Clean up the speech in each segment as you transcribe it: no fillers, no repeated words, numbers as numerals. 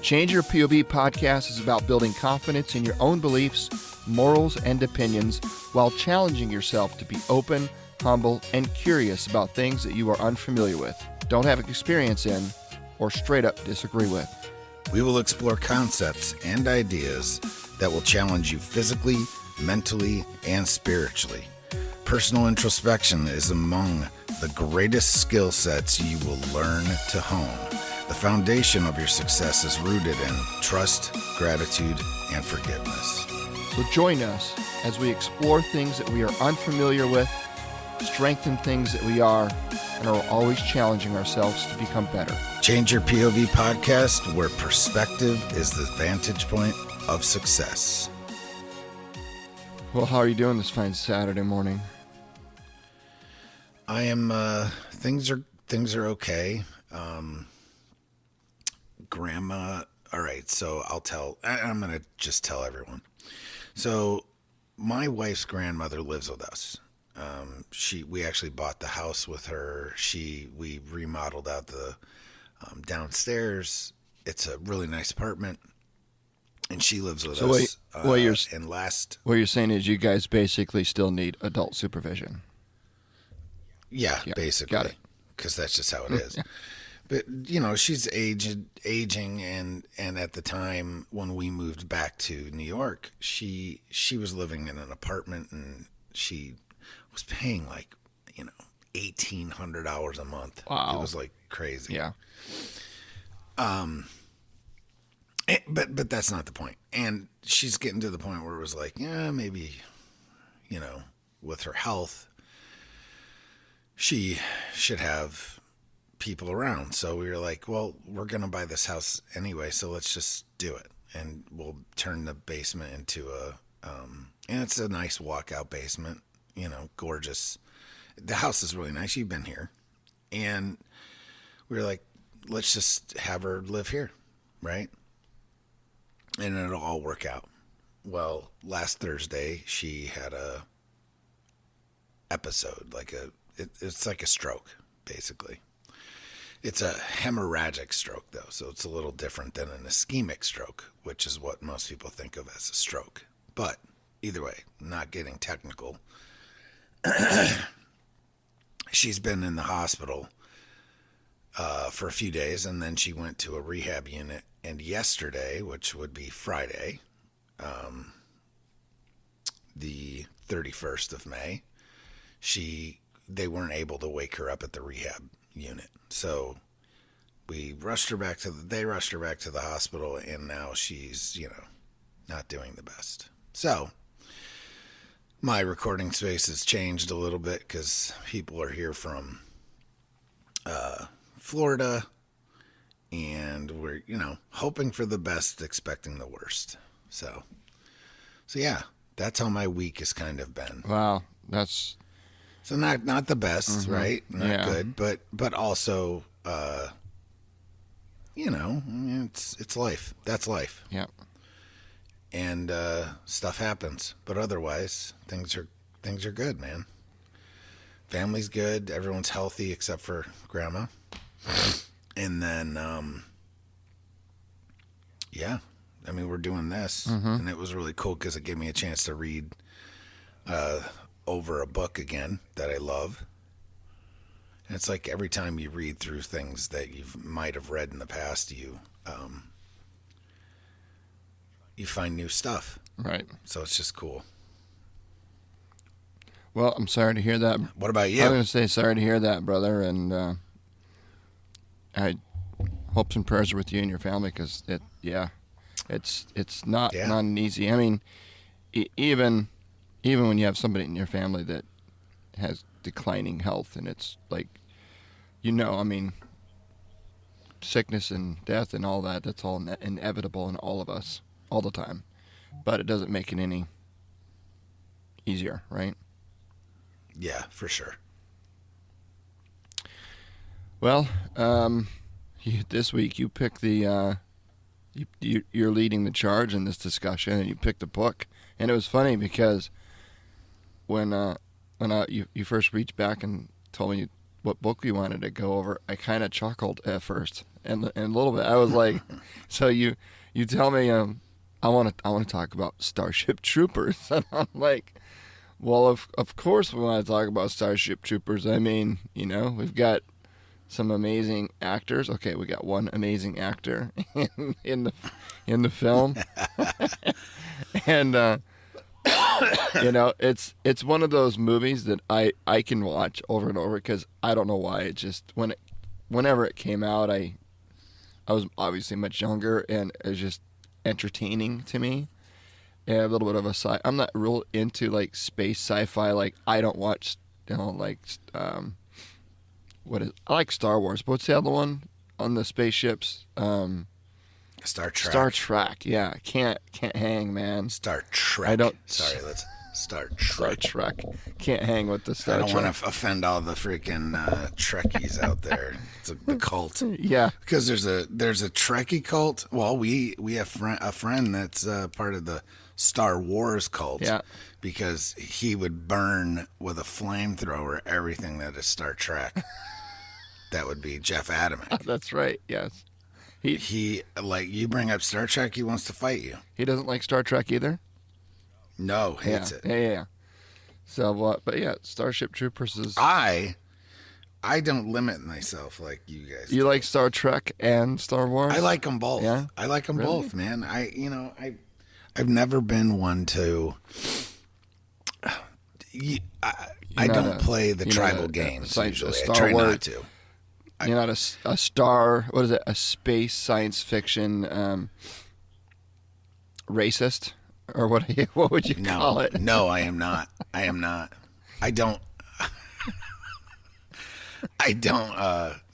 Change Your POV podcast is about building confidence in your own beliefs, morals, and opinions while challenging yourself to be open, humble, and curious about things that you are unfamiliar with, don't have experience in, or straight up disagree with. We will explore concepts and ideas that will challenge you physically, mentally, and spiritually. Personal introspection is among the greatest skill sets you will learn to hone. The foundation of your success is rooted in trust, gratitude, and forgiveness. So join us as we explore things that we are unfamiliar with, strengthen things that we are, and are always challenging ourselves to become better. Change Your POV podcast, where perspective is the vantage point of success. Well, how are you doing this fine Saturday morning? I am, things are okay. Grandma, all right, so I'm going to just tell everyone. So my wife's grandmother lives with us. We actually bought the house with her. We remodeled out the downstairs. It's a really nice apartment, and she lives with us. What you're saying is you guys basically still need adult supervision. Yeah, basically. Got it. Because that's just how it is. But, she's aging, and at the time when we moved back to New York, she was living in an apartment, and she was paying like, $1,800 a month. Wow. It was like crazy. Yeah. But that's not the point. And she's getting to the point where it was like, yeah, maybe, with her health, she should have people around. So we were like, well, we're going to buy this house anyway, so let's just do it. And we'll turn the basement into and it's a nice walkout basement, gorgeous. The house is really nice. You've been here. And we were like, let's just have her live here, right? And it'll all work out. Well, last Thursday, she had a episode, it's like a stroke, basically. It's a hemorrhagic stroke, though, so it's a little different than an ischemic stroke, which is what most people think of as a stroke. But either way, not getting technical, she's been in the hospital for a few days, and then she went to a rehab unit. And yesterday, which would be Friday, the 31st of May, they weren't able to wake her up at the rehab unit. So they rushed her back to the hospital, and now she's, not doing the best. So my recording space has changed a little bit because people are here from Florida, and we're, hoping for the best, expecting the worst. So yeah, that's how my week has kind of been. Wow. So not the best, right? Not good, but also, it's life. That's life. Yeah. And stuff happens, but otherwise things are good, man. Family's good. Everyone's healthy except for Grandma. And then, we're doing this, and it was really cool because it gave me a chance to read over a book again that I love. And it's like every time you read through things that you might have read in the past, you find new stuff. Right. So it's just cool. Well, I'm sorry to hear that. What about you? I'm going to say sorry to hear that, brother, and I hopes and prayers are with you and your family, because it's not an easy. I mean, even when you have somebody in your family that has declining health, and it's like, sickness and death and all that, that's all inevitable in all of us all the time, but it doesn't make it any easier, right? Yeah, for sure. Well, this week you picked you're leading the charge in this discussion, and you picked a book, and it was funny because when you first reached back and told me what book we wanted to go over, I kind of chuckled at first, and a little bit. I was like, "So you tell me, I want to talk about Starship Troopers," and I'm like, "Well, of course we want to talk about Starship Troopers. I mean, we've got some amazing actors. Okay, we got one amazing actor in the film, and." It's one of those movies that I can watch over and over because I don't know why. It just whenever it came out, I was obviously much younger and it was just entertaining to me. And a little bit of I'm not real into like space sci-fi. Like I don't watch I like Star Wars. But what's the other one on the spaceships? Star Trek. Star Trek, yeah. Can't hang, man. Star Trek. Let's Star Trek. Star Trek. Can't hang with the Star Trek. I don't want to offend all the freaking Trekkies out there. It's the cult. Yeah. Because there's a Trekkie cult. Well, we have a friend that's part of the Star Wars cult. Yeah. Because he would burn with a flamethrower everything that is Star Trek. That would be Jeff Adamek. That's right, yes. He like you bring up Star Trek, he wants to fight you. He doesn't like Star Trek either? No, hates it. Yeah. So, but yeah, Starship Troopers is... I don't limit myself like you guys You do. like Star Trek and Star Wars? I like them both. Yeah? I like them Really? both, man. I've never been one to... I don't play the tribal games usually. I try not to. You're not a star, what is it, a space science fiction racist? Or what would you call it? No, I am not. I don't,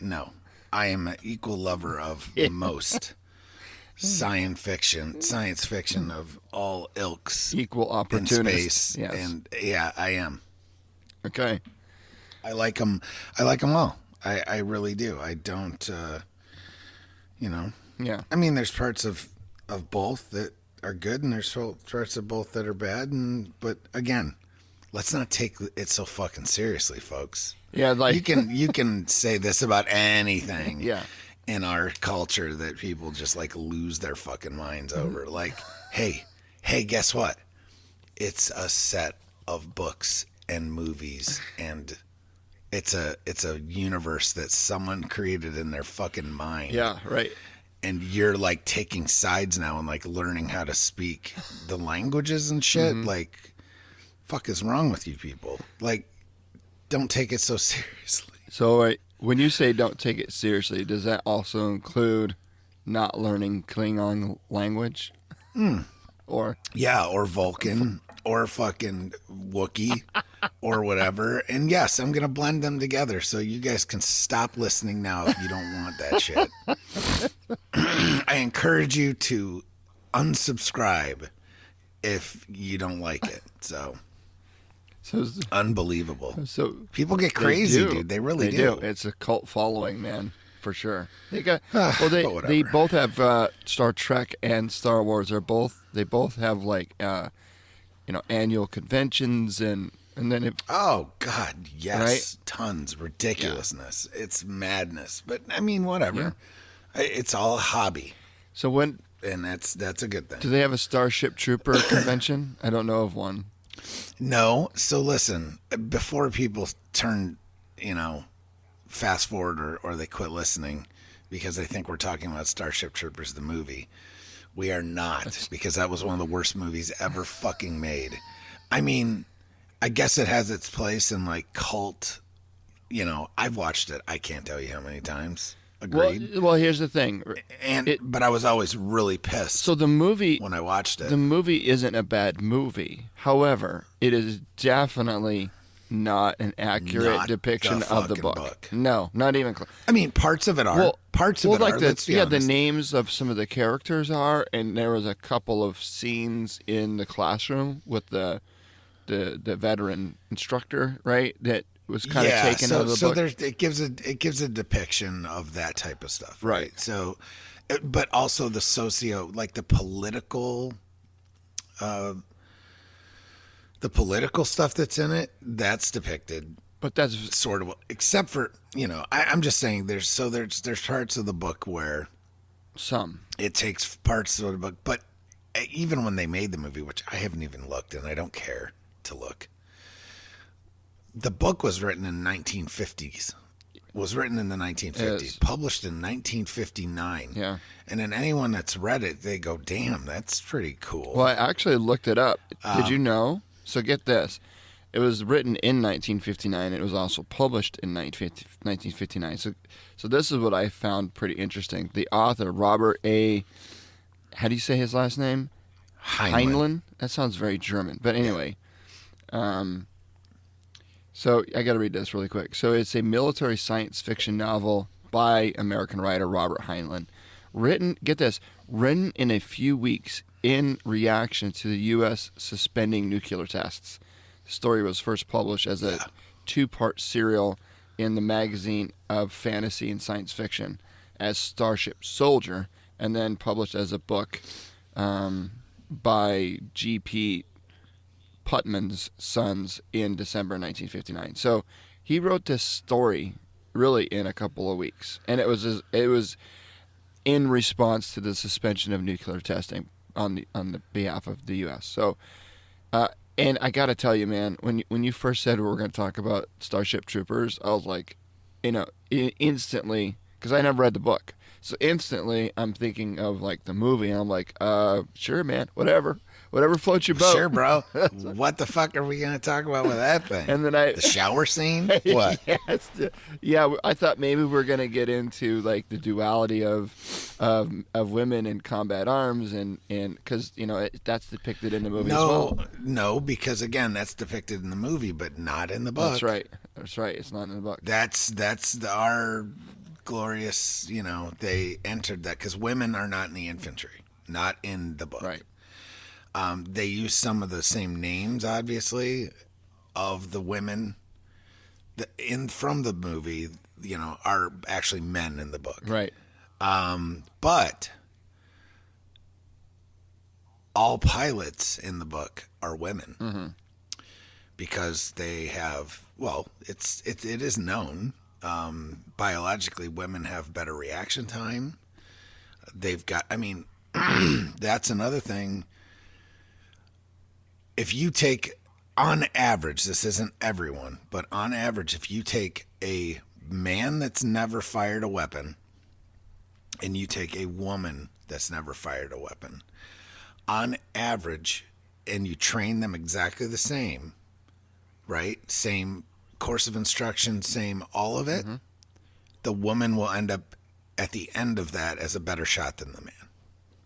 no. I am an equal lover of most science fiction of all ilks. Equal opportunities. In space. Yes. And yeah, I am. Okay. I like them all. I really do. I don't, Yeah. I mean, there's parts of both that are good, and there's parts of both that are bad. But again, let's not take it so fucking seriously, folks. Yeah, like you can say this about anything. Yeah. In our culture that people just like lose their fucking minds over. Like, hey, guess what? It's a set of books and movies and. It's a universe that someone created in their fucking mind. Yeah, right. And you're like taking sides now and like learning how to speak the languages and shit. Mm-hmm. Like, fuck is wrong with you people? Like, don't take it so seriously. So when you say don't take it seriously, does that also include not learning Klingon language? Or Vulcan. Or fucking Wookiee or whatever. And yes, I'm going to blend them together so you guys can stop listening now if you don't want that shit. I encourage you to unsubscribe if you don't like it. So unbelievable. So people get crazy, dude. They really do. It's a cult following, man, for sure. They got whatever. They both have Star Trek and Star Wars. They both have like annual conventions and then oh god, yes, right? Tons ridiculousness. Yeah. It's madness, but I mean whatever. Yeah. It's all a hobby. So and that's a good thing. Do they have a Starship Trooper convention? I don't know of one. No. So listen, before people turn, fast forward or they quit listening because they think we're talking about Starship Troopers the movie. We are not, because that was one of the worst movies ever fucking made. I mean, I guess it has its place in like cult. I've watched it. I can't tell you how many times. Agreed. Well, here's the thing. But I was always really pissed. So the movie, when I watched it, the movie isn't a bad movie. However, it is definitely not an accurate depiction of the book. No, not even close. I mean, parts of it are. Parts of it like are. Let's be honest. The names of some of the characters are, and there was a couple of scenes in the classroom with the veteran instructor, right? That was kind of taken out of the book. So it gives a depiction of that type of stuff, right? So, but also the the political stuff that's in it, that's depicted But that's sort of, except for, I'm just saying there's parts of the book where some. It takes parts of the book, but even when they made the movie, which I haven't even looked and I don't care to look, the book was written in 1950s. Was written in the 1950s, published in 1959. Yeah. And then anyone that's read it, they go, damn, that's pretty cool. Well, I actually looked it up. Did you know? So get this. It was written in 1959. It was also published in 1959. So this is what I found pretty interesting. The author, Robert A. How do you say his last name? Heinlein. That sounds very German. But anyway, so I got to read this really quick. So it's a military science fiction novel by American writer Robert Heinlein. Written in a few weeks in reaction to the U.S. suspending nuclear tests. The story was first published as a two-part serial in the magazine of fantasy and science fiction as Starship Soldier, and then published as a book by G.P. Putman's Sons in December 1959. So he wrote this story really in a couple of weeks, and it was in response to the suspension of nuclear testing on the behalf of the U.S. So. And I got to tell you, man, when you first said we were going to talk about Starship Troopers, I was like, instantly, because I never read the book. So instantly, I'm thinking of like the movie, and I'm like, sure, man, whatever floats your boat. Sure, bro. What the fuck are we going to talk about with that thing? And then the shower scene? What? Yeah, I thought maybe we're going to get into like the duality of women in combat arms, and because that's depicted in the movie as well. No, because again, that's depicted in the movie, but not in the book. That's right. It's not in the book. That's our glorious. They entered that because women are not in the infantry, not in the book. Right. They use some of the same names, obviously, of the women from the movie, are actually men in the book. Right. But all pilots in the book are women because they have, it is known, biologically women have better reaction time. They've got, that's another thing. If you take, on average, this isn't everyone, but on average, if you take a man that's never fired a weapon and you take a woman that's never fired a weapon, on average, and you train them exactly the same, right? Same course of instruction, same all of it, the woman will end up at the end of that as a better shot than the man.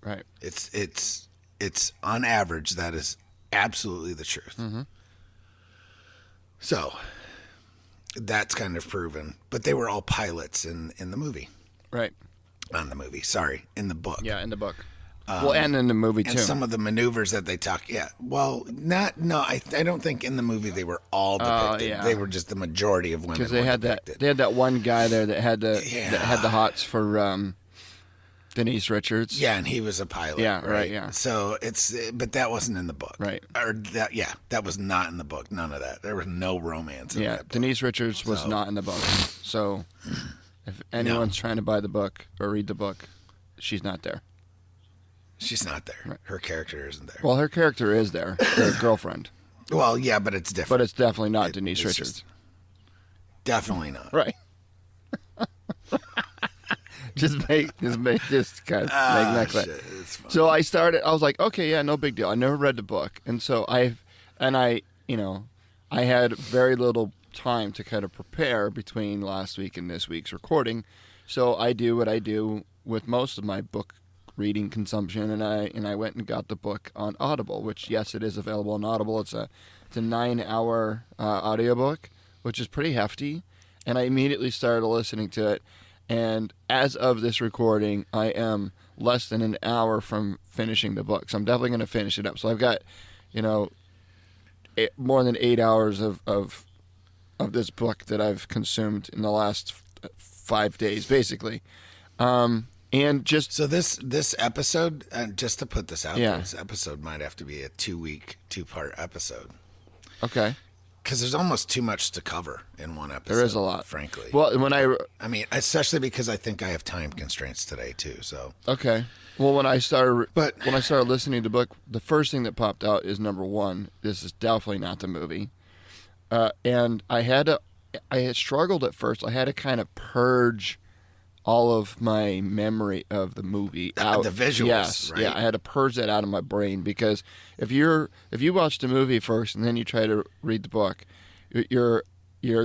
Right. It's on average, that is absolutely the truth. So that's kind of proven, but they were all pilots in the movie. Right. On the movie. Sorry. In the book. Yeah. In the book. And in the movie too. And some of the maneuvers that they talk. Yeah. Well, I don't think in the movie they were all depicted. Yeah. They were just the majority of women. Because they had depicted. They had that one guy there that had the hots for Denise Richards. Yeah, and he was a pilot. Yeah, right. Yeah. So but that wasn't in the book. Right. Or that was not in the book. None of that. There was no romance in that book. Denise Richards was not in the book. So if anyone's trying to buy the book or read the book, she's not there. She's not there. Right. Her character isn't there. Well, her character is there. Her girlfriend. Well, yeah, but it's different. But it's definitely not Denise Richards. Definitely not. Right. just kind of make that clear. So I was like, okay, yeah, no big deal. I never read the book. And so I had very little time to kind of prepare between last week and this week's recording. So I do what I do with most of my book reading consumption, and I went and got the book on Audible, which, yes, it is available on Audible. It's a 9-hour audiobook, which is pretty hefty, and I immediately started listening to it. And as of this recording, I am less than an hour from finishing the book, so I'm definitely going to finish it up. So I've got, more than 8 hours of this book that I've consumed in the last 5 days, basically. And just so this episode, just to put this out there, this episode might have to be a 2-week, 2-part episode. Okay. because there's almost too much to cover in one episode. There is a lot, frankly. Well, I mean, especially because I think I have time constraints today too. So okay. Well, when I started listening to the book, the first thing that popped out is number one. This is definitely not the movie, and I had struggled at first. I had to kind of purge all of my memory of the movie out. The visuals, yes, right? Yeah, I had to purge that out of my brain because if you watch the movie first and then you try to read the book, you're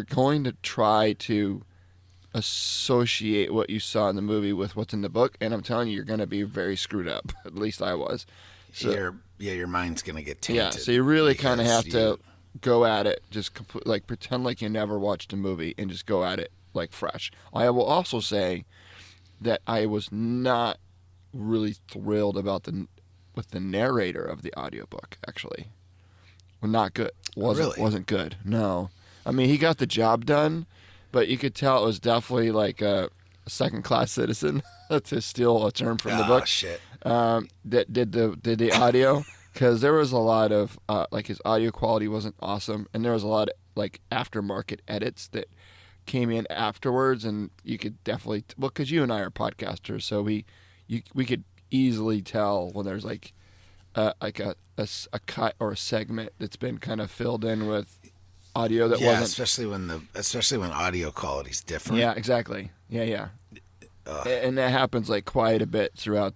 going to try to associate what you saw in the movie with what's in the book, and I'm telling you, you're going to be very screwed up. At least I was. So, your mind's going to get tainted. Yeah, so you really kind of have to go at it, just like pretend like you never watched a movie and just go at it like fresh. I will also say that I was not really thrilled about with the narrator of the audiobook, actually. Well, not good. Wasn't good. No. I mean, he got the job done, but you could tell it was definitely like a second-class citizen, to steal a term from the book. Shit. That did the audio, because there was a lot of like his audio quality wasn't awesome, and there was a lot of like aftermarket edits that came in afterwards, and you could definitely because you and I are podcasters, so we could easily tell when there's like a cut or a segment that's been kind of filled in with audio that wasn't, especially when audio quality's different. Yeah, exactly. Yeah. And that happens like quite a bit throughout.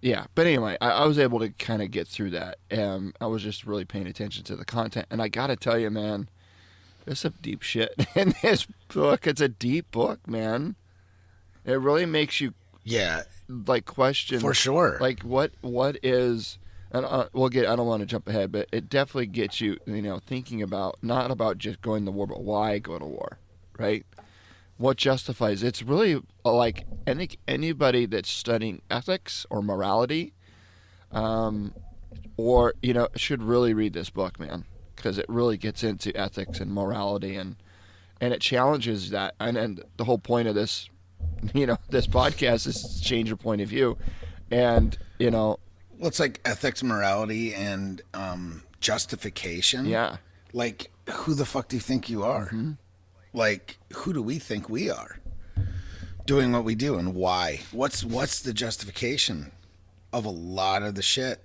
Yeah. But anyway, I was able to kind of get through that. I was just really paying attention to the content, and I got to tell you, man, there's some deep shit in this book. It's a deep book, man. It really makes you, like question for sure. Like what is, and I don't want to jump ahead, but it definitely gets you, thinking about not about just going to war, but why go to war, right? What justifies? It's really like I think anybody that's studying ethics or morality, or should really read this book, man. Because it really gets into ethics and morality, and it challenges that. And the whole point of this, this podcast is to change your point of view. And, well, it's like ethics, morality, and justification. Yeah. Like, who the fuck do you think you are? Mm-hmm. Like, who do we think we are doing what we do, and why? What's the justification of a lot of the shit?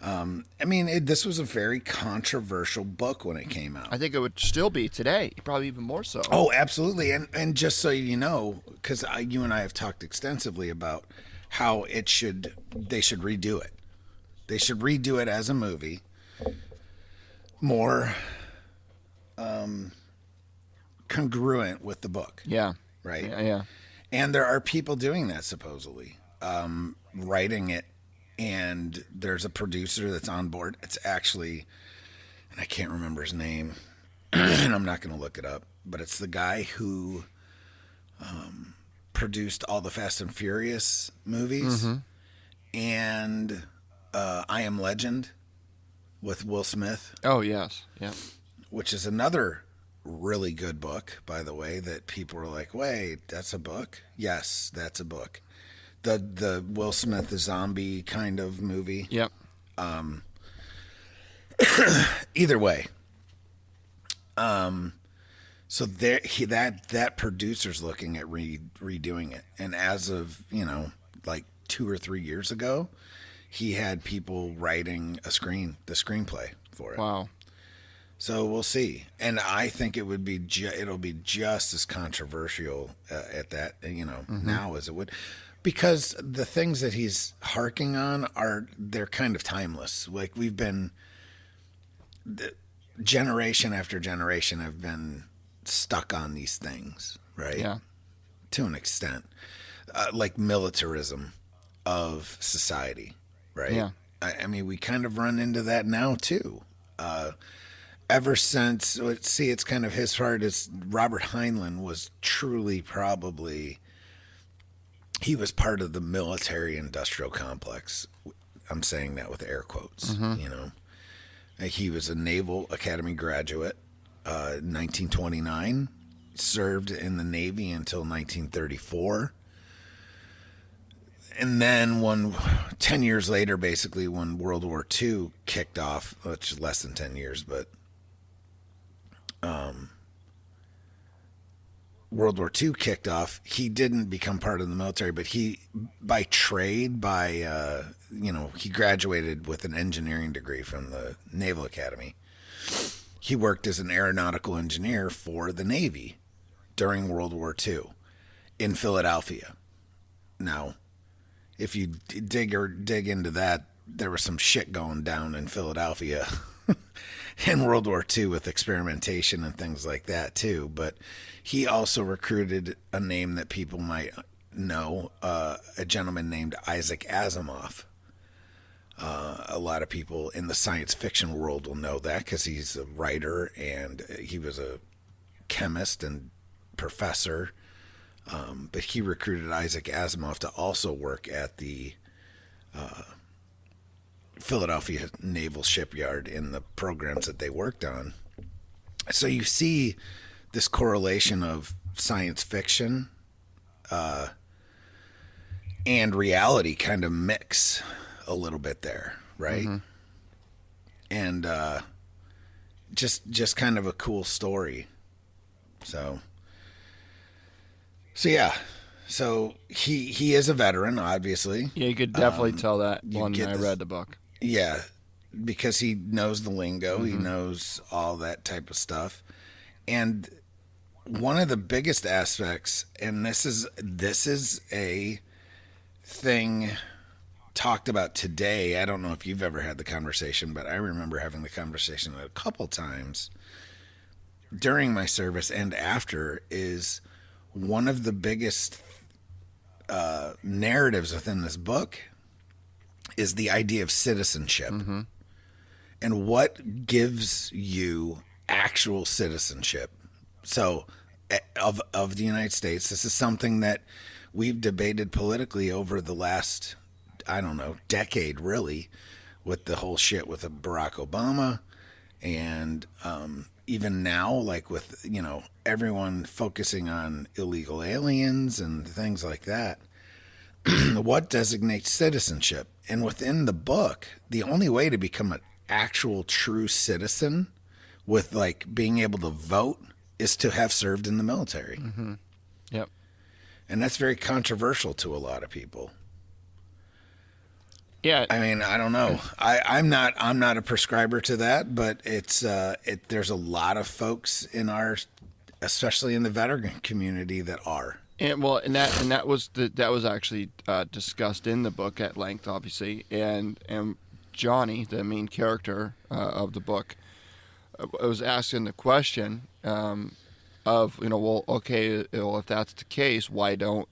I mean, this was a very controversial book when it came out. I think it would still be today, probably even more so. Oh, absolutely. And just so you know, because you and I have talked extensively about how they should redo it. They should redo it as a movie, more congruent with the book. Yeah. Right? Yeah. And there are people doing that, supposedly, writing it. And there's a producer that's on board. It's actually, and I can't remember his name, and I'm not going to look it up, but it's the guy who produced all the Fast and Furious movies, and I Am Legend with Will Smith. Oh, yes. Yeah. Which is another really good book, by the way, that people were like, wait, that's a book? Yes, that's a book. The Will Smith, the zombie kind of movie. Yep. Either way. So that producer's looking at redoing it. And as of, like 2 or 3 years ago, he had people writing the screenplay for it. Wow. So we'll see. And I think it'll be just as controversial at that, now as it would. Because the things that he's harking on they're kind of timeless. Like generation after generation have been stuck on these things, right? Yeah. To an extent. Like militarism of society, right? Yeah. I mean, we kind of run into that now too. Ever since, it's kind of his part is Robert Heinlein was truly probably... He was part of the military-industrial complex. I'm saying that with air quotes, He was a Naval Academy graduate, 1929, served in the Navy until 1934. And then 10 years later, basically, when World War II kicked off, which is less than 10 years, but World War II kicked off, he didn't become part of the military, but he, by trade, he graduated with an engineering degree from the Naval Academy. He worked as an aeronautical engineer for the Navy during World War II in Philadelphia. Now, if you dig into that, there was some shit going down in Philadelphia in World War II with experimentation and things like that too. But he also recruited a name that people might know, a gentleman named Isaac Asimov. A lot of people in the science fiction world will know that because he's a writer and he was a chemist and professor. But he recruited Isaac Asimov to also work at the Philadelphia Naval Shipyard in the programs that they worked on. So you see this correlation of science fiction and reality kind of mix a little bit there, right? Mm-hmm. And just kind of a cool story. So yeah. So he is a veteran, obviously. Yeah, you could definitely tell that when I read the book. Yeah, because he knows the lingo. Mm-hmm. He knows all that type of stuff. And one of the biggest aspects, and this is a thing talked about today. I don't know if you've ever had the conversation, but I remember having the conversation a couple times during my service and after, is one of the biggest narratives within this book is the idea of citizenship. Mm-hmm. And what gives you actual citizenship. So of the United States, this is something that we've debated politically over the last, I don't know, decade really, with the whole shit with Barack Obama. And even now, like with, everyone focusing on illegal aliens and things like that. What designates citizenship? And within the book, the only way to become an actual true citizen with like being able to vote is to have served in the military. Mm-hmm. Yep. And that's very controversial to a lot of people. Yeah. I mean, I don't know. I'm not a prescriber to that, but there's a lot of folks especially in the veteran community that are. And that was actually discussed in the book at length, obviously. And Johnny, the main character of the book, was asking the question of, if that's the case, why don't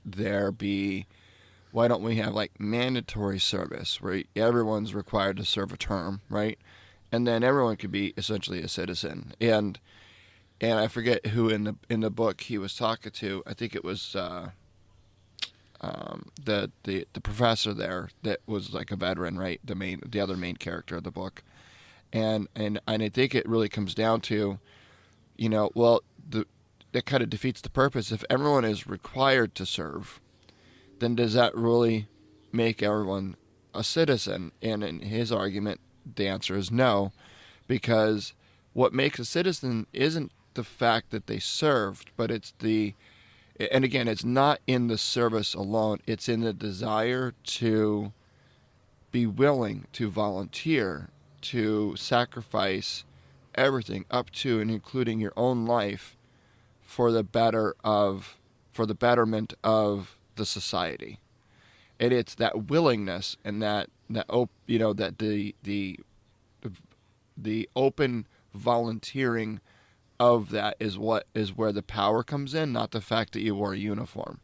we have like mandatory service where everyone's required to serve a term, right? And then everyone could be essentially a citizen. And I forget who in the book he was talking to. I think it was the professor there that was like a veteran, right? The other main character of the book. And I think it really comes down to, that kind of defeats the purpose. If everyone is required to serve, then does that really make everyone a citizen? And in his argument, the answer is no, because what makes a citizen isn't the fact that they served, but it's it's not in the service alone. It's in the desire to be willing to volunteer, to sacrifice everything up to and including your own life for the betterment of the society. And it's that willingness and that the open volunteering of that is where the power comes in, not the fact that you wore a uniform.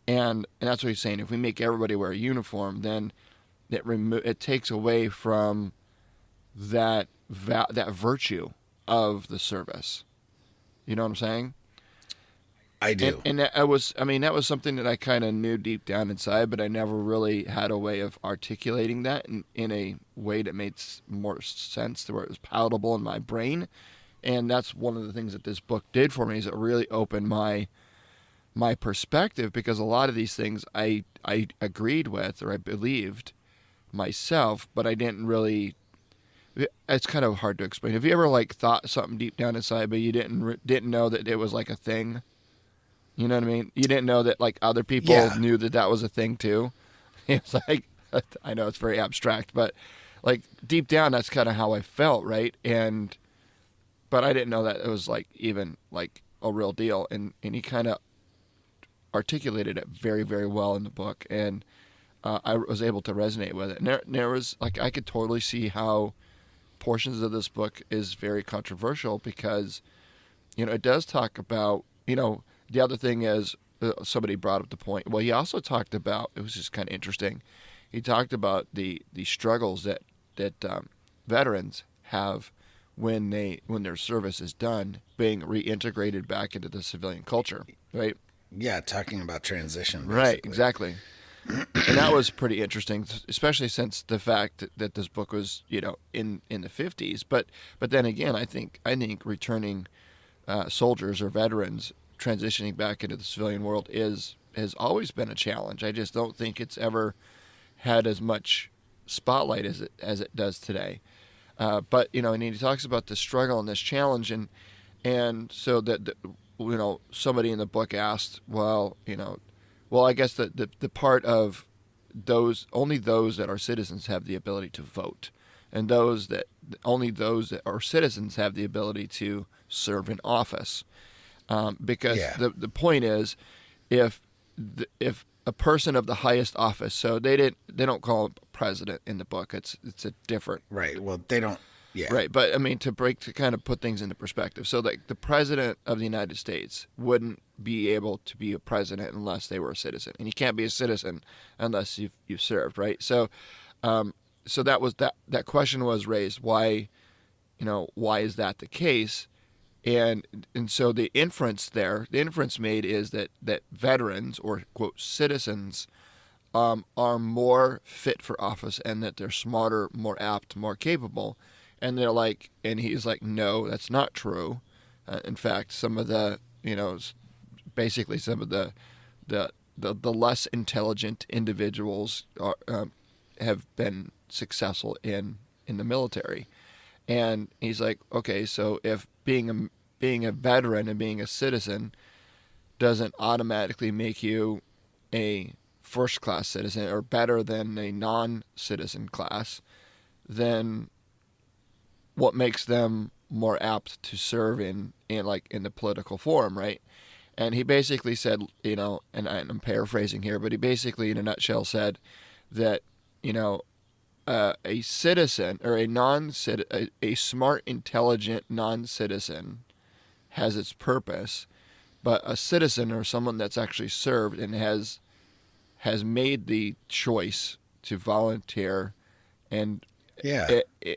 And that's what he's saying. If we make everybody wear a uniform, then it takes away from that virtue of the service. You know what I'm saying? I do. And that was something that I kind of knew deep down inside, but I never really had a way of articulating that in a way that made more sense, to where it was palatable in my brain. And that's one of the things that this book did for me, is it really opened my perspective, because a lot of these things I agreed with or I believed myself, but I didn't really. it's kind of hard to explain. Have you ever like thought something deep down inside, but you didn't know that it was like a thing? You know what I mean? You didn't know that like other people knew that was a thing too. It's like, I know it's very abstract, but like deep down, that's kind of how I felt, right? But I didn't know that it was like even like a real deal, and he kind of articulated it very, very well in the book, and I was able to resonate with it. And there was like, I could totally see how portions of this book is very controversial because, it does talk about, the other thing is somebody brought up the point. Well, he also talked about, it was just kind of interesting. He talked about the struggles that veterans have when their service is done, being reintegrated back into the civilian culture, right? Yeah, talking about transition. Basically. Right, exactly. And that was pretty interesting, especially since the fact that this book was, in the 50s. But then again, I think returning soldiers or veterans transitioning back into the civilian world has always been a challenge. I just don't think it's ever had as much spotlight as it does today. But and he talks about the struggle and this challenge, and so that somebody in the book asked, well, I guess the part of only those that are citizens have the ability to vote, and only those that are citizens have the ability to serve in office, because the point is, if a person of the highest office, so they don't call him president in the book. It's a different, right. Well, they don't. Yeah. Right, but I mean to kind of put things into perspective. So like the president of the United States wouldn't be able to be a president unless they were a citizen, and you can't be a citizen unless you've served, right? So, so that question was raised. Why is that the case? And so the inference made is that veterans, or quote citizens, are more fit for office, and that they're smarter, more apt, more capable. And they're like, and he's like, no, that's not true. In fact, some of the, basically some of the less intelligent individuals have been successful in the military. And he's like, okay, so if being a veteran and being a citizen doesn't automatically make you a first-class citizen or better than a non-citizen class, then what makes them more apt to serve in the political forum, right? And he basically said, and I'm paraphrasing here, but he basically, in a nutshell, said that, a citizen or a smart, intelligent non-citizen has its purpose, but a citizen or someone that's actually served and has made the choice to volunteer and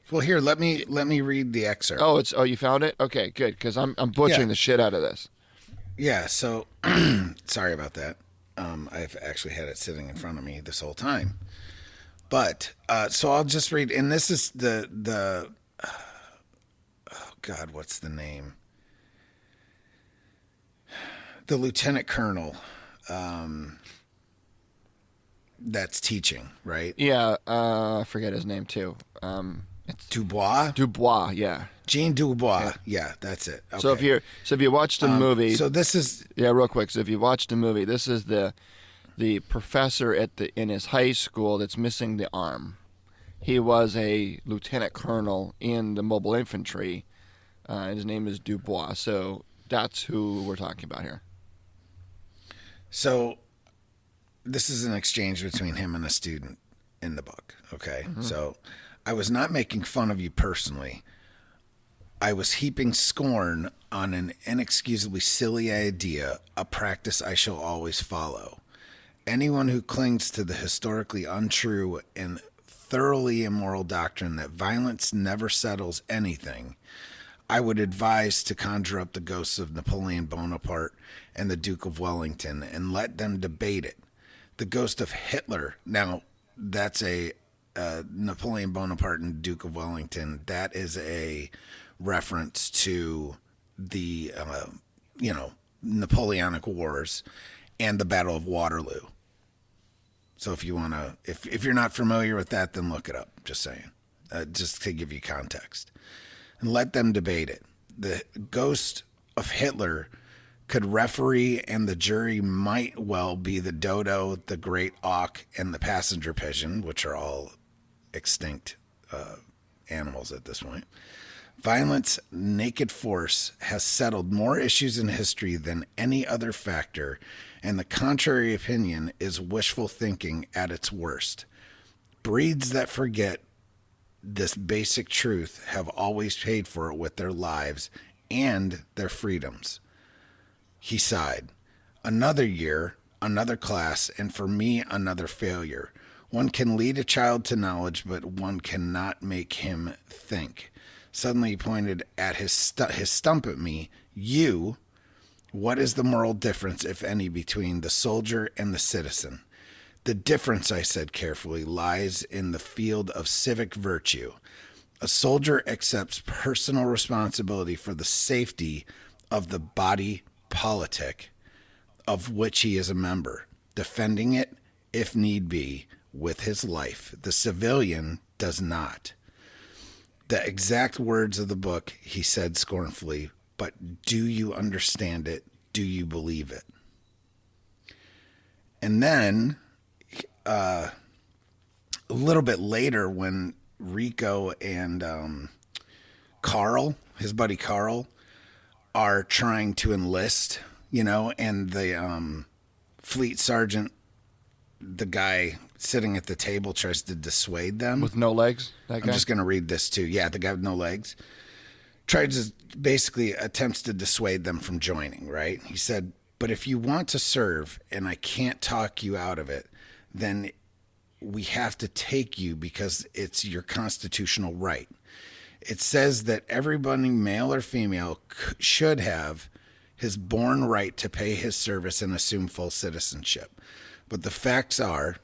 well, here, let me read the excerpt. Oh, you found it? Okay, good, because I'm butchering the shit out of this. Yeah, so sorry about that. I've actually had it sitting in front of me this whole time. But so I'll just read, and this is the oh God, what's the name? The lieutenant colonel that's teaching, right? Yeah, I forget his name too. It's Dubois. Dubois, yeah. Jean Dubois. Yeah, that's it. Okay. So if you watched the movie, so this is real quick. So if you watched the movie, this is the professor in his high school that's missing the arm. He was a lieutenant colonel in the mobile infantry. His name is Dubois. So that's who we're talking about here. So this is an exchange between him and a student in the book. Okay. Mm-hmm. So I was not making fun of you personally. I was heaping scorn on an inexcusably silly idea, a practice I shall always follow. Anyone who clings to the historically untrue and thoroughly immoral doctrine that violence never settles anything, I would advise to conjure up the ghosts of Napoleon Bonaparte and the Duke of Wellington and let them debate it. The ghost of Hitler, now that's a Napoleon Bonaparte and Duke of Wellington, that is a reference to the Napoleonic Wars and the Battle of Waterloo. So if you want to, if you're not familiar with that, then look it up. Just saying. just to give you context, and let them debate it. The ghost of Hitler could referee, and the jury might well be the dodo, the great auk, and the passenger pigeon, which are all extinct animals at this point. Violence, naked force has settled more issues in history than any other factor, and the contrary opinion is wishful thinking at its worst. Breeds that forget this basic truth have always paid for it with their lives and their freedoms. He sighed. Another year, another class, and for me, another failure. One can lead a child to knowledge, but one cannot make him think. Suddenly he pointed at his stump at me. You, what is the moral difference, if any, between the soldier and the citizen? The difference, I said carefully, lies in the field of civic virtue. A soldier accepts personal responsibility for the safety of the body politic of which he is a member, defending it, if need be, with his life. The civilian does not. The exact words of the book, he said scornfully, but do you understand it? Do you believe it? And then, a little bit later, when Rico and Carl, his buddy Carl, are trying to enlist, and the fleet sergeant, the guy sitting at the table, tries to dissuade them. With no legs, that guy? I'm just going to read this too. Yeah, the guy with no legs. Tries to basically attempts to dissuade them from joining, right? He said, but if you want to serve and I can't talk you out of it, then we have to take you because it's your constitutional right. It says that everybody, male or female, should have his born right to pay his service and assume full citizenship. But the facts are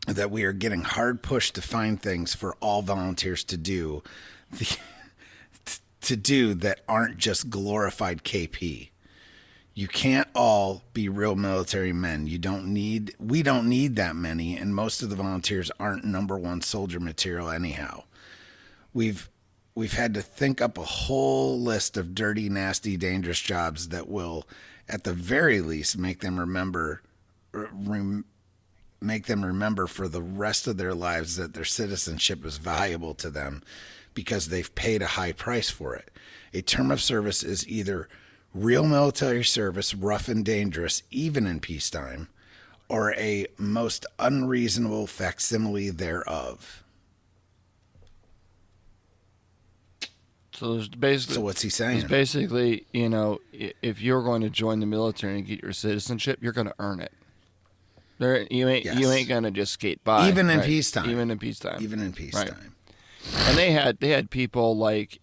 that we are getting hard pushed to find things for all volunteers to do, that aren't just glorified KP. You can't all be real military men. We don't need that many, and most of the volunteers aren't number one soldier material anyhow. We've had to think up a whole list of dirty, nasty, dangerous jobs that will, at the very least, make them remember for the rest of their lives that their citizenship is valuable to them because they've paid a high price for it. A term of service is either real military service, rough and dangerous, even in peacetime, or a most unreasonable facsimile thereof. So there's basically. So what's he saying? He's basically, if you're going to join the military and get your citizenship, you're going to earn it. You ain't going to just skate by. Even in peacetime. Even in peacetime. Right. And they had people like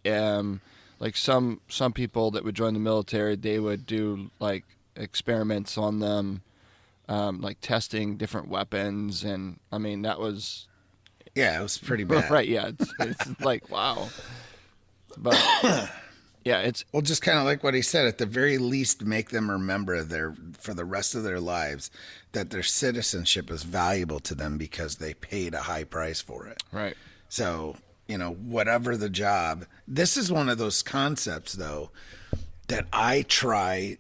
some people that would join the military. They would do like experiments on them, like testing different weapons, and I mean that was. Yeah, it was pretty bad. Right. Yeah, it's like wow. But yeah, it's just kind of like what he said. At the very least, make them remember for the rest of their lives that their citizenship is valuable to them because they paid a high price for it. Right. So whatever the job. This is one of those concepts, though, that I try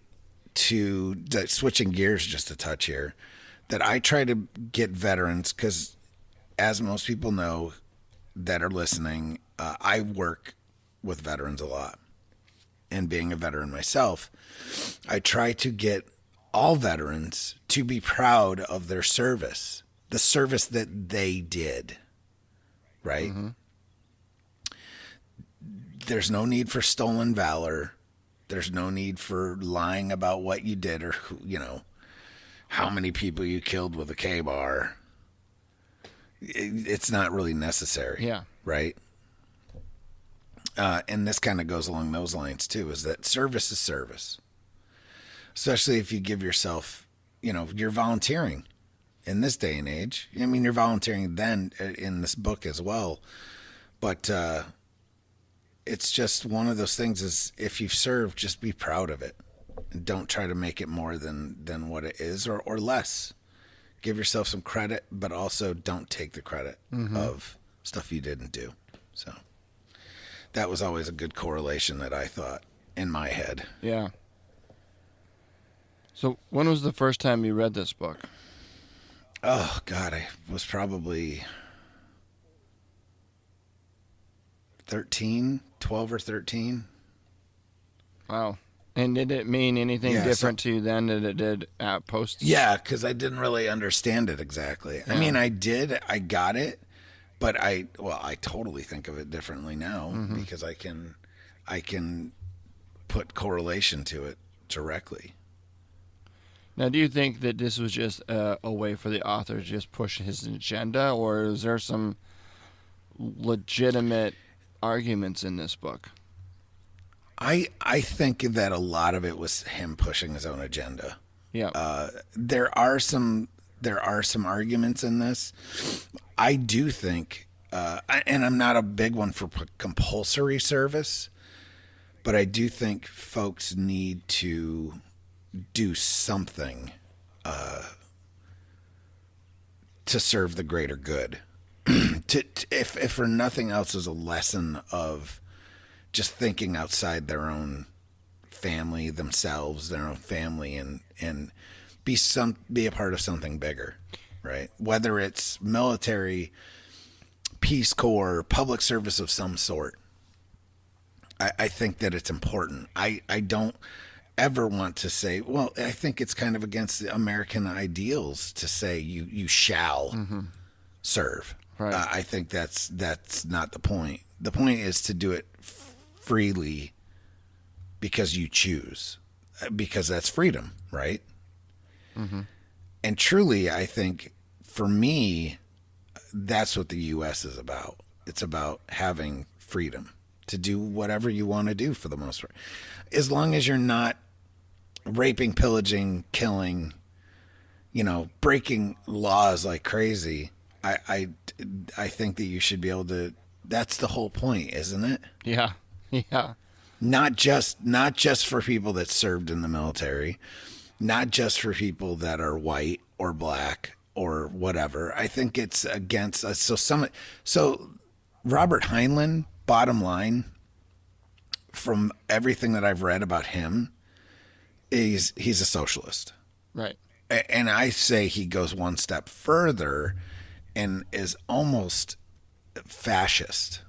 to switching gears just a touch here. That I try to get veterans because, as most people know that are listening, I work with veterans a lot. And being a veteran myself, I try to get all veterans to be proud of their service, the service that they did, right? Mm-hmm. There's no need for stolen valor. There's no need for lying about what you did or, how many people you killed with a K-bar. It's not really necessary. Yeah. Right? And this kind of goes along those lines too, is that service is service. Especially if you give yourself, you're volunteering in this day and age. I mean, you're volunteering then in this book as well. But it's just one of those things is if you've served, just be proud of it. And don't try to make it more than what it is or less. Give yourself some credit, but also don't take the credit of stuff you didn't do. So that was always a good correlation that I thought in my head. Yeah. So when was the first time you read this book? Oh, God, I was probably 12 or 13. Wow. And did it mean anything different to you then than it did at post? Yeah, because I didn't really understand it exactly. Yeah. I mean, I got it, but I totally think of it differently now because I can put correlation to it directly. Now, do you think that this was just a way for the author to just push his agenda, or is there some legitimate arguments in this book? I think that a lot of it was him pushing his own agenda. Yeah. There are some arguments in this. I do think, and I'm not a big one for compulsory service, but I do think folks need to do something to serve the greater good. If for nothing else, as a lesson of just thinking outside their own family, themselves, their own family, and be a part of something bigger, right? Whether it's military, Peace Corps, public service of some sort. I think that it's important. I don't ever want to say, well, I think it's kind of against the American ideals to say you shall serve. Right. I think that's not the point. The point is to do it freely because you choose, because that's freedom, right? Mm-hmm. And truly, I think for me, that's what the U.S. is about. It's about having freedom to do whatever you want to do for the most part. As long as you're not raping, pillaging, killing, breaking laws like crazy, I think that you should be able to. That's the whole point, isn't it? Yeah. Yeah. Not just for people that served in the military, not just for people that are white or black or whatever. I think it's against us. So Robert Heinlein, bottom line, from everything that I've read about him, he's a socialist. Right. And I say he goes one step further and is almost fascist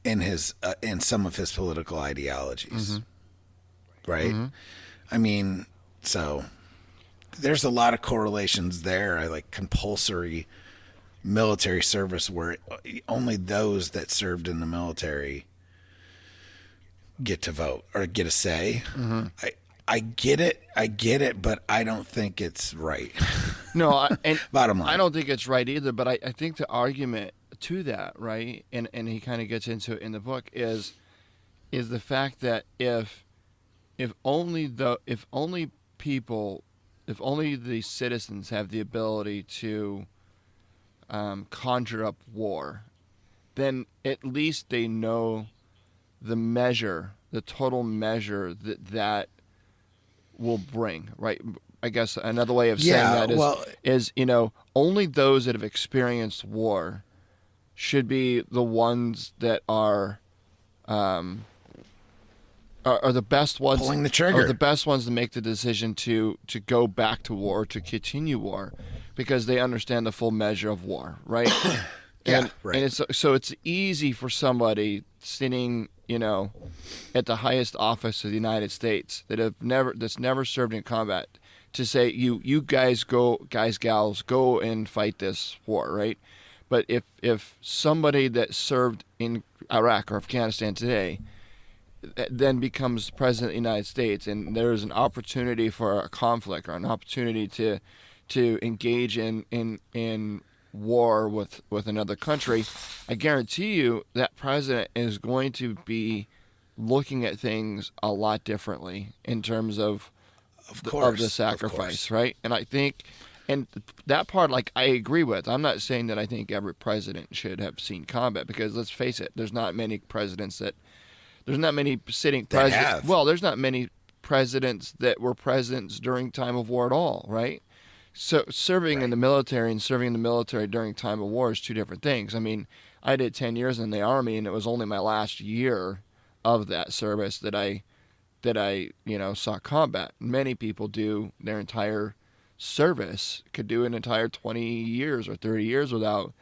in some of his political ideologies. Right? Mm-hmm. I mean, so there's a lot of correlations there. I like compulsory military service where only those that served in the military get to vote or get a say. Mm-hmm. I get it, but I don't think it's right. No, and bottom line, I don't think it's right either. But I think the argument to that, right, and he kind of gets into it in the book, is the fact that if only the citizens have the ability to conjure up war, then at least they know the total measure that will bring, right? I guess another way of saying that is only those that have experienced war should be the ones that are the best ones, pulling the trigger, are the best ones to make the decision to go back to war, to continue war, because they understand the full measure of war, right? Right. And it's easy for somebody sitting, at the highest office of the United States that's never served in combat to say, you guys, gals, go and fight this war, right? But if somebody that served in Iraq or Afghanistan today then becomes president of the United States, and there is an opportunity for a conflict or an opportunity to engage in war with another country, I guarantee you that president is going to be looking at things a lot differently in terms of the sacrifice, right? And I think, and that part, like, I agree with. I'm not saying that I think every president should have seen combat, because let's face it, there's not many presidents there's not many sitting presidents. Well, there's not many presidents that were presidents during time of war at all, right? So serving in the military and serving in the military during time of war is two different things. I mean, I did 10 years in the Army, and it was only my last year of that service that I saw combat. Many people do their entire service, could do an entire 20 years or 30 years without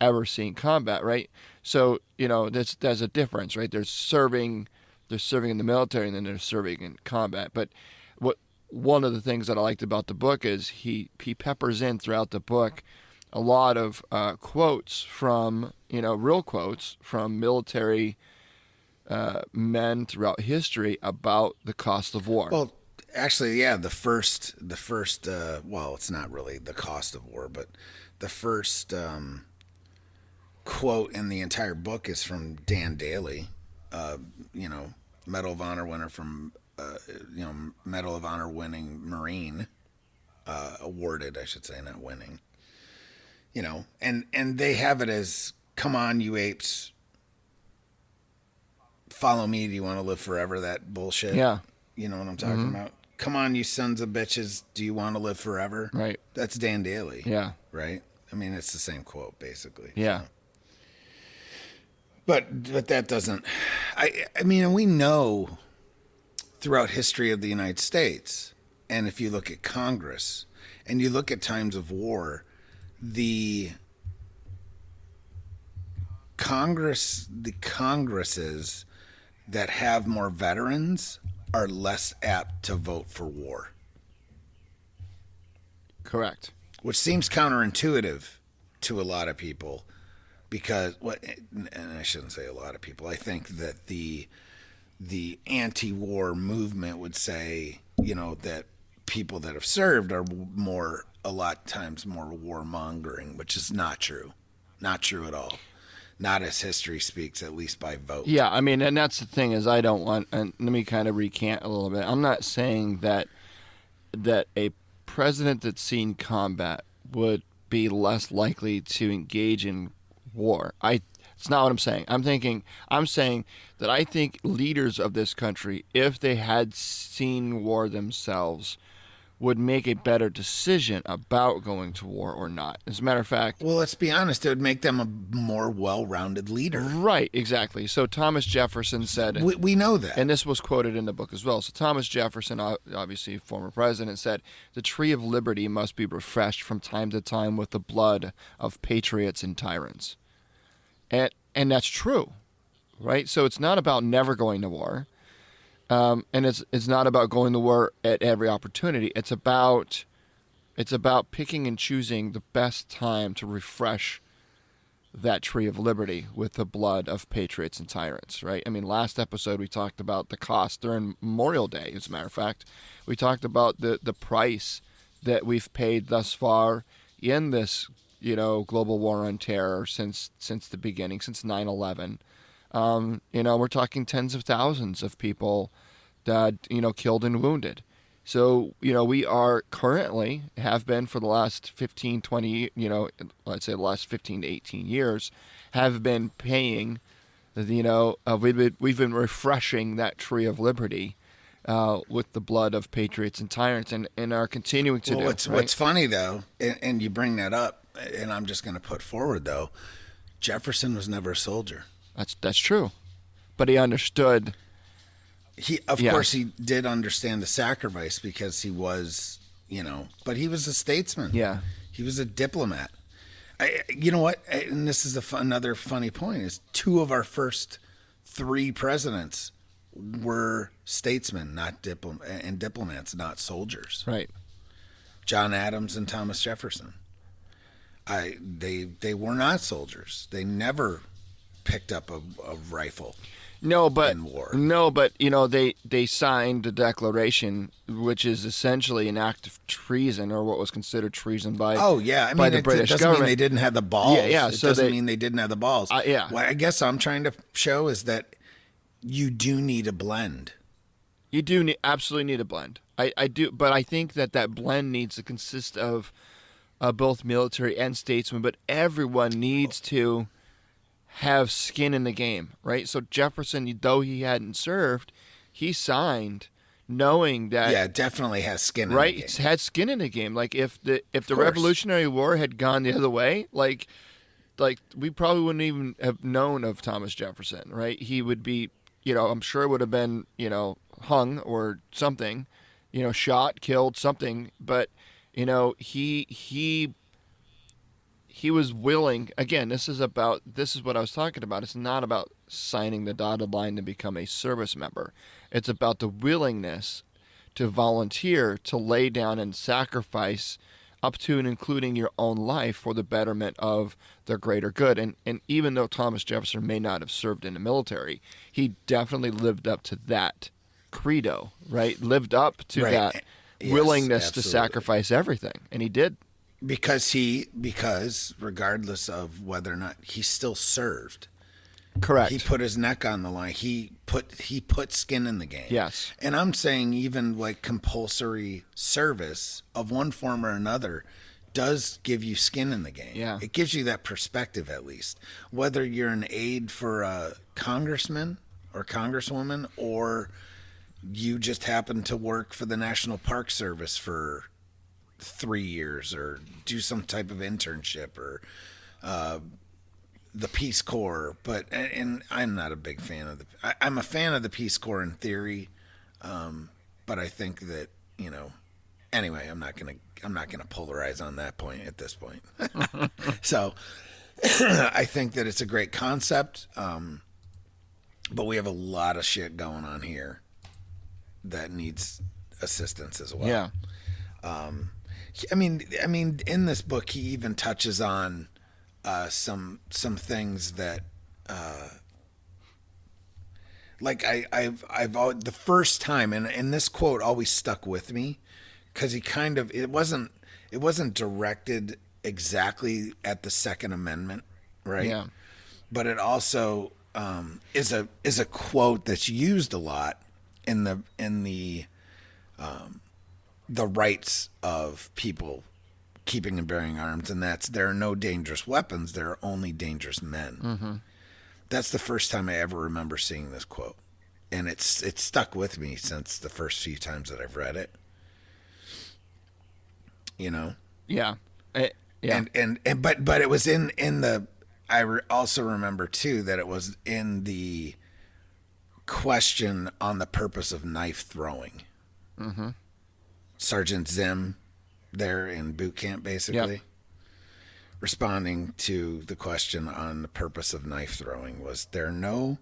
ever seeing combat, right? So, there's a difference, right? They're serving in the military, and then they're serving in combat. But one of the things that I liked about the book is he peppers in throughout the book a lot of quotes from, real quotes from military men throughout history about the cost of war. Well, actually, yeah, the first, well, it's not really the cost of war, but the first quote in the entire book is from Dan Daly, Medal of Honor winner from, Medal of Honor winning Marine, awarded, I should say, not winning. And they have it as, come on, you apes, follow me, do you want to live forever, that bullshit. Yeah. You know what I'm talking about? Come on, you sons of bitches, do you want to live forever? Right. That's Dan Daly. Yeah. Right? I mean, it's the same quote, basically. Yeah. So. But that doesn't, I mean, we know throughout history of the United States, and if you look at Congress, and you look at times of war, the Congresses that have more veterans are less apt to vote for war. Correct. Which seems counterintuitive to a lot of people, because and I shouldn't say a lot of people. I think that the anti-war movement would say, that people that have served are a lot times more warmongering, which is not true. Not true at all. Not as history speaks, at least by vote. Yeah, I mean, and that's the thing is I don't want, and let me kind of recant a little bit. I'm not saying that a president that's seen combat would be less likely to engage in war. It's not what I'm saying. I'm saying that I think leaders of this country, if they had seen war themselves, would make a better decision about going to war or not. As a matter of fact... Well, let's be honest. It would make them a more well-rounded leader. Right, exactly. So Thomas Jefferson said... We know that. And this was quoted in the book as well. So Thomas Jefferson, obviously former president, said, "The tree of liberty must be refreshed from time to time with the blood of patriots and tyrants." And that's true, right? So it's not about never going to war. And it's not about going to war at every opportunity. It's about picking and choosing the best time to refresh that tree of liberty with the blood of patriots and tyrants, right? I mean, last episode we talked about the cost during Memorial Day, as a matter of fact. We talked about the price that we've paid thus far in this, global war on terror since the beginning, since 9/11. We're talking tens of thousands of people that, killed and wounded. So, we are currently, have been for the last 15, 20, let's say the last 15 to 18 years, have been paying, we've been refreshing that tree of liberty with the blood of patriots and tyrants, and are continuing to do. What's funny, though, and you bring that up, and I'm just going to put forward, though, Jefferson was never a soldier. That's true, but he understood. Of course, he did understand the sacrifice because he was, but he was a statesman. Yeah, he was a diplomat. You know what? And this is another funny point: is 2 of our first 3 presidents were statesmen, and diplomats, not soldiers. Right. John Adams and Thomas Jefferson. They were not soldiers. They never picked up a rifle. No, but in war. No, but they signed the Declaration, which is essentially an act of treason, or what was considered treason by the British government. Doesn't mean they didn't have the balls. Yeah. It doesn't mean they didn't have the balls. Yeah. What I guess I'm trying to show is that you do need a blend. You do absolutely need a blend. I do, but I think that blend needs to consist of both military and statesmen, but everyone needs to have skin in the game, right? So Jefferson, though he hadn't served, he signed knowing that definitely has skin in the game. Right, had skin in the game. Like if the Revolutionary War had gone the other way, like like we probably wouldn't even have known of Thomas Jefferson, right? He would be, I'm sure it would have been, hung or something, shot, killed, something. But, he was willing. Again, this is what I was talking about. It's not about signing the dotted line to become a service member. It's about the willingness to volunteer, to lay down and sacrifice up to and including your own life for the betterment of the greater good. And even though Thomas Jefferson may not have served in the military, he definitely lived up to that credo, right? Lived up to that willingness to sacrifice everything. And he did. Because regardless of whether or not he still served. Correct. He put his neck on the line. He put skin in the game. Yes. And I'm saying even like compulsory service of one form or another does give you skin in the game. Yeah. It gives you that perspective at least. Whether you're an aide for a congressman or congresswoman, or you just happen to work for the National Park Service for 3 years, or do some type of internship, or the Peace Corps. And I'm not a big fan of I'm a fan of the Peace Corps in theory, but I think that anyway, I'm not gonna polarize on that point at this point. So I think that it's a great concept, but we have a lot of shit going on here that needs assistance as well. Yeah. I mean, in this book, he even touches on some things that, like I've the first time, and this quote always stuck with me, because it wasn't directed exactly at the Second Amendment, right? Yeah. But it also is a quote that's used a lot in the rights of people keeping and bearing arms, and that's, there are no dangerous weapons, there are only dangerous men. Mm-hmm. That's the first time I ever remember seeing this quote, and it's stuck with me since the first few times that I've read it. Yeah. Yeah. But it was in the. Also remember too that it was in the question on the purpose of knife throwing. Mm-hmm. Sergeant Zim there in boot camp, basically. Yep. Responding to the question on the purpose of knife throwing was, there are no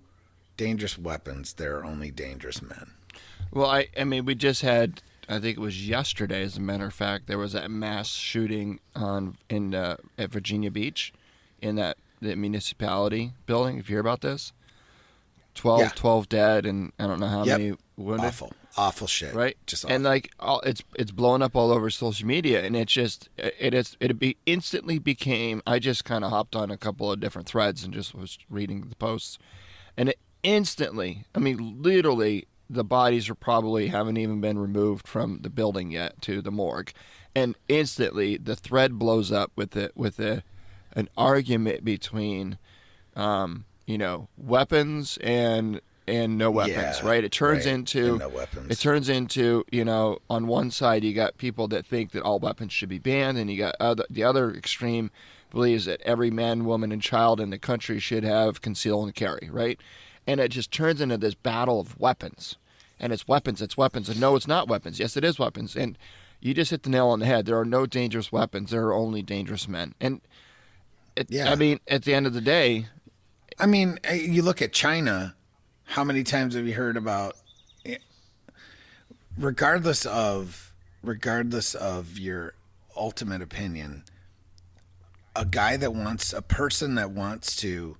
dangerous weapons, there are only dangerous men. Well, I mean, we just had, I think it was yesterday, as a matter of fact, there was a mass shooting at Virginia Beach in the municipality building. If you hear about this, 12 dead, and I don't know how many wounded. Awful shit. Right. Just awful. And like it's blowing up all over social media, and it instantly became. I just kind of hopped on a couple of different threads and just was reading the posts, and it instantly, I mean, literally, the bodies haven't even been removed from the building yet to the morgue, and instantly the thread blows up with an argument between, weapons and no weapons, right? It turns into no weapons. It turns into, on one side you got people that think that all weapons should be banned, and you got the other extreme believes that every man, woman, and child in the country should have conceal and carry, right? And it just turns into this battle of weapons. And it's weapons, and no, it's not weapons. Yes, it is weapons. And you just hit the nail on the head. There are no dangerous weapons. There are only dangerous men. And I mean, at the end of the day, I mean, you look at China. How many times have you heard about, regardless of your ultimate opinion, a person that wants to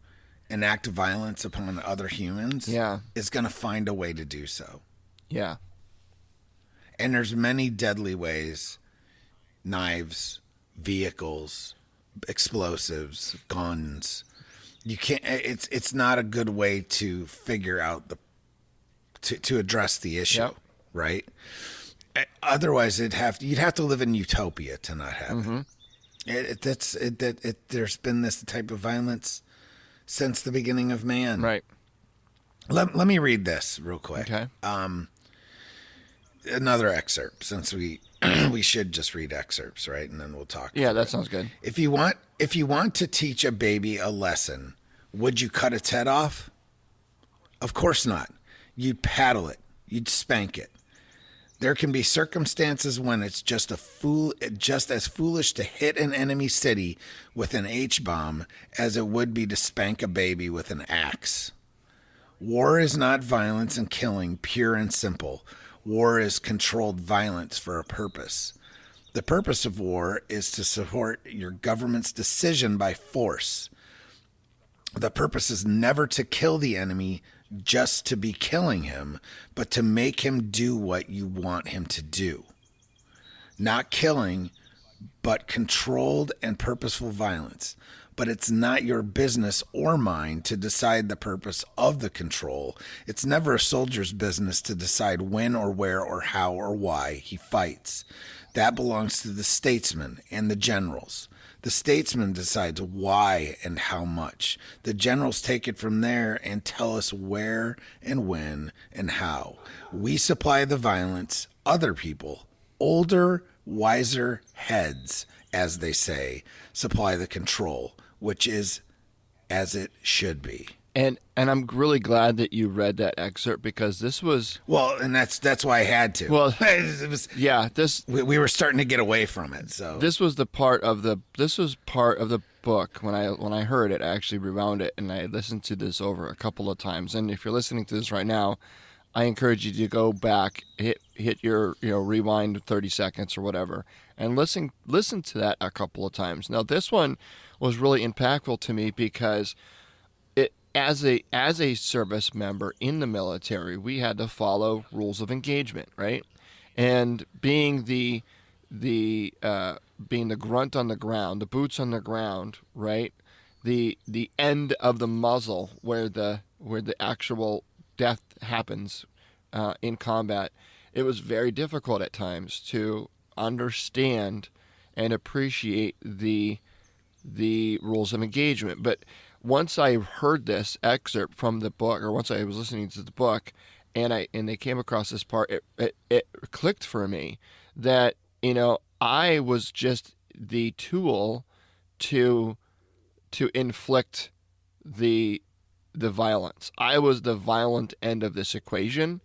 enact violence upon other humans is going to find a way to do so. Yeah. And there's many deadly ways: knives, vehicles, explosives, guns. You can't. It's not a good way to figure out to address the issue, right? Otherwise, you'd have to live in utopia to not have it. There's been this type of violence since the beginning of man, right? Let me read this real quick. Okay. Another excerpt, since we should just read excerpts, right? And then we'll talk. Yeah, that sounds good. If you want If you want to teach a baby a lesson, would you cut its head off? Of course not. You'd paddle it. You'd spank it. There can be circumstances when it's just as foolish to hit an enemy city with an H-bomb as it would be to spank a baby with an axe. War is not violence and killing, pure and simple. War is controlled violence for a purpose. The purpose of war is to support your government's decision by force. The purpose is never to kill the enemy just to be killing him, but to make him do what you want him to do. Not killing, but controlled and purposeful violence. But it's not your business or mine to decide the purpose of the control. It's never a soldier's business to decide when or where or how or why he fights. That belongs to the statesmen and the generals. The statesman decides why and how much. The generals take it from there and tell us where and when and how. We supply the violence. Other people, older, wiser heads, as they say, supply the control, which is as it should be. And I'm really glad that you read that excerpt, because this was and that's why I had to. Well, it was, yeah, we were starting to get away from it. So this was part of the book. When I heard it, I actually rewound it and I listened to this over a couple of times. And if you're listening to this right now, I encourage you to go back, hit your rewind 30 seconds or whatever, and listen to that a couple of times. Now, this one was really impactful to me because as a service member in the military, we had to follow rules of engagement, right? And being the grunt on the ground, the boots on the ground, right? The end of the muzzle where the actual death happens in combat. It was very difficult at times to understand and appreciate the rules of engagement, but once I heard this excerpt from the book, or once I was listening to the book, and they came across this part, it clicked for me that I was just the tool to inflict the violence. I was the violent end of this equation,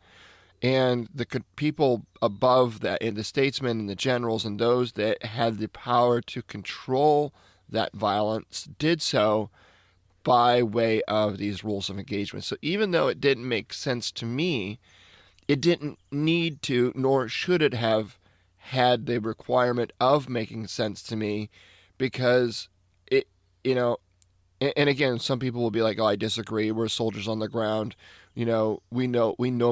and the people above that, and the statesmen and the generals and those that had the power to control that violence, did so by way of these rules of engagement. So even though it didn't make sense to me, it didn't need to, nor should it have had the requirement of making sense to me, because it, and again, some people will be like, oh, I disagree. We're soldiers on the ground. We know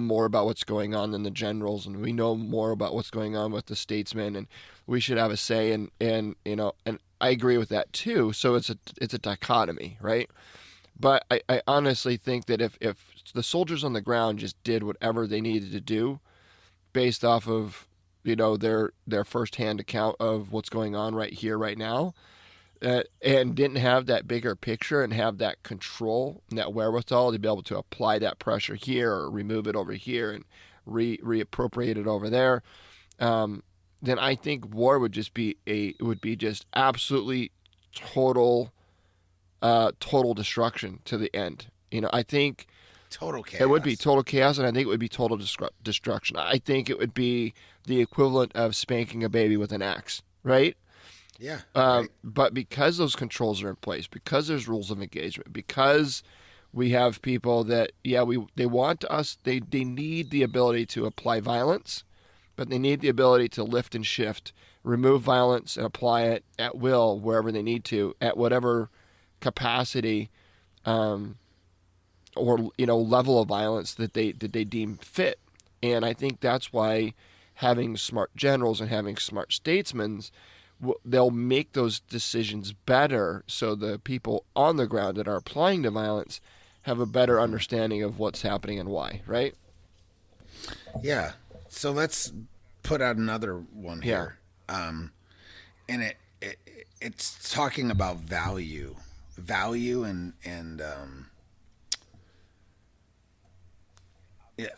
more about what's going on than the generals, and we know more about what's going on with the statesmen, and we should have a say. And I agree with that too. So it's a dichotomy, right? But I honestly think that if the soldiers on the ground just did whatever they needed to do based off of their firsthand account of what's going on right here, right now, and didn't have that bigger picture and have that control and that wherewithal to be able to apply that pressure here or remove it over here and reappropriate it over there, then I think war would just be just absolutely total destruction to the end. I think total chaos. It would be total chaos, and I think it would be total destruction. I think it would be the equivalent of spanking a baby with an axe, right? Yeah. Right. But because those controls are in place, because there's rules of engagement, because we have people that, they want us, they need the ability to apply violence, but they need the ability to lift and shift, remove violence and apply it at will wherever they need to, at whatever capacity or level of violence that they deem fit. And I think that's why having smart generals and having smart statesmen, they'll make those decisions better, so the people on the ground that are applying the violence have a better understanding of what's happening and why, right? Yeah. So let's put out another one here. And it's talking about value and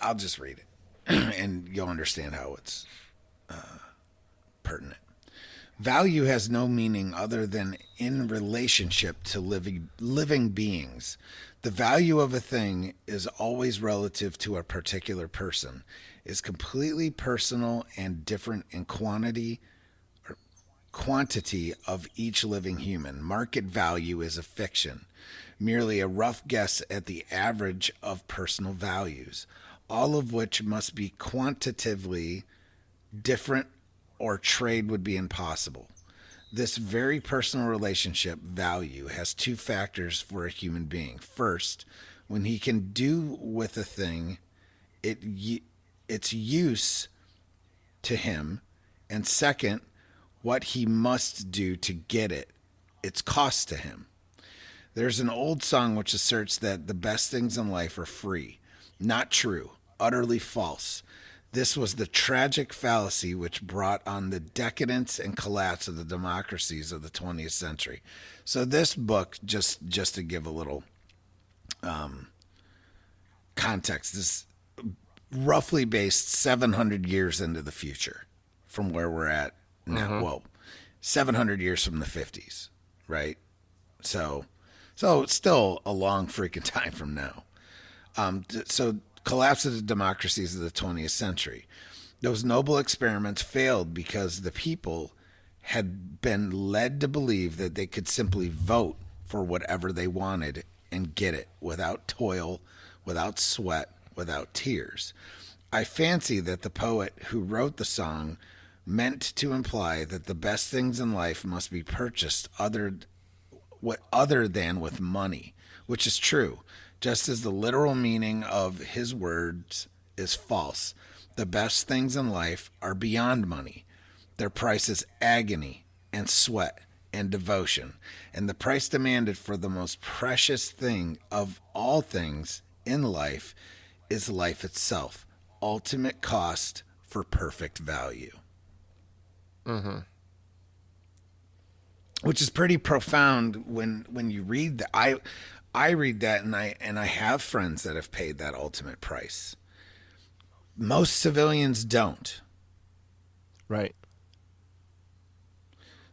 I'll just read it and you'll understand how it's pertinent. Value has no meaning other than in relationship to living beings. The value of a thing is always relative to a particular person, is completely personal and different in quantity of each living human. Market value is a fiction, merely a rough guess at the average of personal values, all of which must be quantitatively different or trade would be impossible. This very personal relationship value has two factors for a human being. First, when he can do with a thing its use to him, and second, what he must do to get it, its cost to him. There's an old song which asserts that the best things in life are free. Not true, utterly false. This was the tragic fallacy which brought on the decadence and collapse of the democracies of the 20th century. So this book, just to give a little context, is roughly based 700 years into the future from where we're at now. Well, 700 years from the 50s, right? So it's still a long freaking time from now. So collapse of the democracies of the 20th century. Those noble experiments failed because the people had been led to believe that they could simply vote for whatever they wanted and get it without toil, without sweat, without tears. I fancy that the poet who wrote the song meant to imply that the best things in life must be purchased other than with money, which is true. Just as the literal meaning of his words is false, the best things in life are beyond money. Their price is agony and sweat and devotion, and the price demanded for the most precious thing of all things in life is life itself, ultimate cost for perfect value. Which is pretty profound when you read that. I read that and I have friends that have paid that ultimate price. Most civilians don't. Right.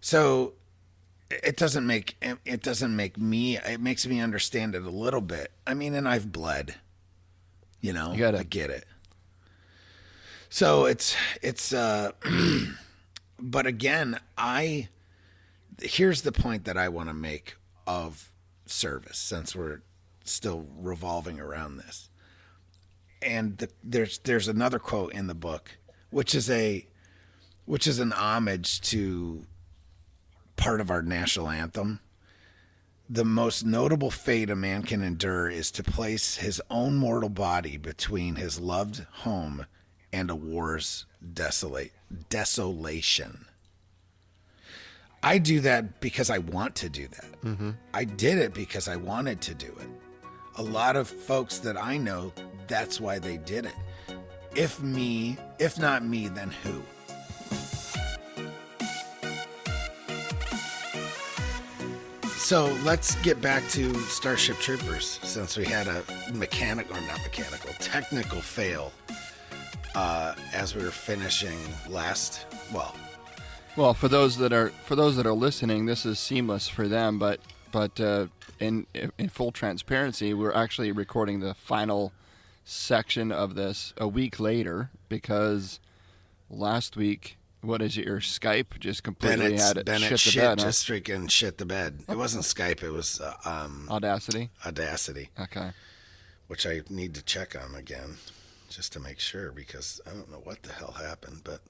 So it makes me understand it a little bit. I mean, and I've bled, I get it. So it's but again, here's the point that I want to make of service, since we're still revolving around this. And there's another quote in the book, which is an homage to part of our national anthem. The most notable fate a man can endure is to place his own mortal body between his loved home and a war's desolation. I do that because I want to do that. I did it because I wanted to do it. A lot of folks that I know, that's why they did it. If not me, then who? So let's get back to Starship Troopers, since we had a technical fail as we were finishing last. Well, for those that are listening, this is seamless for them. But in full transparency, we're actually recording the final section of this a week later, because last week, what is it? Your Skype just completely shit the bed. Just freaking shit the bed. It wasn't Skype. It was Audacity. Okay. Which I need to check on again, just to make sure, because I don't know what the hell happened. But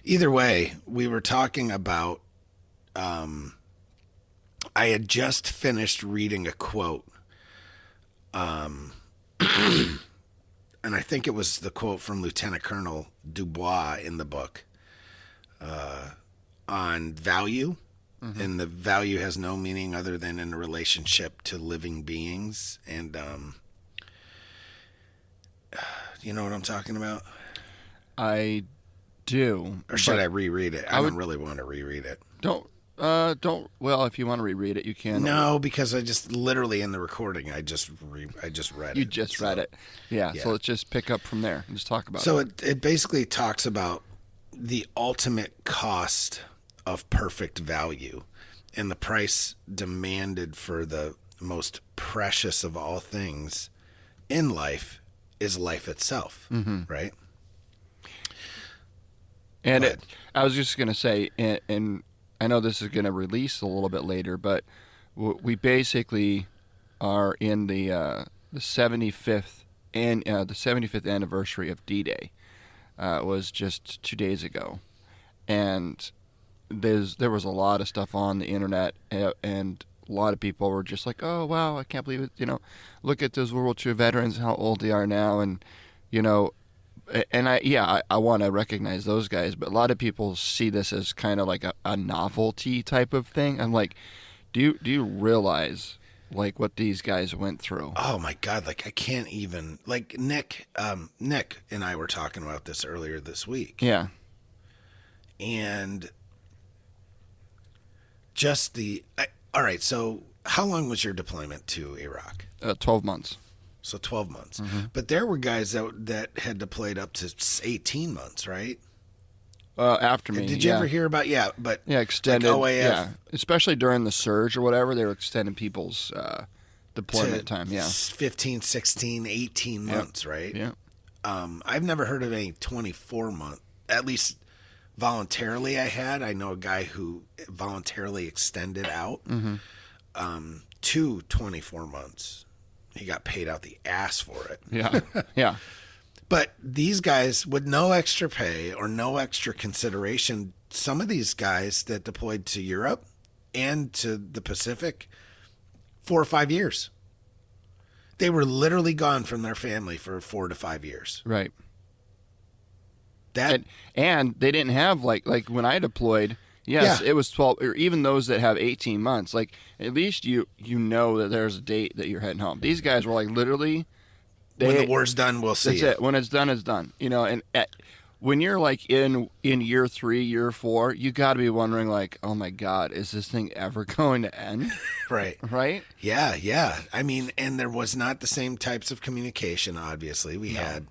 either way, we were talking about, I had just finished reading a quote, and I think it was the quote from Lieutenant Colonel Dubois in the book, on value, and the value has no meaning other than in a relationship to living beings. And you know what I'm talking about? I do. Or should I reread it? I don't really want to reread it. Don't. Well, if you want to reread it, you can. No, because I just literally in the recording, I just read it. You just read it. Yeah. So let's just pick up from there and just talk about it. So it basically talks about the ultimate cost of perfect value, and the price demanded for the most precious of all things in life is life itself, right? And I was just going to say, and I know this is going to release a little bit later, but we basically are in the 75th and the 75th anniversary of D-Day. Was just 2 days ago, and there was a lot of stuff on the internet, and a lot of people were just like, "Oh wow, I can't believe it!" Look at those World War II veterans, how old they are now, and and I want to recognize those guys, but a lot of people see this as kind of like a novelty type of thing. I'm like, do you realize like what these guys went through? Oh my God! Like I can't even like Nick and I were talking about this earlier this week. Yeah, and just all right. So how long was your deployment to Iraq? 12 months. So 12 months. But there were guys that had deployed up to 18 months, right? After me. Did you ever hear about, extended, like OAF, especially during the surge or whatever, they were extending people's deployment time, 15, 16, 18 months, right? Yeah. I've never heard of any 24 month, at least voluntarily I know a guy who voluntarily extended out to 24 months. He got paid out the ass for it. Yeah, yeah. But these guys, with no extra pay or no extra consideration, some of these guys that deployed to Europe and to the Pacific, 4 or 5 years. They were literally gone from their family for 4 to 5 years. Right. And they didn't have like when I deployed. Yes, it was 12, or even those that have 18 months. Like at least you know that there's a date that you're heading home. These guys were like literally. When the war's done, we'll see. That's it. When it's done, it's done. And when you're like in year 3, year 4, you got to be wondering like, oh my God, is this thing ever going to end? Right. Right. Yeah. I mean, and there was not the same types of communication. Obviously, we had,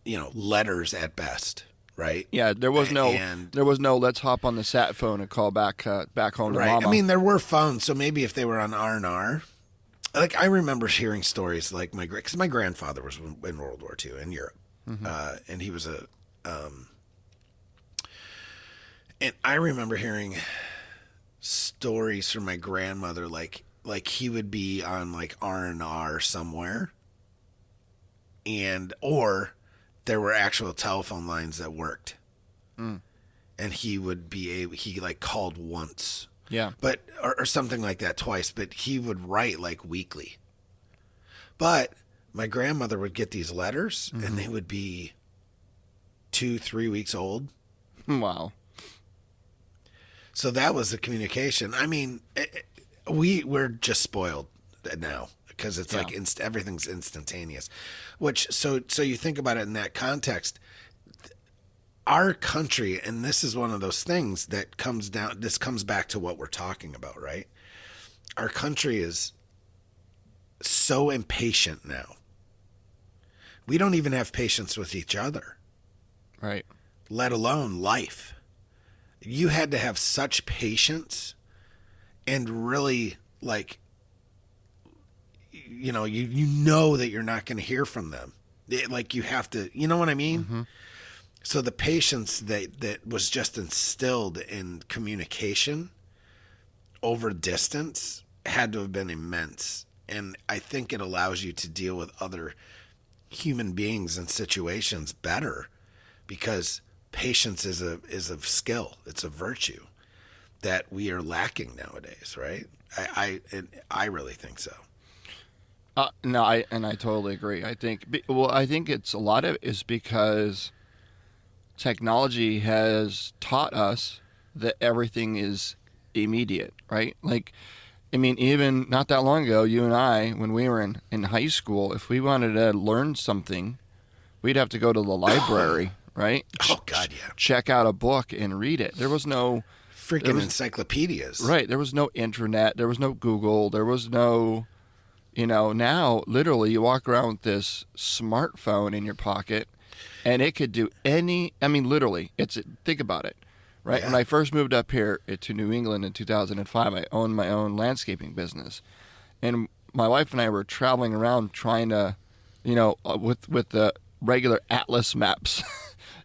letters at best. Right. Yeah. There was no. Let's hop on the sat phone and call back home to mama. I mean, there were phones, so maybe if they were on R&R. Like I remember hearing stories like because my grandfather was in World War II in Europe, and he was and I remember hearing stories from my grandmother, like he would be on like R&R somewhere, or there were actual telephone lines that worked, and he like called once. Yeah. But or something like that twice, but he would write like weekly. But my grandmother would get these letters and they would be 2-3 weeks old. Wow. So that was the communication. I mean, we're just spoiled now because it's like everything's instantaneous. So you think about it in that context. Our country, and this is one of those things that comes back to what we're talking about, right? Our country is so impatient now. We don't even have patience with each other. Right. Let alone life. You had to have such patience and really like, you know that you're not going to hear from them. You have to, you know what I mean? Mm-hmm. So the patience that was just instilled in communication over distance had to have been immense. And I think it allows you to deal with other human beings and situations better because patience is a skill. It's a virtue that we are lacking nowadays, right? I really think so. No, I totally agree. I think it's a lot of it is because technology has taught us that everything is immediate, right? Like, I mean, even not that long ago, you and I, when we were in high school, if we wanted to learn something, we'd have to go to the library, right? Oh, God, yeah. Check out a book and read it. There was no... encyclopedias. Right. There was no internet. There was no Google. There was no... now, literally, you walk around with this smartphone in your pocket, and it could do literally, think about it. right? Yeah. When I first moved up here to New England in 2005, I owned my own landscaping business. And my wife and I were traveling around trying to, with the regular atlas maps,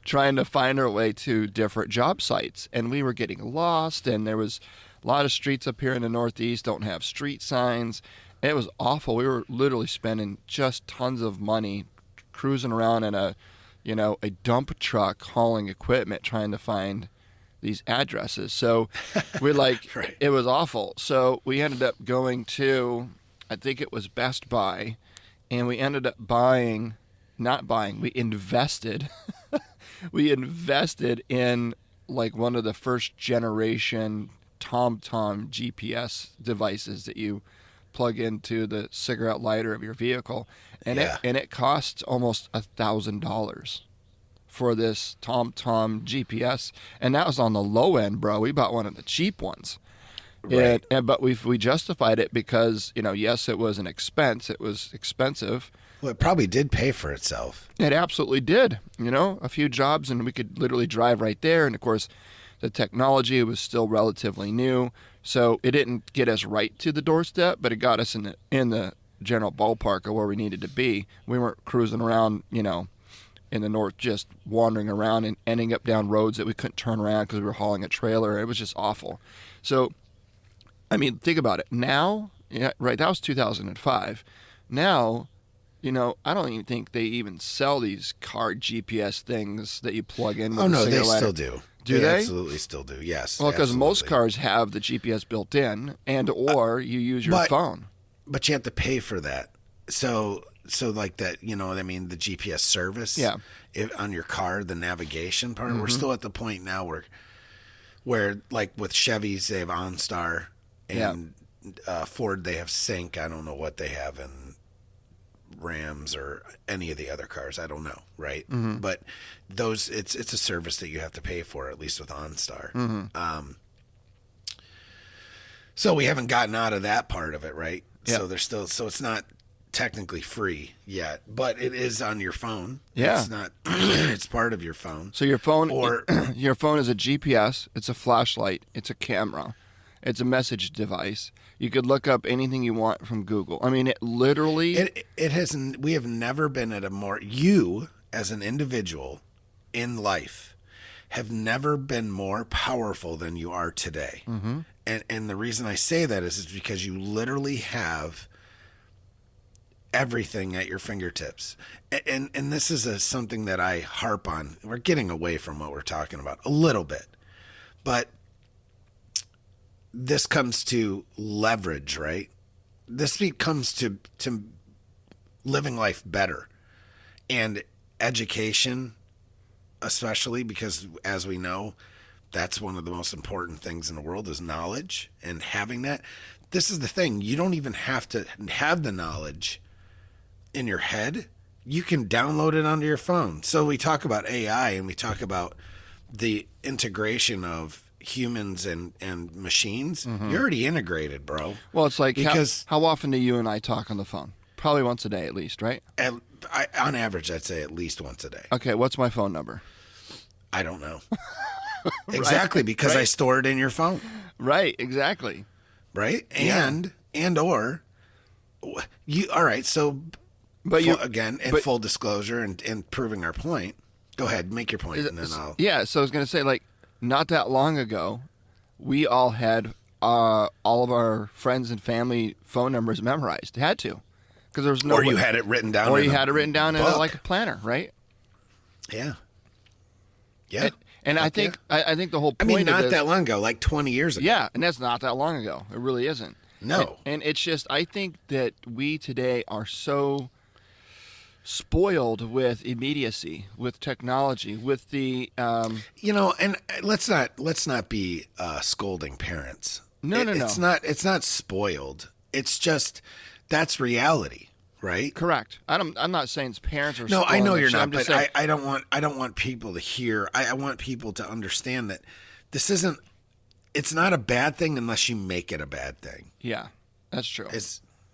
trying to find our way to different job sites. And we were getting lost, and there was a lot of streets up here in the Northeast don't have street signs. It was awful. We were literally spending just tons of money cruising around in a dump truck hauling equipment trying to find these addresses. So we're like, Right. It was awful. So we ended up going to, I think it was Best Buy, and we ended up we invested. We invested in like one of the first generation TomTom GPS devices that you plug into the cigarette lighter of your vehicle, and it costs almost $1,000 for this TomTom GPS, and that was on the low end, bro. We bought one of the cheap ones, Right. but we justified it because yes, it was an expense. It was expensive. Well, it probably did pay for itself. It absolutely did. A few jobs, and we could literally drive right there. And of course, the technology was still relatively new, so it didn't get us right to the doorstep, but it got us in the general ballpark of where we needed to be. We weren't cruising around, in the north, just wandering around and ending up down roads that we couldn't turn around because we were hauling a trailer. It was just awful. So, I mean, think about it. Now, right, that was 2005. Now, I don't even think they even sell these car GPS things that you plug in with No, the they cigarette still lighter. do. Do they? Absolutely still do, yes. Well, because most absolutely. cars have the GPS built in, or you use your phone. But you have to pay for that. So like that, the GPS service. Yeah. On your car, the navigation part. We're still at the point now where like with Chevys they have OnStar, and Ford they have Sync. I don't know what they have in Rams or any of the other cars. I don't know, right? Mm-hmm. But those, it's a service that you have to pay for, at least with OnStar. Mm-hmm. So we haven't gotten out of that part of it, right? Yeah. So there's still, so it's not technically free yet, but it is on your phone. Yeah. It's not, it's part of your phone. So your phone, Or your phone is a GPS. It's a flashlight. It's a camera. It's a message device. You could look up anything you want from Google. I mean, it literally. it has. We have never been at a more. You as an individual in life have never been more powerful than you are today. Mm-hmm. And the reason I say that is because you literally have everything at your fingertips. And this is something that I harp on. We're getting away from what we're talking about a little bit, but this comes to leverage, right? This comes to living life better, and education, especially because, as we know, that's one of the most important things in the world is knowledge, and having that. This is the thing. You don't even have to have the knowledge in your head. You can download it onto your phone. So we talk about AI, and we talk about the integration of humans and machines. Mm-hmm. You're already integrated, bro. Well, it's like, because how often do you and I talk on the phone? Probably once a day at least, right? on average, I'd say at least once a day. Okay, what's my phone number? I don't know. Exactly, because I store it in your phone. Right, exactly. Right? Yeah. And or you, all right, so But full disclosure and proving our point. Go ahead, make your point, and then I'll. Yeah, so I was going to say, like, not that long ago, we all had all of our friends and family phone numbers memorized. Had to, because there was no. Or you had it written down. Or you had it written down in like a planner, right? Yeah. Yeah. And I think the whole point. Not of this, that long ago, like 20 years ago. Yeah, and that's not that long ago. It really isn't. No. And it's just, I think that we today are so spoiled with immediacy, with technology, with the and let's not be scolding parents. No. It's not spoiled. It's just that's reality, right? Correct. I'm not saying parents are. No, I know you're not, I'm just but saying, I don't want people to hear. I want people to understand that this isn't. It's not a bad thing unless you make it a bad thing. Yeah, that's true.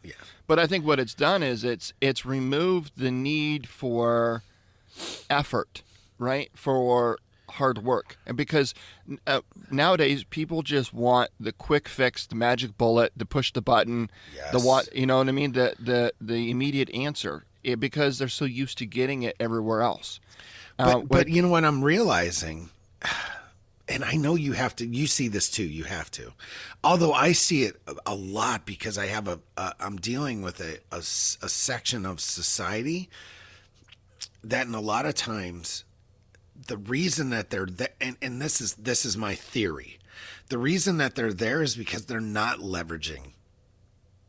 Yeah. But I think what it's done is it's removed the need for effort, right? For hard work. And because nowadays people just want the quick fix, the magic bullet, the push the button, Yes. you know what I mean, the immediate answer, because they're so used to getting it everywhere else. But you know what I'm realizing, and I know you have to, you see this too, you have to. Although I see it a lot because I have I'm dealing with a section of society that in a lot of times, the reason that they're there, and this is my theory, the reason that they're there is because they're not leveraging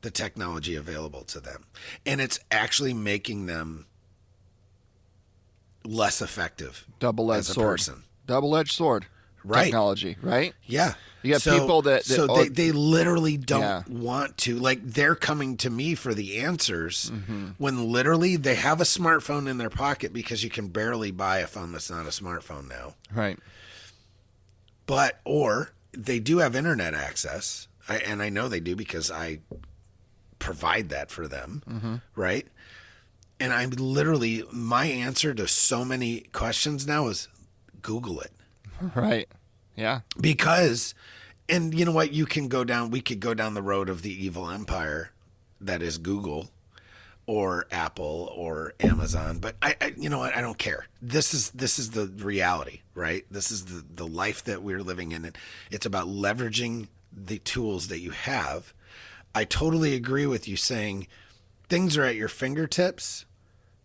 the technology available to them. And it's actually making them less effective double-edged as a sword. person. Double-edged sword. Right. Technology, right? Yeah. You got people that they literally don't want to, like, they're coming to me for the answers when literally they have a smartphone in their pocket because you can barely buy a phone that's not a smartphone now. Right. But, or they do have internet access, and I know they do because I provide that for them, right? And I'm literally, my answer to so many questions now is Google it. Right. Yeah. Because, and you know what, we could go down the road of the evil empire that is Google or Apple or Amazon, but I you know what, I don't care. This is the reality, right? This is the life that we're living in. It's about leveraging the tools that you have. I totally agree with you saying things are at your fingertips,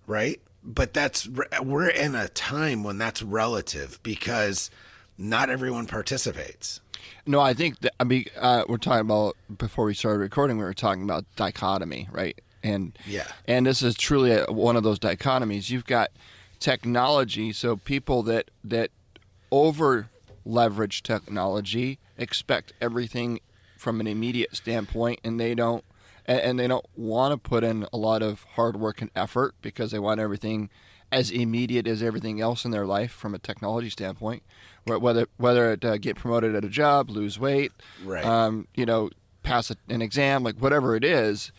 right? But we're in a time when that's relative because not everyone participates. No, I think that, we're talking about, before we started recording, we were talking about dichotomy, right? And this is truly one of those dichotomies. You've got technology, so people that over leverage technology expect everything from an immediate standpoint, and they don't want to put in a lot of hard work and effort because they want everything as immediate as everything else in their life from a technology standpoint. Whether it get promoted at a job, lose weight, right? Pass an exam, like whatever it is,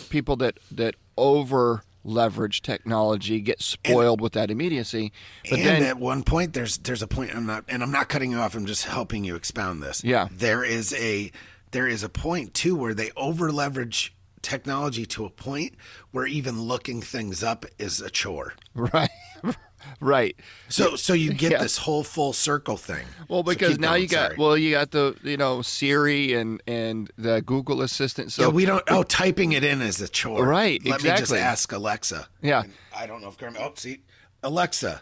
people that over leverage technology get spoiled with that immediacy. But then at one point, there's a point. I'm not cutting you off. I'm just helping you expound this. Yeah, there is a point too where they over leverage technology to a point where even looking things up is a chore. Right. Right. So you get this whole full circle thing. Well, because now you got the Siri and the Google Assistant. So we don't. Oh, typing it in is a chore. Right. Let me just ask Alexa. Yeah. And I don't know if Carmen. Oh, see, Alexa,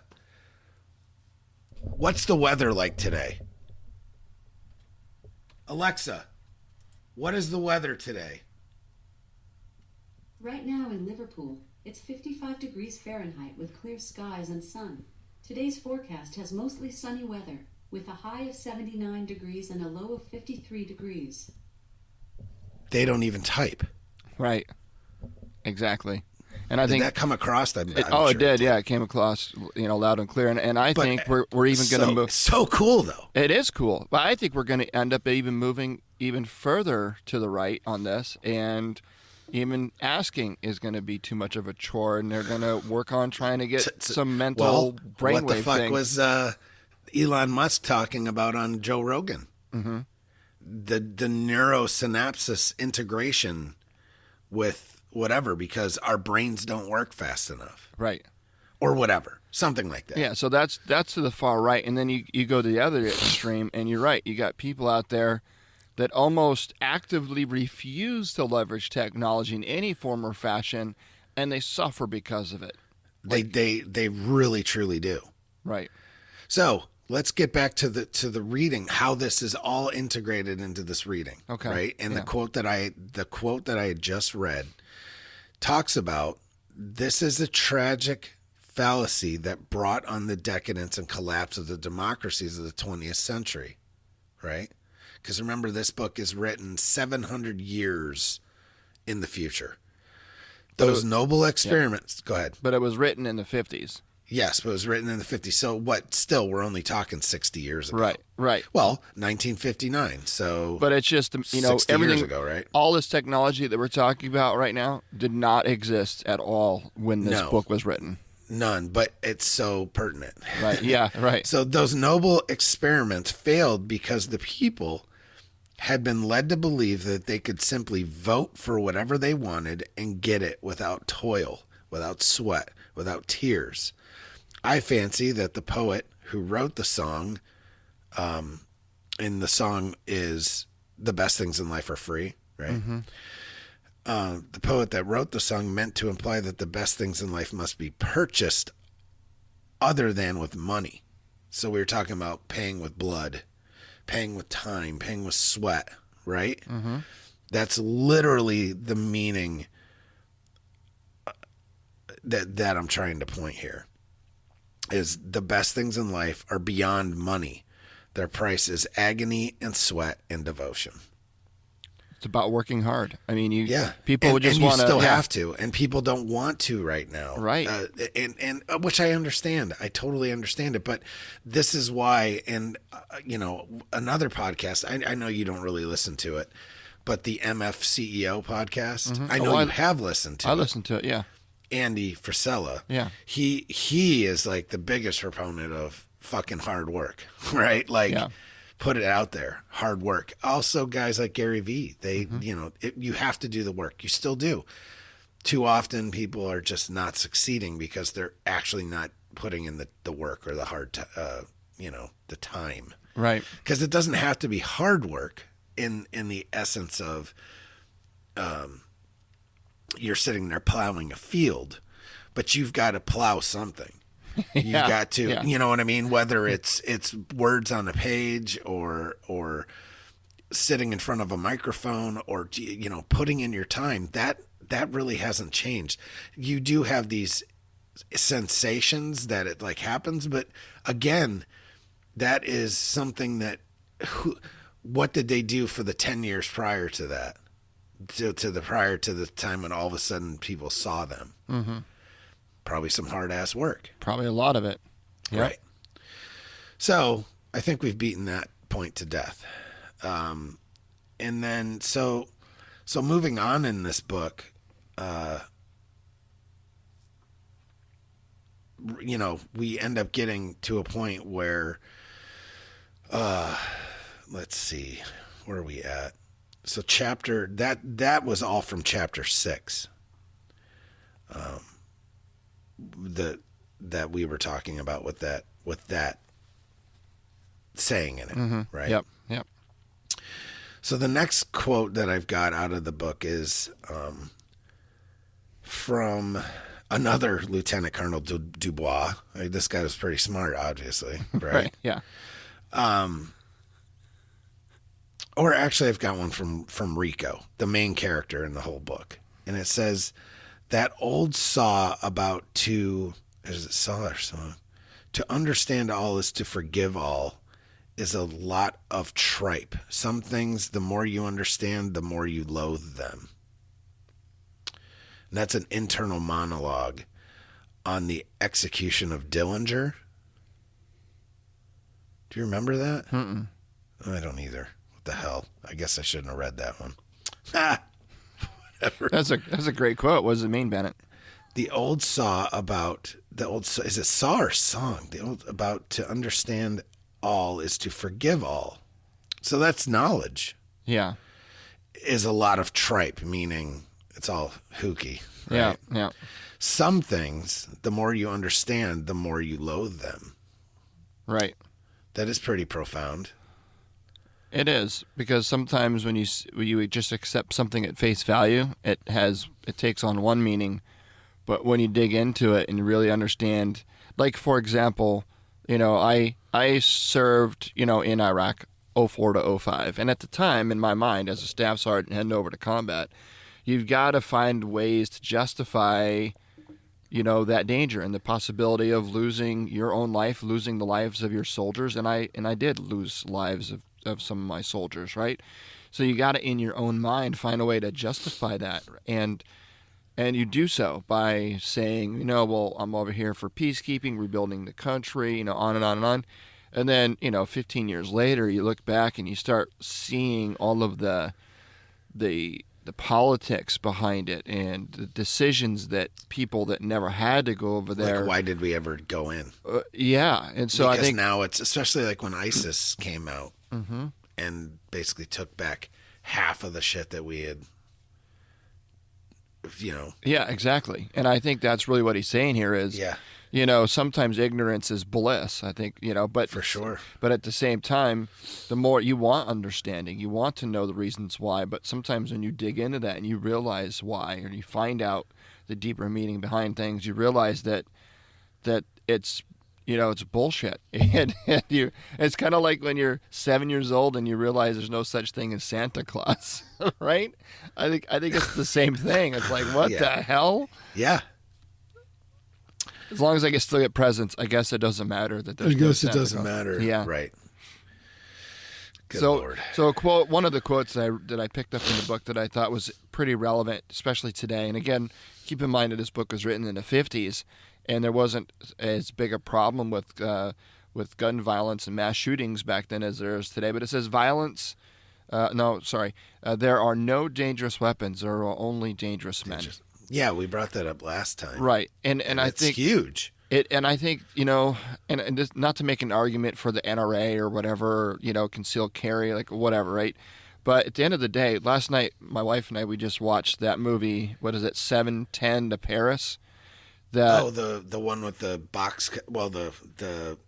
what's the weather like today? Alexa, what is the weather today? Right now in Liverpool, it's 55 degrees Fahrenheit with clear skies and sun. Today's forecast has mostly sunny weather, with a high of 79 degrees and a low of 53 degrees. They don't even type. Right. Exactly. And I think that come across. I'm it sure did. Yeah, it came across, loud and clear. And I think we're even going to move. So cool, though. It is cool, but I think we're going to end up even moving even further to the right on this, and even asking is going to be too much of a chore, and they're going to work on trying to get some mental brainwave thing. What the fuck was Elon Musk talking about on Joe Rogan? Mm-hmm. The neurosynapses integration with whatever, because our brains don't work fast enough. Right. Or whatever. Something like that. Yeah, so that's to the far right. And then you go to the other extreme, and you're right. You got people out there that almost actively refuse to leverage technology in any form or fashion, and they suffer because of it. They really truly do. Right. So let's get back to the reading, how this is all integrated into this reading. Okay. Right? And the quote that I had just read talks about, this is a tragic fallacy that brought on the decadence and collapse of the democracies of the 20th century. Right? Because remember, this book is written 700 years in the future. Those noble experiments. Go ahead. But it was written in the 50s. Yes, but it was written in the 50s. So what? Still, we're only talking 60 years ago. Right. Well, 1959. So. But it's just, 60 everything. Years ago, right? All this technology that we're talking about right now did not exist at all when this book was written. None, but it's so pertinent. Right. Yeah. Right. So those noble experiments failed because the people had been led to believe that they could simply vote for whatever they wanted and get it without toil, without sweat, without tears. I fancy that the poet who wrote the song, and the song is "The Best Things in Life Are Free," right? Mm-hmm. The poet that wrote the song meant to imply that the best things in life must be purchased other than with money. So we were talking about paying with blood, paying with time, paying with sweat, right? Mm-hmm. That's literally the meaning that I'm trying to point here. Is the best things in life are beyond money. Their price is agony and sweat and devotion. It's about working hard. I mean, People would just and you want to. still have to, and people don't want to right now, right? And which I understand. I totally understand it. But this is why. And another podcast. I know you don't really listen to it, but the MF CEO podcast. Mm-hmm. I know you have listened to. I listened to it. Yeah. Andy Frisella. Yeah. He is like the biggest proponent of fucking hard work, right? Like. Yeah. Put it out there, hard work. Also, guys like Gary Vee, they, you have to do the work. You still do. Too often, people are just not succeeding because they're actually not putting in the work or the hard, the time. Right. Because it doesn't have to be hard work in the essence of, you're sitting there plowing a field, but you've got to plow something. You've got to, you know what I mean? Whether it's words on a page or sitting in front of a microphone or, putting in your time, that really hasn't changed. You do have these sensations that it like happens, but again, that is something that, what did they do for the 10 years prior to that? Prior to the time when all of a sudden people saw them. Mm-hmm. Probably some hard ass work. Probably a lot of it. Yep. Right. So I think we've beaten that point to death. And then, so moving on in this book, we end up getting to a point where, let's see, where are we at? So that was all from chapter 6. That we were talking about with that saying in it, mm-hmm. right? Yep. So the next quote that I've got out of the book is from another Lieutenant Colonel Dubois. This guy was pretty smart, obviously, right? Right. Yeah. Or actually, I've got one from Rico, the main character in the whole book, and it says. That old saw about is it saw or song? To understand all is to forgive all is a lot of tripe. Some things, the more you understand, the more you loathe them. And that's an internal monologue on the execution of Dillinger. Do you remember that? Mm-mm. I don't either. What the hell? I guess I shouldn't have read that one. That's a great quote. What does it mean, Bennett? The old saw about is it saw or song? The old about to understand all is to forgive all. So that's knowledge. Yeah. Is a lot of tripe, meaning it's all hooky. Right? Yeah. Some things, the more you understand, the more you loathe them. Right. That is pretty profound. It is, because sometimes when you just accept something at face value, it takes on one meaning, but when you dig into it and really understand, like for example, I served in Iraq 04 to 05, and at the time in my mind as a staff sergeant heading over to combat, you've got to find ways to justify that danger and the possibility of losing your own life, losing the lives of your soldiers, and I did lose lives of some of my soldiers, right? So you got to, in your own mind, find a way to justify that, and you do so by saying, well, I'm over here for peacekeeping, rebuilding the country, on and on and on, and then 15 years later, you look back and you start seeing all of the the politics behind it and the decisions that people that never had to go over there. Like, why did we ever go in? Yeah. And so because I think now it's, especially like when ISIS came out and basically took back half of the shit that we had, Yeah, exactly. And I think that's really what he's saying here is, sometimes ignorance is bliss, I think, but for sure. But at the same time, the more you want understanding, you want to know the reasons why. But sometimes when you dig into that and you realize why, or you find out the deeper meaning behind things, you realize that it's, it's bullshit. And it's kind of like when you're 7 years old and you realize there's no such thing as Santa Claus, right? I think it's the same thing. It's like, what the hell? Yeah. As long as I can still get presents, I guess it doesn't matter that there's I guess it doesn't matter. Yeah. Right. Good so, Lord. So a quote, one of the quotes that I picked up in the book that I thought was pretty relevant, especially today. And again, keep in mind that this book was written in the 50s, and there wasn't as big a problem with gun violence and mass shootings back then as there is today. But it says there are no dangerous weapons. There are only dangerous men. Yeah, we brought that up last time. Right, and I think it's huge. And I think, and this, not to make an argument for the NRA or whatever, concealed carry, like whatever, right? But at the end of the day, last night, my wife and I, we just watched that movie, what is it, 7:10 to Paris? The one with the box, the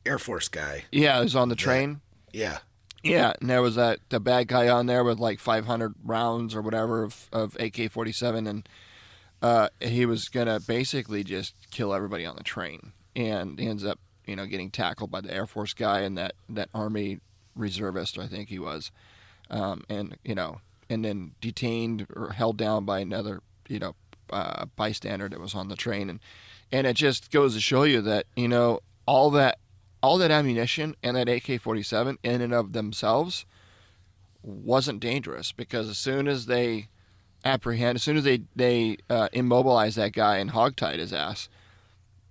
Air Force guy. Yeah, it was on the train. Yeah. Yeah, and there was the bad guy on there with like 500 rounds or whatever of AK-47, and he was going to basically just kill everybody on the train. And he ends up, getting tackled by the Air Force guy and that Army reservist, I think he was. And then detained or held down by another, bystander that was on the train. And it just goes to show you that, all that ammunition and that AK-47 in and of themselves wasn't dangerous, because as soon as they immobilized that guy and hogtied his ass,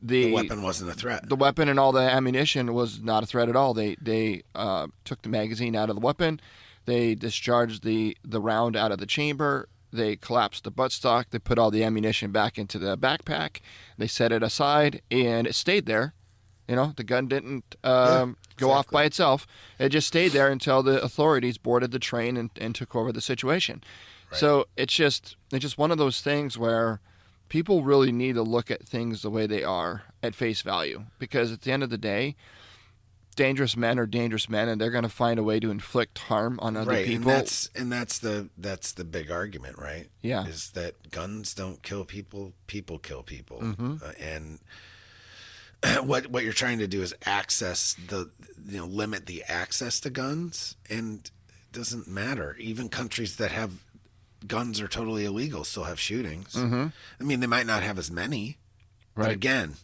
the weapon wasn't a threat. The weapon and all the ammunition was not a threat at all. They took the magazine out of the weapon. They discharged the round out of the chamber. They collapsed the buttstock. They put all the ammunition back into the backpack. They set it aside, and it stayed there. The gun didn't go off by itself. It just stayed there until the authorities boarded the train and took over the situation. Right. So it's just one of those things where people really need to look at things the way they are at face value, because at the end of the day, dangerous men are dangerous men, and they're going to find a way to inflict harm on other people. And that's the big argument, right? Yeah, is that guns don't kill people; people kill people, and what you're trying to do is limit the access to guns, and it doesn't matter. Even countries that have guns are totally illegal still have shootings. I mean, they might not have as many, but again,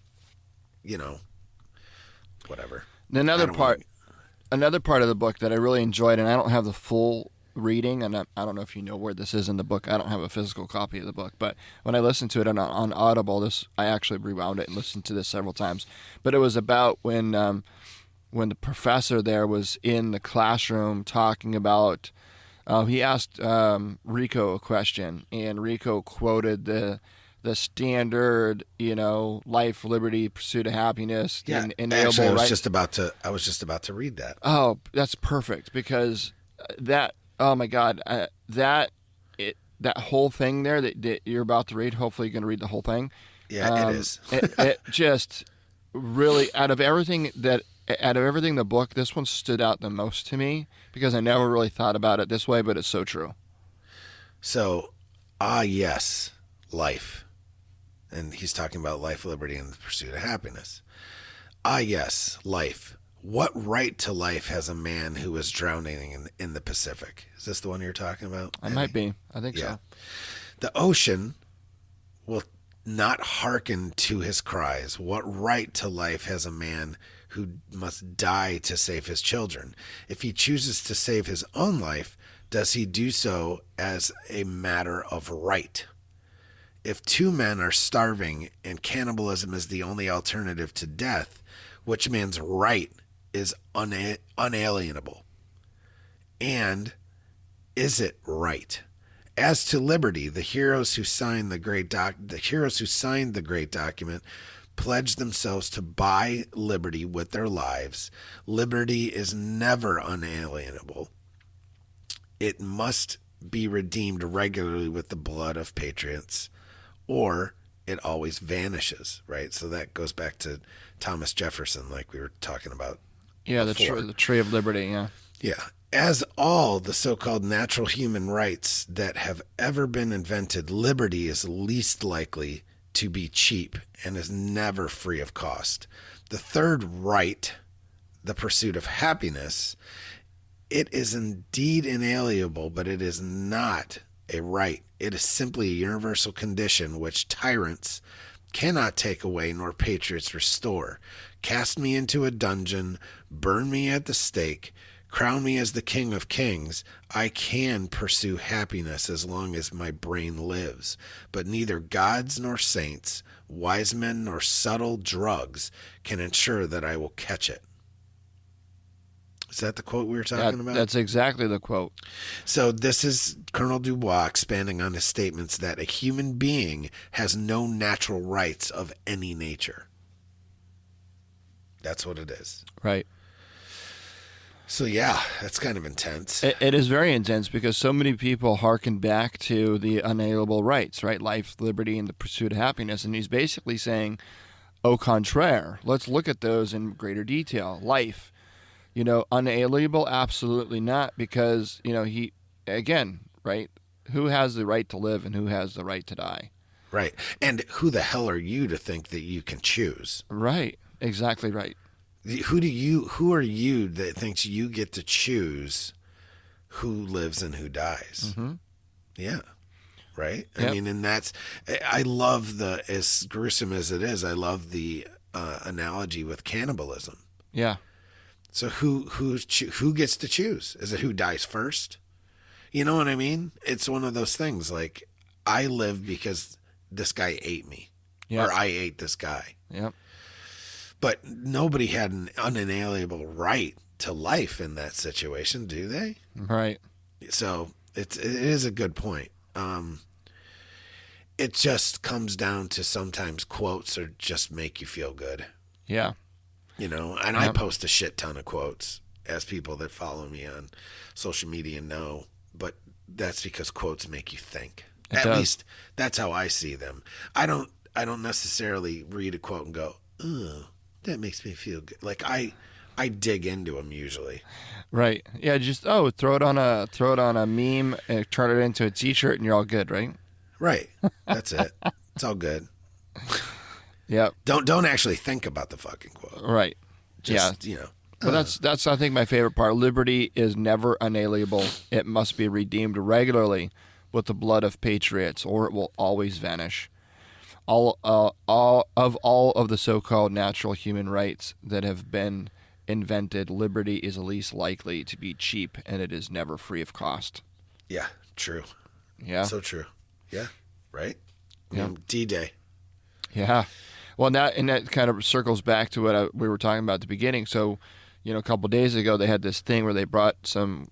whatever. Another part of the book that I really enjoyed, and I don't have the full reading, and I don't know if you know where this is in the book. I don't have a physical copy of the book, but when I listened to it on Audible, I actually rewound it and listened to this several times. But it was about when the professor there was in the classroom talking about. He asked Rico a question, and Rico quoted the standard, life, liberty, pursuit of happiness, inalienable actually, I was right. just about to read that. Oh, that's perfect, because that. Oh my God, that whole thing there that you're about to read. Hopefully, you're going to read the whole thing. Yeah, it is. it just really out of everything in the book, this one stood out the most to me, because I never really thought about it this way, but it's so true. So, yes, life. And he's talking about life, liberty, and the pursuit of happiness. Yes, life. What right to life has a man who is drowning in the Pacific? Is this the one you're talking about? I might be. I think so. The ocean will not hearken to his cries. What right to life has a man who must die to save his children? If he chooses to save his own life, does he do so as a matter of right? If two men are starving and cannibalism is the only alternative to death, which man's right is unalienable? And is it right? As to liberty, the heroes who signed the great document pledged themselves to buy liberty with their lives. Liberty is never unalienable. It must be redeemed regularly with the blood of patriots, or it always vanishes, right? So that goes back to Thomas Jefferson, like we were talking about. Yeah, before. the tree of liberty, yeah. Yeah. As all the so-called natural human rights that have ever been invented, liberty is least likely to be cheap and is never free of cost. The third right, the pursuit of happiness, it is indeed inalienable, but it is not a right. It is simply a universal condition which tyrants cannot take away nor patriots restore. Cast me into a dungeon, burn me at the stake, crown me as the king of kings. I can pursue happiness as long as my brain lives, but neither gods nor saints, wise men nor subtle drugs can ensure that I will catch it. Is that the quote we were talking about? That's exactly the quote. So this is Colonel Dubois expanding on his statements that a human being has no natural rights of any nature. That's what it is. Right. So yeah, that's kind of intense. It is very intense because so many people hearken back to the unalienable rights, right? Life, liberty, and the pursuit of happiness. And he's basically saying, au contraire, let's look at those in greater detail. Life, unalienable? Absolutely not, because, he, again, right? Who has the right to live and who has the right to die? Right. And who the hell are you to think that you can choose? Right. Exactly right. Who are you that thinks you get to choose who lives and who dies? Mm-hmm. Yeah. Right. Yep. I mean, and I love as gruesome as it is, I love the analogy with cannibalism. Yeah. So who gets to choose? Is it who dies first? You know what I mean? It's one of those things like I live because this guy ate me, or I ate this guy. Yep. But nobody had an unalienable right to life in that situation, do they? Right. So it is a good point. It just comes down to sometimes quotes or just make you feel good. Yeah. And I post a shit ton of quotes, as people that follow me on social media know, but that's because quotes make you think. At least that's how I see them. I don't necessarily read a quote and go, "Oh, that makes me feel good." Like I dig into them usually. Right. Yeah. Just throw it on a meme and turn it into a T-shirt, and you're all good, right? Right. That's it. It's all good. Yeah. Don't actually think about the fucking quote. Right. Just, But that's I think my favorite part. Liberty is never unalienable. It must be redeemed regularly with the blood of patriots, or it will always vanish. All of the so-called natural human rights that have been invented, liberty is least likely to be cheap, and it is never free of cost. Yeah, true. Yeah. So true. Yeah, right? Yeah. D-Day. Yeah. Well, that kind of circles back to what we were talking about at the beginning. So, a couple of days ago, they had this thing where they brought some,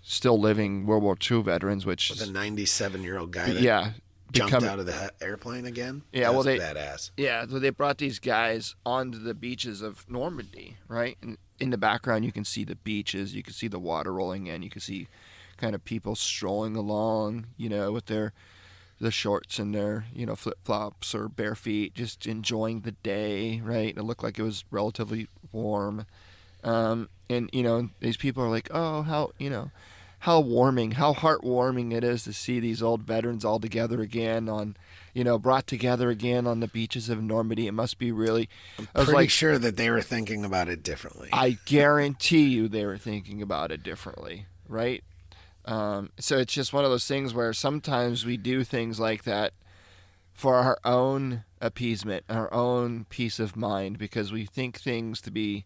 still living World War II veterans, which with a 97-year-old guy that jumped out of the airplane again? Yeah, that was badass. Yeah, so they brought these guys onto the beaches of Normandy, right? And in the background, you can see the beaches, you can see the water rolling in, you can see kind of people strolling along, with the shorts and their, flip-flops or bare feet, just enjoying the day, right? And it looked like it was relatively warm. And, these people are like, oh, how warming, how heartwarming it is to see these old veterans all together again brought together again on the beaches of Normandy. It must be really... I'm pretty sure that they were thinking about it differently. I guarantee you they were thinking about it differently, right? So it's just one of those things where sometimes we do things like that for our own appeasement, our own peace of mind, because we think things to be,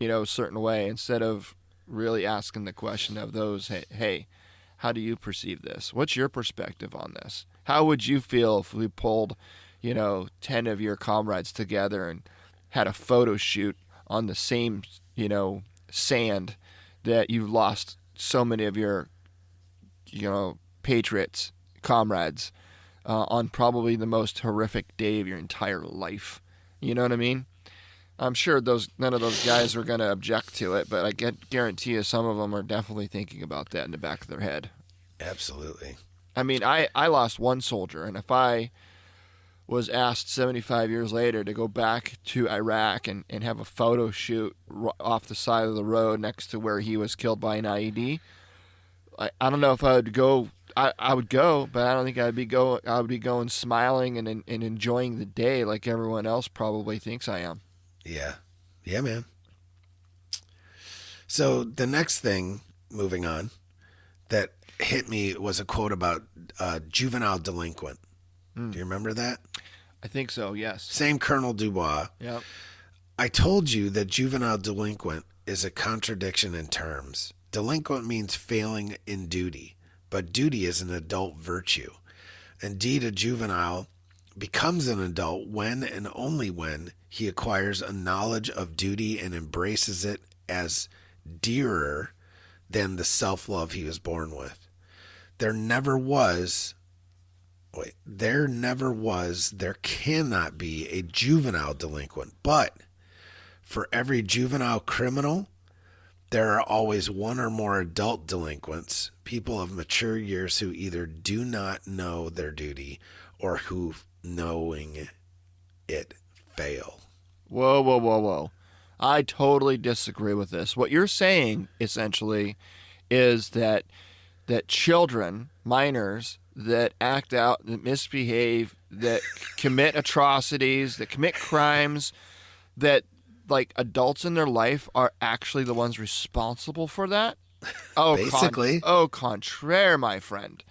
a certain way, instead of really asking the question of those, hey, how do you perceive this? What's your perspective on this? How would you feel if we pulled, 10 of your comrades together and had a photo shoot on the same, sand that you've lost so many of your patriots, comrades, on probably the most horrific day of your entire life. You know what I mean? I'm sure none of those guys were going to object to it, but I guarantee you some of them are definitely thinking about that in the back of their head. Absolutely. I mean, I lost one soldier, and if I was asked 75 years later to go back to Iraq and have a photo shoot off the side of the road next to where he was killed by an IED, I don't know if I would go. I would go, but I don't think I would be going smiling and enjoying the day like everyone else probably thinks I am. Yeah. Yeah, man. So the next thing, moving on, that hit me was a quote about juvenile delinquent. Do you remember that? I think so, yes. Same Colonel Dubois. Yep. I told you that juvenile delinquent is a contradiction in terms. Delinquent means failing in duty, but duty is an adult virtue. Indeed, a juvenile becomes an adult when and only when he acquires a knowledge of duty and embraces it as dearer than the self-love he was born with. There cannot be a juvenile delinquent, but for every juvenile criminal, there are always one or more adult delinquents, people of mature years who either do not know their duty or who, knowing it, fail. Whoa. I totally disagree with this. What you're saying, essentially, is that children, minors, that act out, that misbehave, that commit atrocities, that commit crimes, that like adults in their life are actually the ones responsible for that? Oh, basically. Contraire, my friend.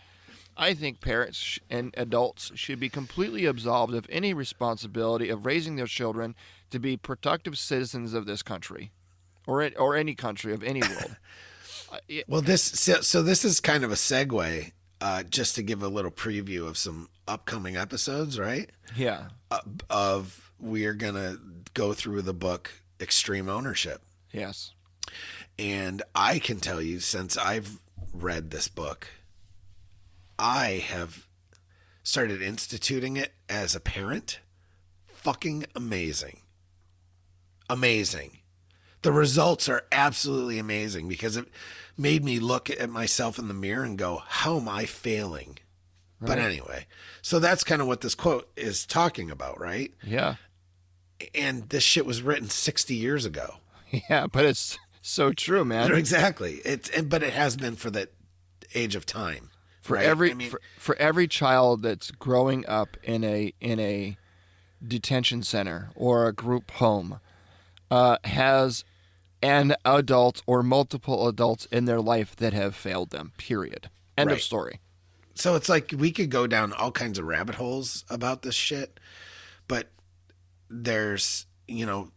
I think parents and adults should be completely absolved of any responsibility of raising their children to be productive citizens of this country, or any country of any world. Well, this is kind of a segue, just to give a little preview of some upcoming episodes, right? Yeah. We're gonna go through the book Extreme Ownership. Yes. And I can tell you, since I've read this book, I have started instituting it as a parent. Fucking amazing. Amazing. The results are absolutely amazing because it made me look at myself in the mirror and go, how am I failing? Right. But anyway, so that's kind of what this quote is talking about, right? Yeah. And this shit was written 60 years ago. Yeah, but it's so true, man. Exactly. But it has been for the age of time. For right? for every child that's growing up in a detention center or a group home, has an adult or multiple adults in their life that have failed them. Period. End of story. So it's like we could go down all kinds of rabbit holes about this shit, but there's,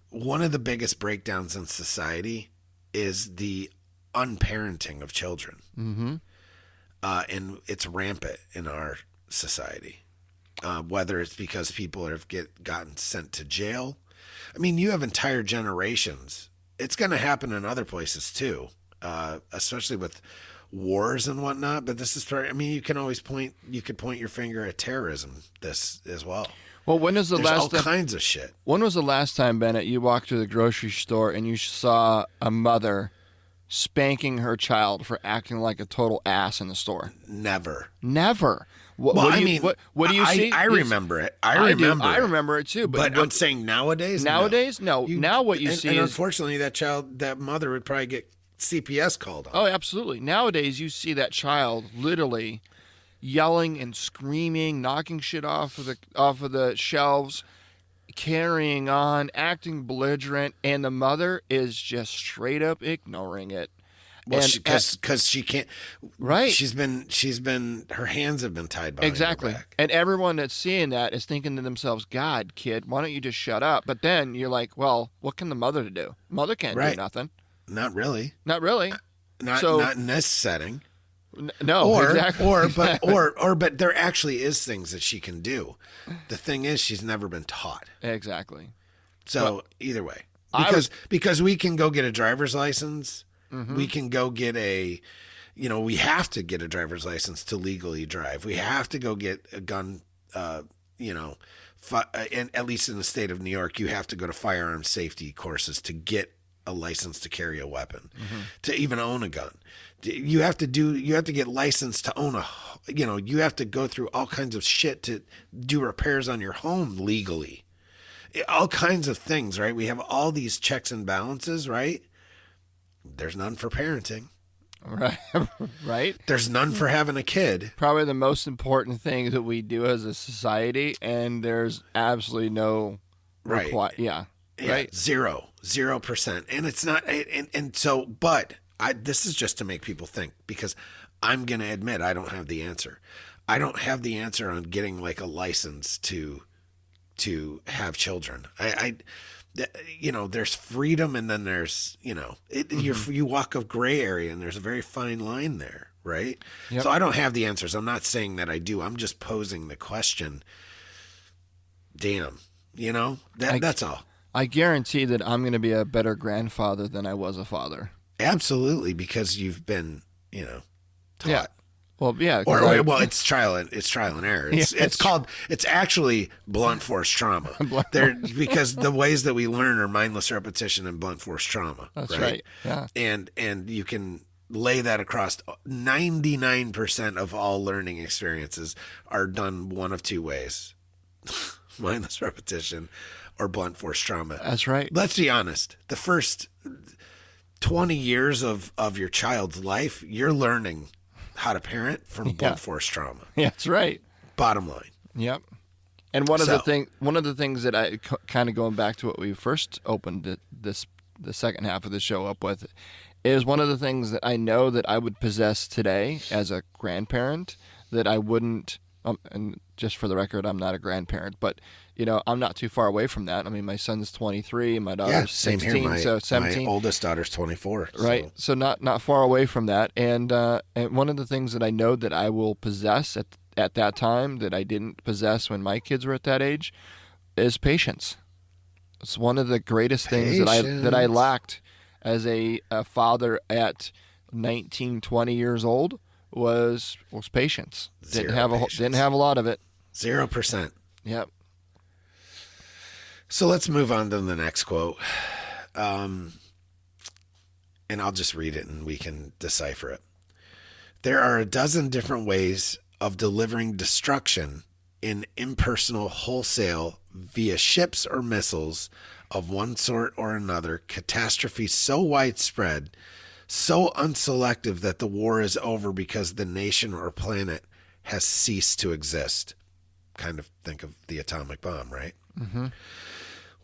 one of the biggest breakdowns in society is the unparenting of children. Mm-hmm. And it's rampant in our society, whether it's because people have gotten sent to jail. I mean, you have entire generations. It's going to happen in other places too, especially with wars and whatnot. But this is you can always point your finger at terrorism this as well. Well, when was the There's last all time, kinds of shit. When was the last time, Bennett, you walked to the grocery store and you saw a mother spanking her child for acting like a total ass in the store? Never. What do you see? I remember it. I remember it too. But I'm saying nowadays? No. Now what you see and is... unfortunately, that mother would probably get CPS called on. Oh, absolutely. Nowadays, you see that child literally yelling and screaming, knocking shit off of the shelves, carrying on, acting belligerent, and the mother is just straight up ignoring it. Well, because she can't. Right. She's been. Her hands have been tied behind exactly. her back. And everyone that's seeing that is thinking to themselves, "God, kid, why don't you just shut up?" But then you're like, "Well, what can the mother do? Mother can't do nothing." Not really. Not really. Not in this setting. No, exactly. But there actually is things that she can do. The thing is, she's never been taught. Exactly. So either way, because we can go get a driver's license, mm-hmm. we can go get a we have to get a driver's license to legally drive. We have to go get a gun, and at least in the state of New York, you have to go to firearm safety courses to get a license to carry a weapon, to even own a gun. You have to get licensed to own you have to go through all kinds of shit to do repairs on your home legally. All kinds of things, right? We have all these checks and balances, right? There's none for parenting. Right. Right. There's none for having a kid. Probably the most important thing that we do as a society, and there's absolutely no right. Yeah. Right. 0%. And it's not, and so, but this is just to make people think, because I'm going to admit I don't have the answer. I don't have the answer on getting like a license to have children. There's freedom, and then there's, you walk a gray area, and there's a very fine line there, right? Yep. So I don't have the answers. I'm not saying that I do. I'm just posing the question. Damn, that's all. I guarantee that I'm going to be a better grandfather than I was a father. Absolutely, because you've been, taught. Yeah. Well, yeah. Well, it's trial and error. It's actually blunt force trauma. Because the ways that we learn are mindless repetition and blunt force trauma. That's right. Yeah. And you can lay that across 99% of all learning experiences are done one of two ways: mindless repetition or blunt force trauma. That's right. Let's be honest. The first 20 years of your child's life, you're learning how to parent from blunt force trauma. Yeah, that's right. Bottom line. Yep. And one of the things that I kind of going back to what we first opened the second half of the show up with is one of the things that I know that I would possess today as a grandparent that I wouldn't. And just for the record, I'm not a grandparent, but I'm not too far away from that. I mean, my son's 23, my daughter's 16, same here. So 17. My oldest daughter's 24. Right, so not far away from that. And one of the things that I know that I will possess at that time that I didn't possess when my kids were at that age is patience. It's one of the greatest things that I lacked as a father at 19, 20 years old. Was patience. Didn't have a lot of it. 0%. Yep. So let's move on to the next quote. And I'll just read it and we can decipher it. There are a dozen different ways of delivering destruction in impersonal wholesale via ships or missiles of one sort or another, catastrophe so widespread, so unselective that the war is over because the nation or planet has ceased to exist. Kind of think of the atomic bomb, right? Mm-hmm.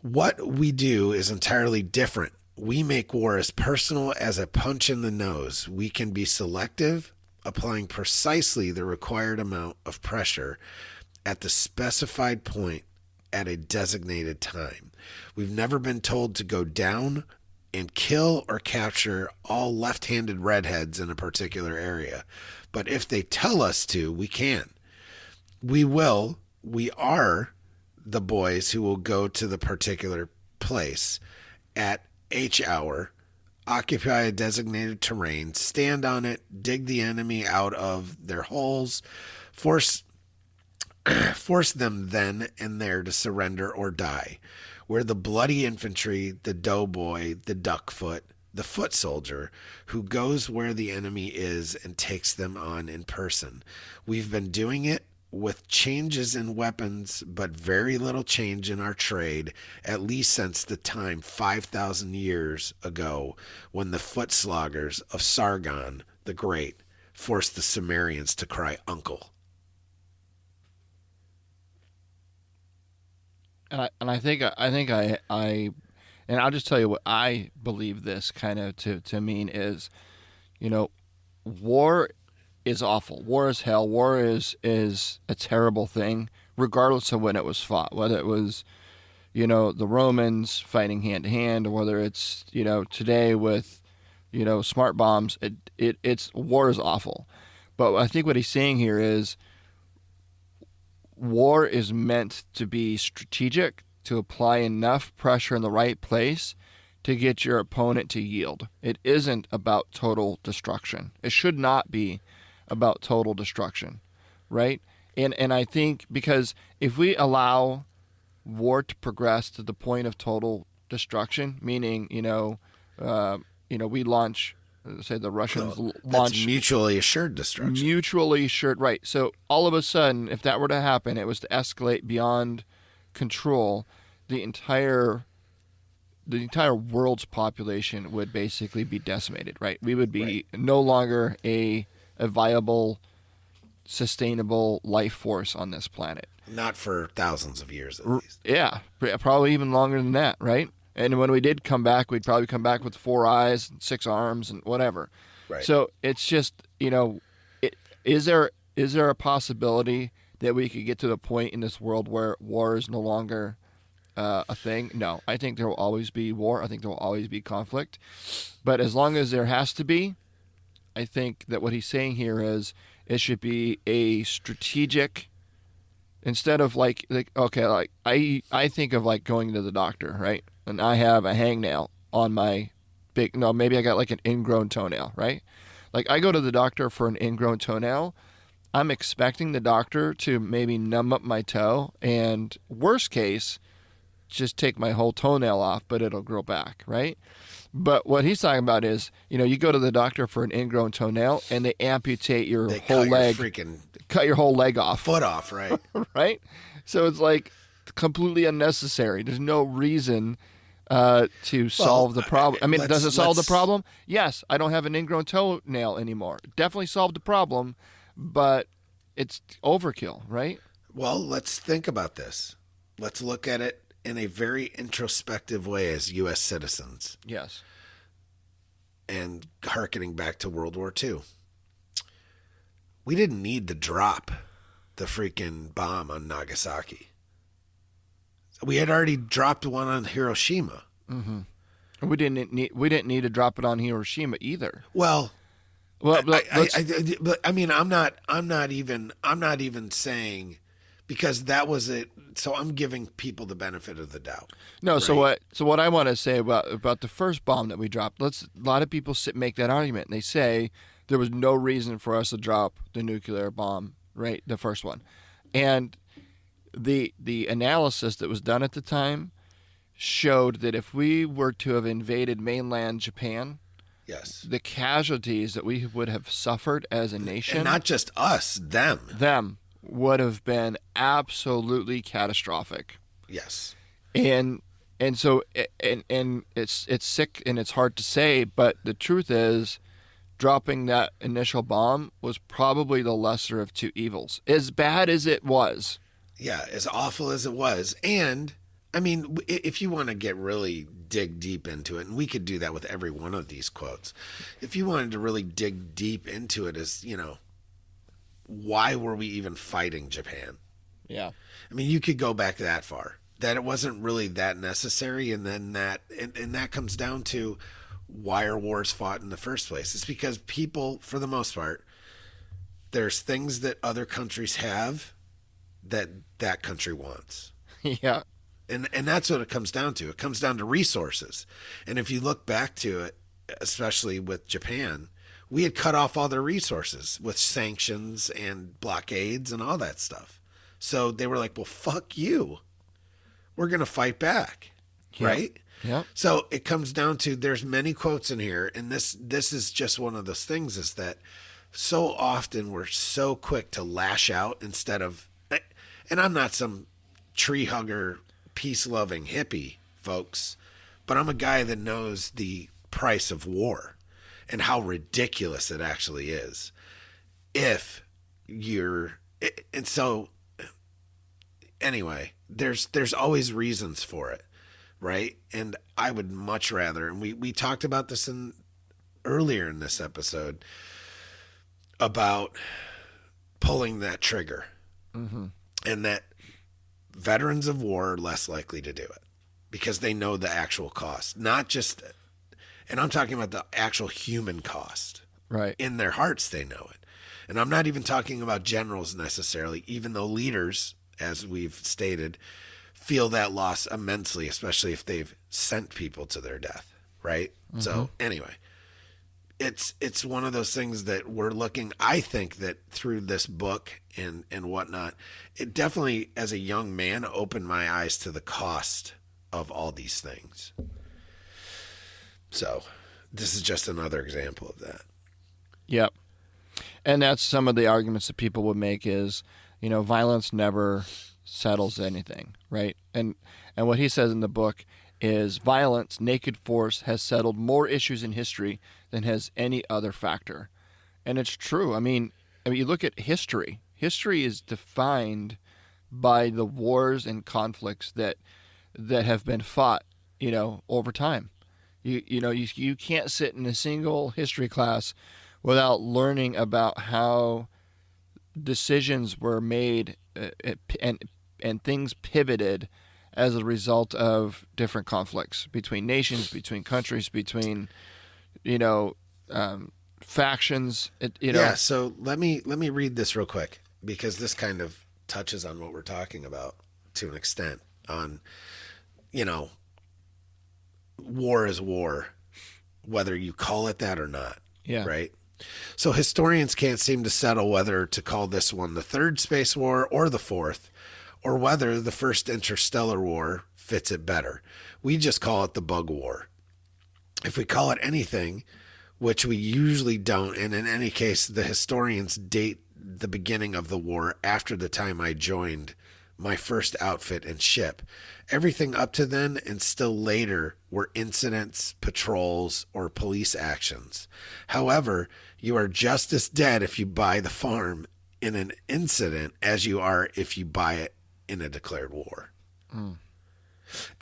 What we do is entirely different. We make war as personal as a punch in the nose. We can be selective, applying precisely the required amount of pressure at the specified point at a designated time. We've never been told to go down and kill or capture all left-handed redheads in a particular area. But if they tell us to, we can. We will. We are the boys who will go to the particular place at H hour, occupy a designated terrain, stand on it, dig the enemy out of their holes, force them then and there to surrender or die. We're the bloody infantry, the doughboy, the duckfoot, the foot soldier who goes where the enemy is and takes them on in person. We've been doing it with changes in weapons, but very little change in our trade, at least since the time 5,000 years ago when the foot sloggers of Sargon the Great forced the Sumerians to cry uncle. And I think and I'll just tell you what I believe this kind of to mean is, war is awful. War is hell. War is a terrible thing, regardless of when it was fought. Whether it was, the Romans fighting hand to hand, or whether it's today with, smart bombs. It's war is awful. But I think what he's saying here is, war is meant to be strategic, to apply enough pressure in the right place to get your opponent to yield. It isn't about total destruction. It should not be about total destruction, right? And I think because if we allow war to progress to the point of total destruction, meaning we launch, say the Russians launch mutually assured destruction. Mutually assured, right? So all of a sudden, if that were to happen, it was to escalate beyond control. The entire world's population would basically be decimated, right? We would be no longer a viable, sustainable life force on this planet. Not for thousands of years, at least. Yeah, probably even longer than that, right? And when we did come back, we'd probably come back with 4 eyes, and 6 arms, and whatever. Right. So it's just, is there a possibility that we could get to the point in this world where war is no longer a thing? No. I think there will always be war. I think there will always be conflict. But as long as there has to be, I think that what he's saying here is it should be a strategic, instead of I think of like going to the doctor, right? And I have a hangnail on my maybe I got like an ingrown toenail, right? Like I go to the doctor for an ingrown toenail. I'm expecting the doctor to maybe numb up my toe and worst case, just take my whole toenail off, but it'll grow back, right? But what he's talking about is, you go to the doctor for an ingrown toenail and they amputate your whole leg, cut your whole leg off, foot off, right? Right? So it's like completely unnecessary. There's no reason to solve the problem. I mean, does it solve the problem? Yes, I don't have an ingrown toenail anymore. Definitely solved the problem, but it's overkill, right? Well, let's think about this. Let's look at it in a very introspective way as U.S. citizens. Yes. And hearkening back to World War II. We didn't need to drop the freaking bomb on Nagasaki. We had already dropped one on Hiroshima. Mm-hmm. We didn't need to drop it on Hiroshima either. Well, but I mean, I'm not even saying, because that was it. So I'm giving people the benefit of the doubt. No, right? So what I want to say about the first bomb that we dropped, a lot of people make that argument, and they say there was no reason for us to drop the nuclear bomb, right? The first one, and the analysis that was done at the time showed that if we were to have invaded mainland Japan, yes, the casualties that we would have suffered as a nation, and not just us, them would have been absolutely catastrophic. Yes. And so it's sick and it's hard to say, but the truth is dropping that initial bomb was probably the lesser of two evils. As bad as it was. Yeah, as awful as it was. And I mean, if you want to really dig deep into it, and we could do that with every one of these quotes. If you wanted to really dig deep into it, as why were we even fighting Japan? Yeah. I mean, you could go back that far, that it wasn't really that necessary. And then that comes down to why are wars fought in the first place? It's because people, for the most part, there's things that other countries have that country wants. Yeah. And that's what it comes down to. It comes down to resources. And if you look back to it, especially with Japan, we had cut off all their resources with sanctions and blockades and all that stuff. So they were like, well, fuck you. We're going to fight back. Yeah. Right? Yeah. So it comes down to, there's many quotes in here. And this is just one of those things, is that so often we're so quick to lash out instead of, and I'm not some tree hugger, peace-loving hippie, folks, but I'm a guy that knows the price of war and how ridiculous it actually is. And so anyway, there's always reasons for it, right? And I would much rather, and we talked about this earlier in this episode, about pulling that trigger. Mm-hmm. And that veterans of war are less likely to do it because they know the actual cost, not just, and I'm talking about the actual human cost. Right. In their hearts, they know it. And I'm not even talking about generals necessarily, even though leaders, as we've stated, feel that loss immensely, especially if they've sent people to their death. right? So anyway, it's one of those things that we're looking, I think that through this book and whatnot, it definitely, as a young man, opened my eyes to the cost of all these things. So this is just another example of that. Yep. And that's some of the arguments that people would make is, violence never settles anything, right? And what he says in the book is violence, naked force, has settled more issues in history than has any other factor. And it's true. I mean, you look at history. History is defined by the wars and conflicts that have been fought, over time. You can't sit in a single history class without learning about how decisions were made and things pivoted as a result of different conflicts between nations, between countries, between factions. Yeah. So let me read this real quick, because this kind of touches on what we're talking about to an extent. On war is war, whether you call it that or not. Yeah. Right. So historians can't seem to settle whether to call this one the third space war or the fourth, or whether the first interstellar war fits it better. We just call it the bug war. If we call it anything, which we usually don't, and in any case, the historians date the beginning of the war after the time I joined my first outfit and ship. Everything up to then and still later were incidents, patrols, or police actions. However, you are just as dead if you buy the farm in an incident as you are if you buy it in a declared war.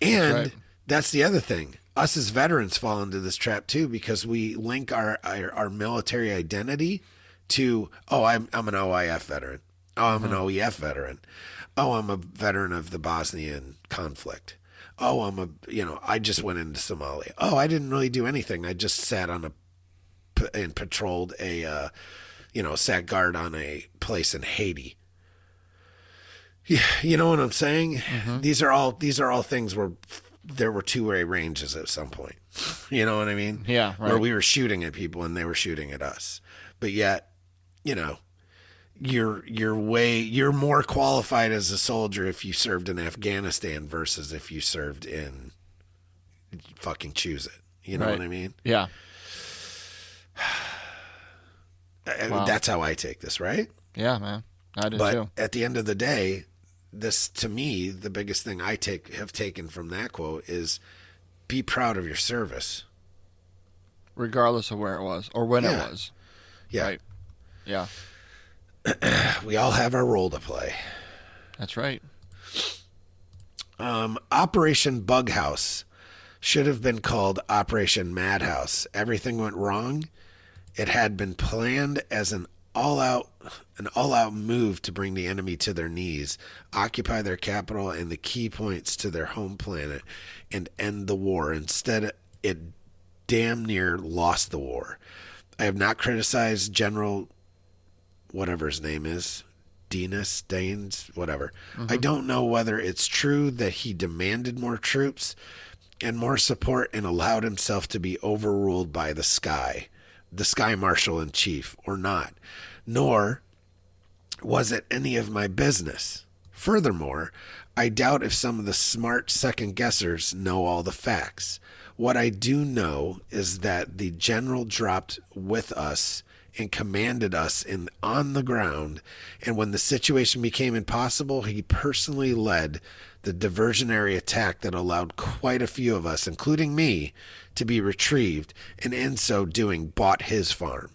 And that's the other thing. Us as veterans fall into this trap too, because we link our military identity to, I'm an OIF veteran. Oh, I'm an OEF veteran. Oh, I'm a veteran of the Bosnian conflict. Oh, I just went into Somalia. Oh, I didn't really do anything. I just sat and patrolled sat guard on a place in Haiti. You know what I'm saying? Mm-hmm. These are all things where there were two-way ranges at some point. You know what I mean? Yeah, right. Where we were shooting at people and they were shooting at us. But yet, you're more qualified as a soldier if you served in Afghanistan versus if you served in fucking choose it. You know what I mean? Yeah. Wow. That's how I take this, right? Yeah, man. I do but too. At the end of the day, this, to me, the biggest thing I have taken from that quote is be proud of your service. Regardless of where it was or when it was. Yeah. Right. Yeah. We all have our role to play. That's right. Operation Bughouse should have been called Operation Madhouse. Everything went wrong. It had been planned as an all-out move to bring the enemy to their knees, occupy their capital and the key points to their home planet, and end the war. Instead, it damn near lost the war. I have not criticized General whatever his name is, Daines, whatever. Mm-hmm. I don't know whether it's true that he demanded more troops and more support and allowed himself to be overruled by the Sky Marshal in Chief, or not. Nor was it any of my business. Furthermore, I doubt if some of the smart second-guessers know all the facts. What I do know is that the general dropped with us and commanded us on the ground, and when the situation became impossible, he personally led the diversionary attack that allowed quite a few of us, including me, to be retrieved, and in so doing bought his farm.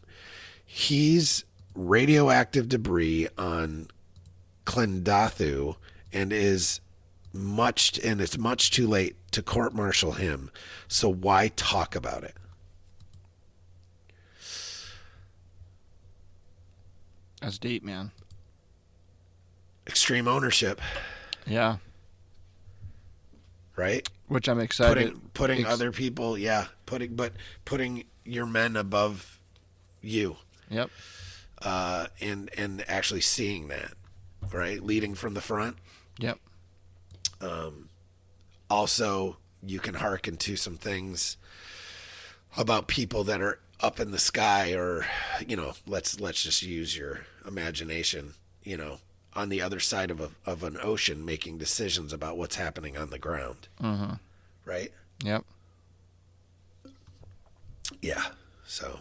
He's radioactive debris on Clendathu, and it's much too late to court-martial him, so why talk about it? That's deep, man. Extreme ownership. Yeah. Right? Which I'm excited. Putting other people, putting your men above you. Yep. And actually seeing that, right? Leading from the front. Yep. Also, you can hearken to some things about people that are up in the sky, or, you know, let's just use your imagination, you know, on the other side of an ocean making decisions about what's happening on the ground. Mm-hmm. Right? Yep. Yeah. So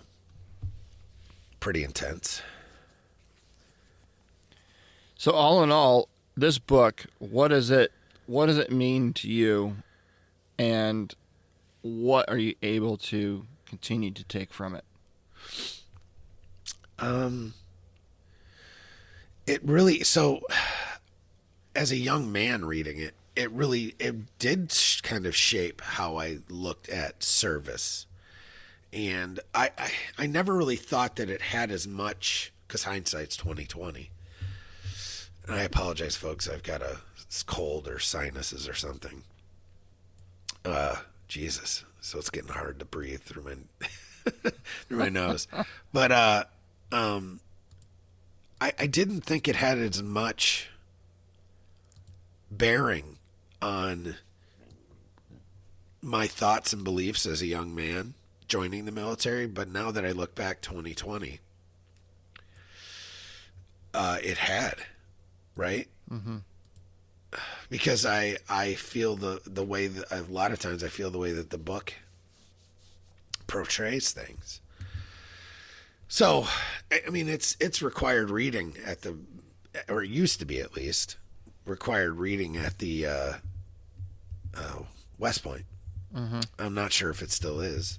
pretty intense. So all in all, this book, what does it mean to you, and what are you able to continue to take from it? It really, so as a young man reading it, it did kind of shape how I looked at service. And I never really thought that it had as much, because hindsight's 2020. And I apologize, folks. I've got a cold or sinuses or something. Jesus. So it's getting hard to breathe through my nose. But I didn't think it had as much bearing on my thoughts and beliefs as a young man joining the military. But now that I look back 2020, it had. Right? Mm-hmm. Because I feel the way that a lot of times I feel the way that the book portrays things. So, I mean, it's required reading or it used to be at least, required reading at the West Point. Mm-hmm. I'm not sure if it still is,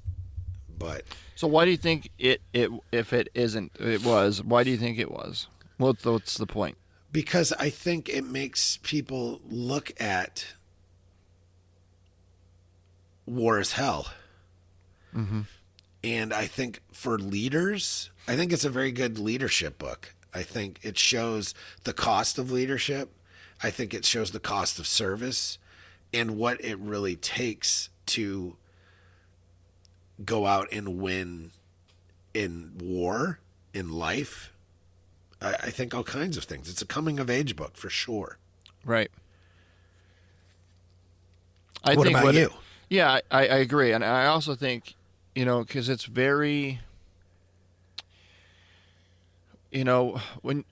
but. So why do you think if it isn't, it was, why do you think it was? What's the point? Because I think it makes people look at war as hell. Mm-hmm. And I think for leaders, I think it's a very good leadership book. I think it shows the cost of leadership. I think it shows the cost of service and what it really takes to go out and win in war, in life. I think all kinds of things. It's a coming-of-age book for sure. Right. What about you? Yeah, I agree. And I also think, you know, because it's very, you know, when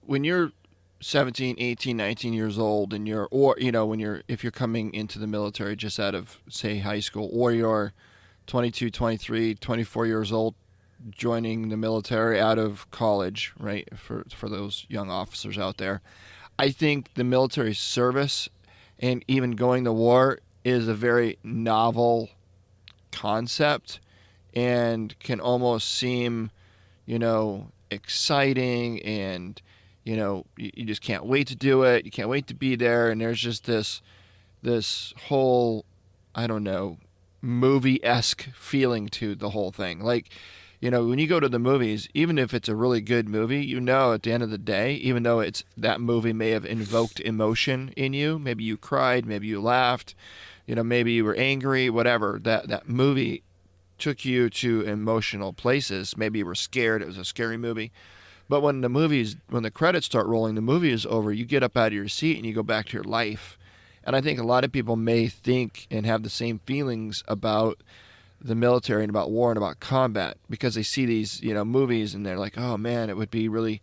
you're 17, 18, 19 years old and if you're coming into the military just out of, say, high school, or you're 22, 23, 24 years old, joining the military out of college, right, for those young officers out there, I think the military service and even going to war is a very novel concept and can almost seem, you know, exciting, and, you know, you just can't wait to do it. You can't wait to be there, and there's just this whole, I don't know, movie-esque feeling to the whole thing. Like, you know, when you go to the movies, even if it's a really good movie, you know, at the end of the day, even though that movie may have invoked emotion in you, maybe you cried, maybe you laughed, you know, maybe you were angry, whatever, that movie took you to emotional places. Maybe you were scared. It was a scary movie. But when the credits start rolling, the movie is over, you get up out of your seat and you go back to your life. And I think a lot of people may think and have the same feelings about the military and about war and about combat, because they see these, you know, movies and they're like, oh man, it would be really,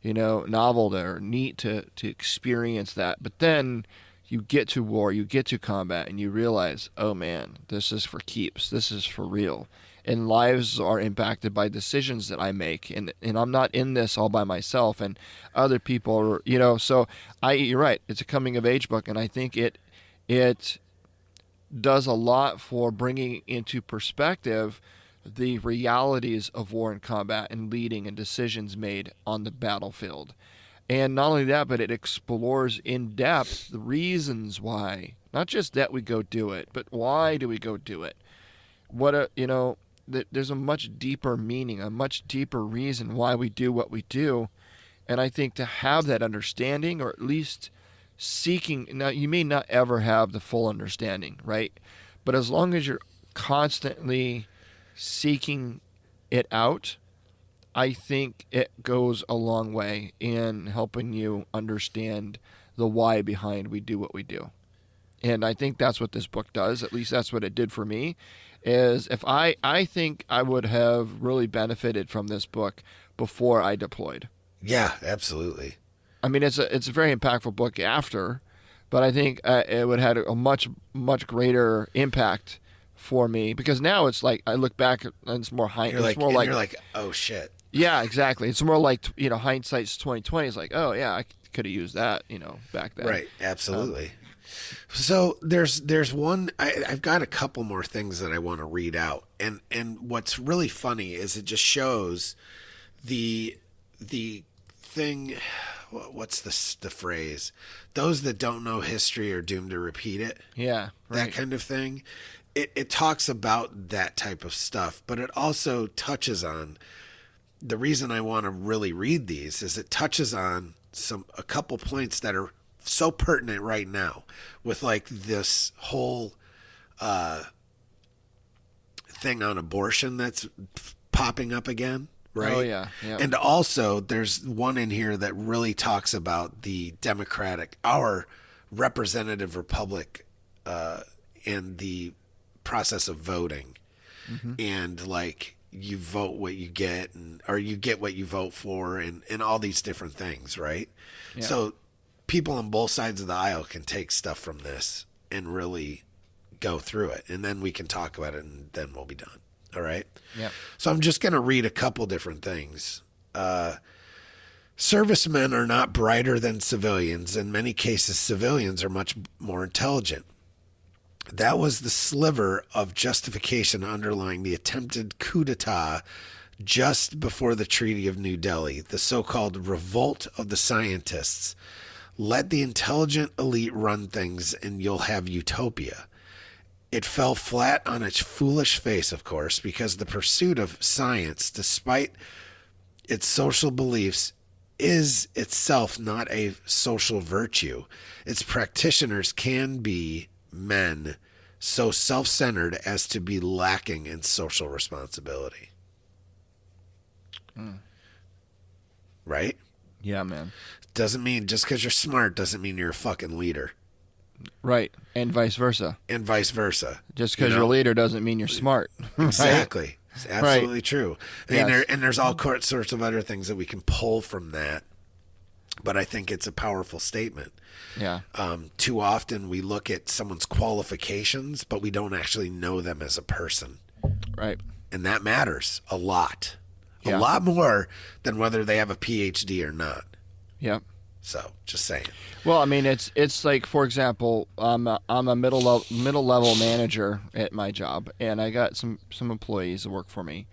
you know, novel or neat to experience that. But then you get to war, you get to combat, and you realize, oh man, this is for keeps. This is for real. And lives are impacted by decisions that I make. And I'm not in this all by myself, and other people are, you know, so you're right. It's a coming of age book. And I think it does a lot for bringing into perspective the realities of war and combat and leading and decisions made on the battlefield. And not only that, but it explores in depth the reasons why, not just that we go do it, but why do we go do it? There's a much deeper meaning, a much deeper reason why we do what we do. And I think to have that understanding, or at least seeking, now you may not ever have the full understanding, right? But as long as you're constantly seeking it out, I think it goes a long way in helping you understand the why behind we do what we do. And I think that's what this book does. At least that's what it did for me. Is if I think I would have really benefited from this book before I deployed. Yeah, absolutely. I mean, it's a very impactful book after, but I think it would have had a much greater impact for me, because now it's like I look back and it's more You're like, oh shit. Yeah, exactly. It's more like, hindsight's 2020. It's like, oh yeah, I could have used that, back then. Right, absolutely. So there's one. I've got a couple more things that I want to read out, and what's really funny is it just shows the thing. What's the phrase? Those that don't know history are doomed to repeat it. Yeah, right. That kind of thing. It talks about that type of stuff, but it also touches on, the reason I want to really read these is it touches on a couple points that are so pertinent right now with like this whole thing on abortion that's popping up again, right? Oh yeah. And also there's one in here that really talks about the our representative republic and the process of voting. Mm-hmm. And like you vote what you get, or you get what you vote for, and all these different things, right? Yeah. So people on both sides of the aisle can take stuff from this and really go through it, and then we can talk about it, and then we'll be done. All right? Yeah. So I'm just going to read a couple different things. Servicemen are not brighter than civilians. In many cases, civilians are much more intelligent. That was the sliver of justification underlying the attempted coup d'etat just before the Treaty of New Delhi, the so-called revolt of the scientists. Let the intelligent elite run things and you'll have utopia. It fell flat on its foolish face, of course, because the pursuit of science, despite its social beliefs, is itself not a social virtue. Its practitioners can be men so self-centered as to be lacking in social responsibility. Right? Yeah, man. Doesn't mean just because you're smart doesn't mean you're a fucking leader. Right. And vice versa. Just because you're a leader doesn't mean you're smart. Right? Exactly. It's absolutely right. True. Yes. And there's all sorts of other things that we can pull from that. But I think it's a powerful statement. Yeah. Too often we look at someone's qualifications, but we don't actually know them as a person. Right. And that matters a lot. Yeah. A lot more than whether they have a PhD or not. Yep. So, just saying. Well, I mean, it's like, for example, I'm a middle level manager at my job, and I got some employees that work for me,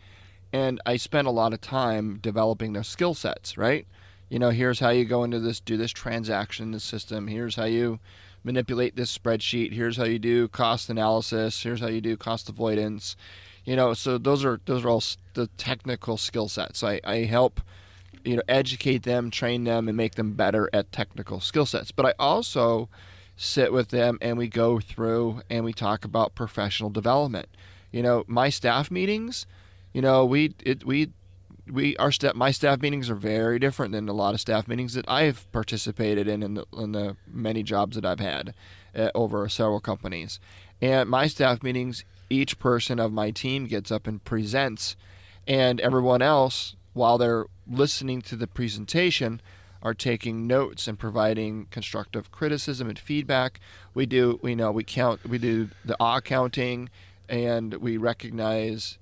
and I spend a lot of time developing their skill sets. Right? Here's how you go into do this transaction in the system. Here's how you manipulate this spreadsheet. Here's how you do cost analysis. Here's how you do cost avoidance. So those are all the technical skill sets. I help educate them, train them, and make them better at technical skill sets. But I also sit with them and we go through and we talk about professional development. My staff meetings, my staff meetings are very different than a lot of staff meetings that I've participated in the many jobs that I've had over several companies. And my staff meetings, each person of my team gets up and presents, and everyone else, while they're listening to the presentation, are taking notes and providing constructive criticism and feedback. We do the counting, and we recognize,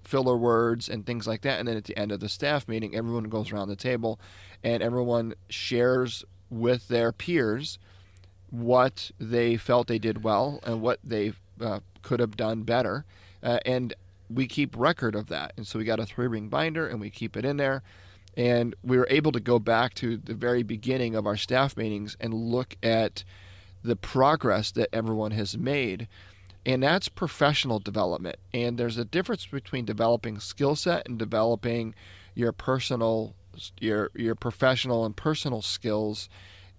filler words and things like that. And then at the end of the staff meeting, everyone goes around the table and everyone shares with their peers what they felt they did well and what they could have done better. And we keep record of that. And so we got a 3-ring binder and we keep it in there. And we were able to go back to the very beginning of our staff meetings and look at the progress that everyone has made. And that's professional development. And there's a difference between developing skill set and developing your personal, your professional and personal skills.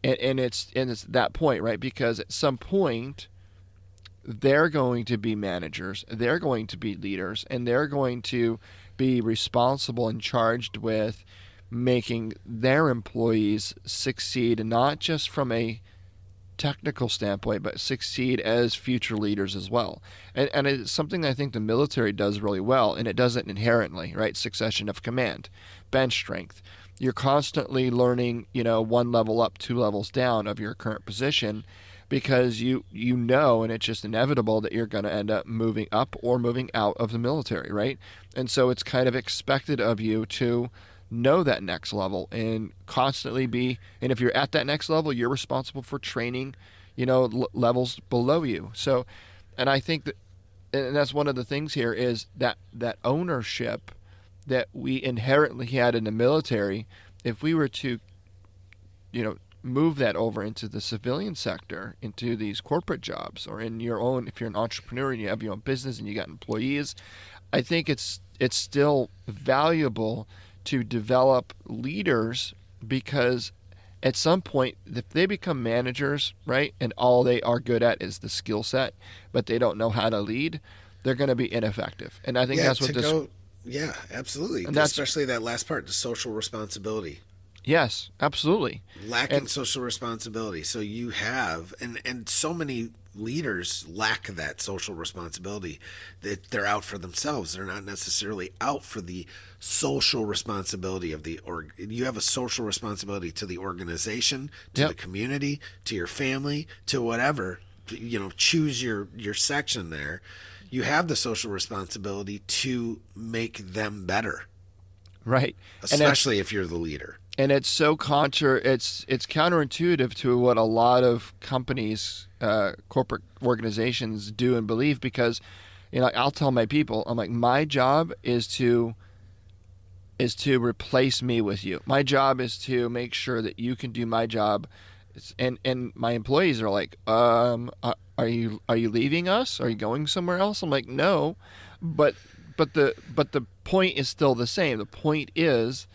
And it's that point, right? Because at some point, they're going to be managers, they're going to be leaders, and they're going to be responsible and charged with making their employees succeed, not just from a technical standpoint, but succeed as future leaders as well. And it's something I think the military does really well, and it does it inherently, right? Succession of command, bench strength. You're constantly learning, one level up, two levels down of your current position, because you know, and it's just inevitable that you're going to end up moving up or moving out of the military, right? And so it's kind of expected of you to know that next level and constantly be, and if you're at that next level, you're responsible for training, levels below you. So, and I think that, and that's one of the things here, is that ownership that we inherently had in the military. If we were to, move that over into the civilian sector, into these corporate jobs, or in your own, if you're an entrepreneur and you have your own business and you got employees, I think it's still valuable to develop leaders, because at some point, if they become managers, right, and all they are good at is the skill set, but they don't know how to lead, they're going to be ineffective. And I think that's what this... Yeah, absolutely. And especially that last part, the social responsibility. Yes, absolutely. Lacking social responsibility. So you have, and so many leaders lack that social responsibility, that they're out for themselves. They're not necessarily out for the social responsibility of you have a social responsibility to the organization, to the community, to your family, to whatever, choose your section there. You have the social responsibility to make them better. Right. Especially if you're the leader. And it's so it's counterintuitive to what a lot of companies, corporate organizations do and believe, because, I'll tell my people, I'm like, my job is to replace me with you. My job is to make sure that you can do my job. And my employees are like, are you leaving us? Are you going somewhere else? I'm like, no, but the point is still the same. The point is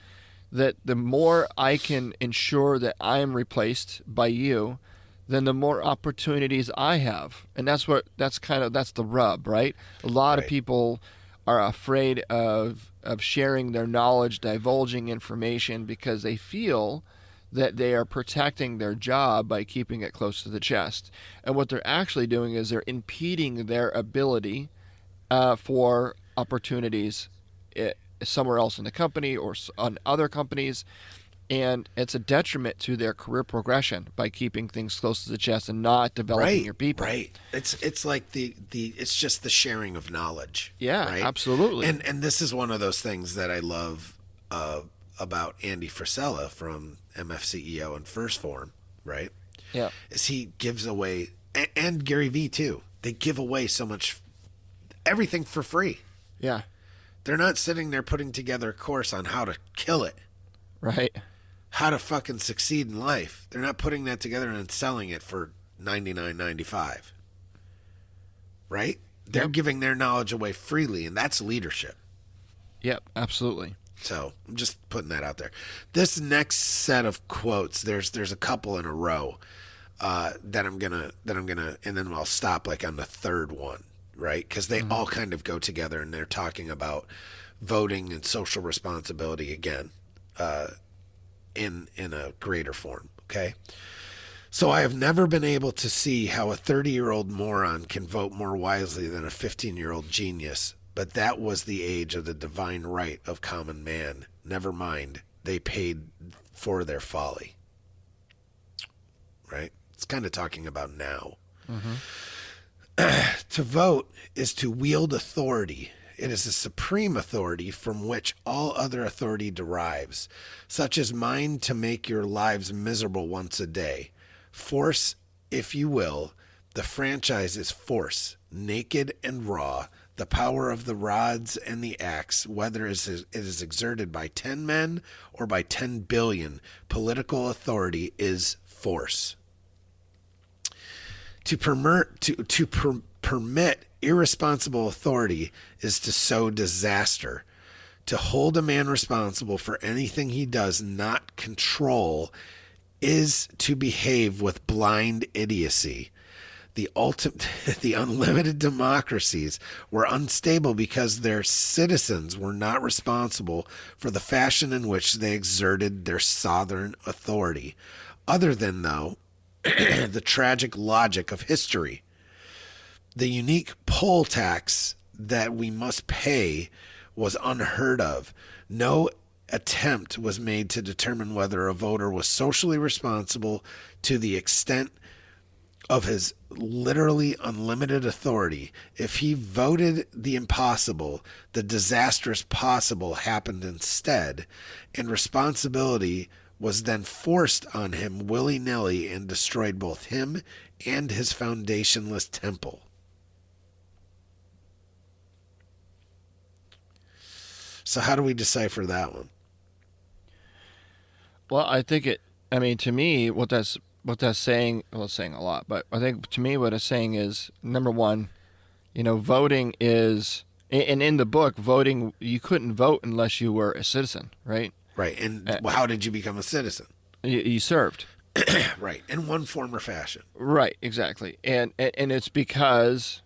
that the more I can ensure that I am replaced by you, then the more opportunities I have. And that's the rub, right? A lot of people are afraid of sharing their knowledge, divulging information, because they feel that they are protecting their job by keeping it close to the chest. And what they're actually doing is they're impeding their ability for opportunities somewhere else in the company or on other companies. And it's a detriment to their career progression by keeping things close to the chest and not developing your people. Right. It's like it's just the sharing of knowledge. Yeah, right? Absolutely. And this is one of those things that I love about Andy Frisella from MFCEO and First Form, right? Yeah. Is he gives away, and Gary Vee too, they give away so much, everything for free. Yeah. They're not sitting there putting together a course on how to kill it. Right. How to fucking succeed in life. They're not putting that together and selling it for $99.95. Right? They're giving their knowledge away freely, and that's leadership. Yep, absolutely. So I'm just putting that out there. This next set of quotes, there's a couple in a row that I'm gonna, and then I'll stop like on the third one, right? Because they all kind of go together, and they're talking about voting and social responsibility again, in a greater form. Okay. So I have never been able to see how a 30-year-old moron can vote more wisely than a 15-year-old genius. But that was the age of the divine right of common man. Never mind, they paid for their folly. Right? It's kind of talking about now. To vote is to wield authority. It is a supreme authority from which all other authority derives, such as mine to make your lives miserable once a day. Force, if you will, the franchise is force, naked and raw. The power of the rods and the axe, whether it is exerted by 10 men or by 10 billion, political authority is force. To permit irresponsible authority is to sow disaster. To hold a man responsible for anything he does not control is to behave with blind idiocy. The unlimited democracies were unstable because their citizens were not responsible for the fashion in which they exerted their sovereign authority, other than the tragic logic of history. The unique poll tax that we must pay was unheard of. No attempt was made to determine whether a voter was socially responsible to the extent of his literally unlimited authority. If he voted the impossible, the disastrous possible happened instead, and responsibility was then forced on him willy-nilly and destroyed both him and his foundationless temple. So how do we decipher that one? Well, I think to me, what that's saying, well, it's saying a lot, but I think to me what it's saying is, number one, voting is, and in the book, voting, you couldn't vote unless you were a citizen, right? Right. And how did you become a citizen? You served. Right. In one form or fashion. Right, exactly. And it's because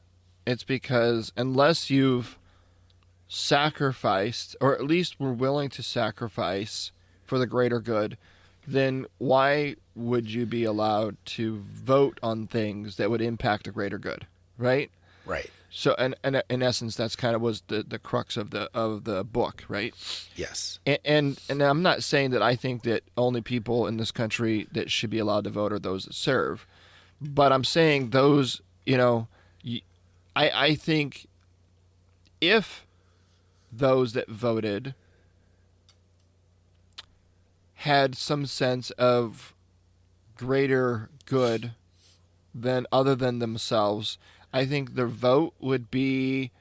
unless you've sacrificed, or at least were willing to sacrifice for the greater good, then why would you be allowed to vote on things that would impact the greater good, right? Right. So, and in essence, that's kind of was the crux of the book, right? Yes. And I'm not saying that I think that only people in this country that should be allowed to vote are those that serve, but I'm saying those, I think if those that voted had some sense of greater good than other than themselves, I think their vote would be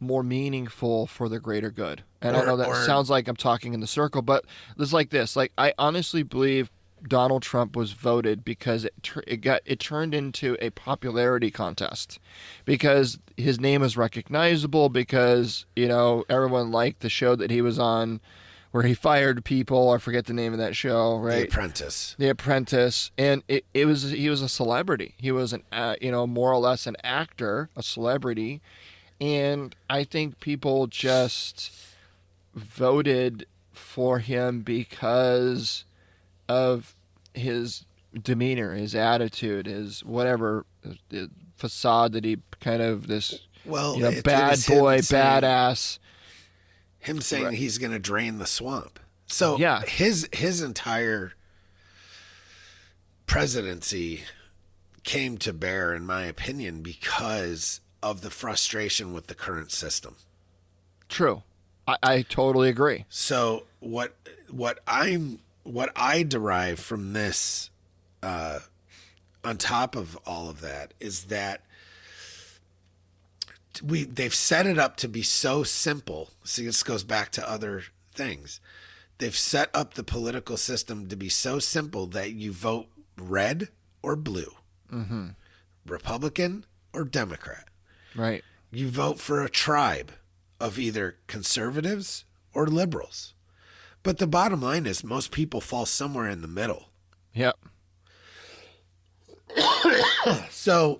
more meaningful for the greater good. And I know that sounds like I'm talking in the circle, but it's like this. Like, I honestly believe Donald Trump was voted because it turned into a popularity contest, because his name is recognizable, because everyone liked the show that he was on where he fired people. I forget the name of that show, right? The Apprentice. And he was a celebrity. He was more or less an actor, a celebrity. And I think people just voted for him because of his demeanor, his attitude, his whatever, the facade that he kind of this, bad boy, badass. Him saying he's going to drain the swamp. So yeah. his entire presidency came to bear, in my opinion, because of the frustration with the current system. True. I totally agree. So what I derive from this, on top of all of that, is that they've set it up to be so simple. See, this goes back to other things. They've set up the political system to be so simple that you vote red or blue, Republican or Democrat. Right. You vote for a tribe of either conservatives or liberals. But the bottom line is most people fall somewhere in the middle. Yep. So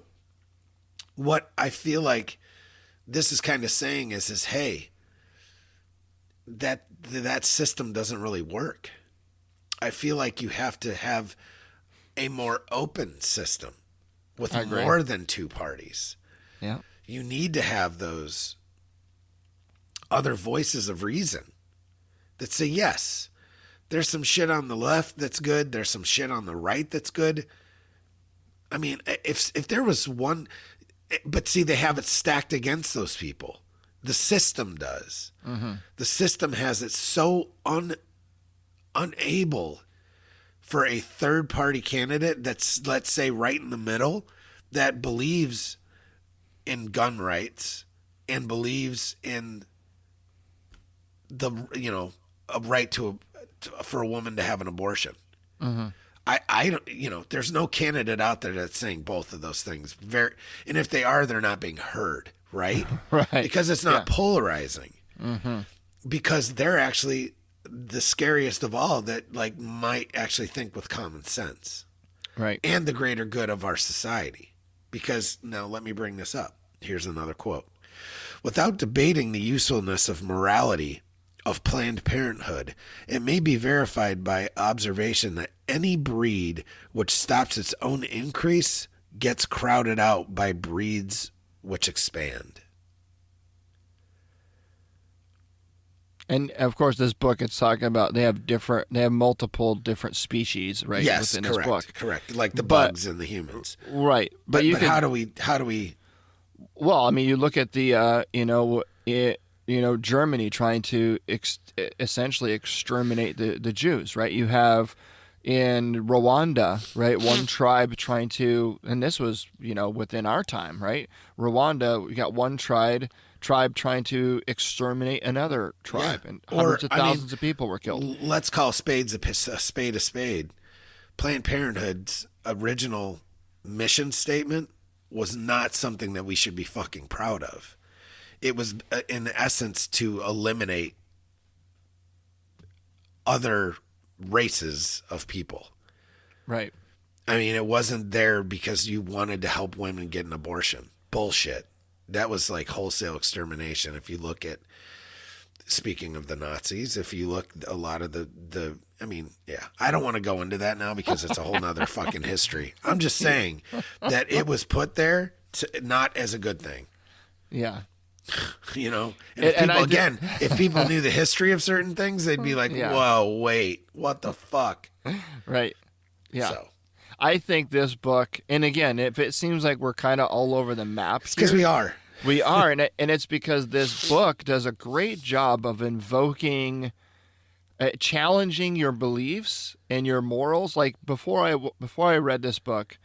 what I feel like this is kind of saying is hey, that system doesn't really work. I feel like you have to have a more open system with more than two parties. Yeah. You need to have those other voices of reason that say, yes, there's some shit on the left that's good. There's some shit on the right that's good. I mean, if there was one, but see, they have it stacked against those people. The system does. Mm-hmm. The system has it so unable for a third party candidate that's, let's say, right in the middle, that believes in gun rights and believes in the, a right for a woman to have an abortion. Mm-hmm. I don't, there's no candidate out there that's saying both of those things. And if they are, they're not being heard, right? Right. Because it's not polarizing. Mm-hmm. Because they're actually the scariest of all that might actually think with common sense. Right. And the greater good of our society. Because now let me bring this up. Here's another quote. Without debating the usefulness of morality, of Planned Parenthood, it may be verified by observation that any breed which stops its own increase gets crowded out by breeds which expand. And of course, this book, it's talking about they have multiple different species, right? Yes, within correct, this book. correct. Like the bugs and the humans, right? But how do we? Well, I mean, you look at the Germany trying to essentially exterminate the Jews, right? You have in Rwanda, right, one tribe trying to, and this was within our time, right? Rwanda, we got one tribe trying to exterminate another tribe, and hundreds of thousands of people were killed. Let's call spades a spade a spade. Planned Parenthood's original mission statement was not something that we should be fucking proud of. It was, in essence, to eliminate other races of people. Right. I mean, it wasn't there because you wanted to help women get an abortion. Bullshit. That was like wholesale extermination. If you look at, speaking of the Nazis, if you look a lot of I don't want to go into that now because it's a whole nother fucking history. I'm just saying that it was put there not as a good thing. Yeah. And if people knew the history of certain things, they'd be like, whoa, wait, what the fuck? Right. Yeah. So. I think this book, and again, if it seems like we're kind of all over the map, because we are. We are, and it's because this book does a great job of invoking, challenging your beliefs and your morals. Like before I read this book,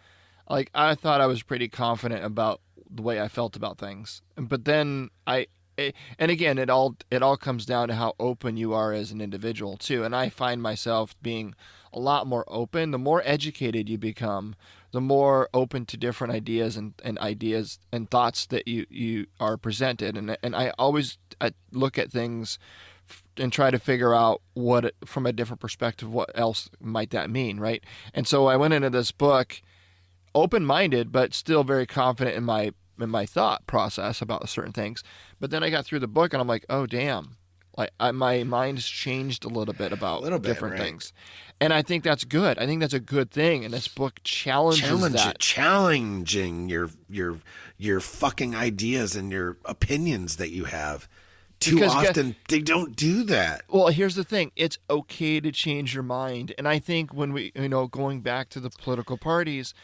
like I thought I was pretty confident about the way I felt about things, but then and again, it all comes down to how open you are as an individual too. And I find myself being a lot more open. The more educated you become, the more open to different ideas and ideas and thoughts that you are presented. And I always look at things and try to figure out from a different perspective, what else might that mean, right? And so I went into this book open-minded, but still very confident in my thought process about certain things. But then I got through the book and I'm like, oh damn, like my mind's changed a little bit about different things. And I think that's good. I think that's a good thing. And this book challenges that. Challenging your fucking ideas and your opinions that you have. Too often they don't do that. Well, here's the thing. It's okay to change your mind. And I think when we, going back to the political parties,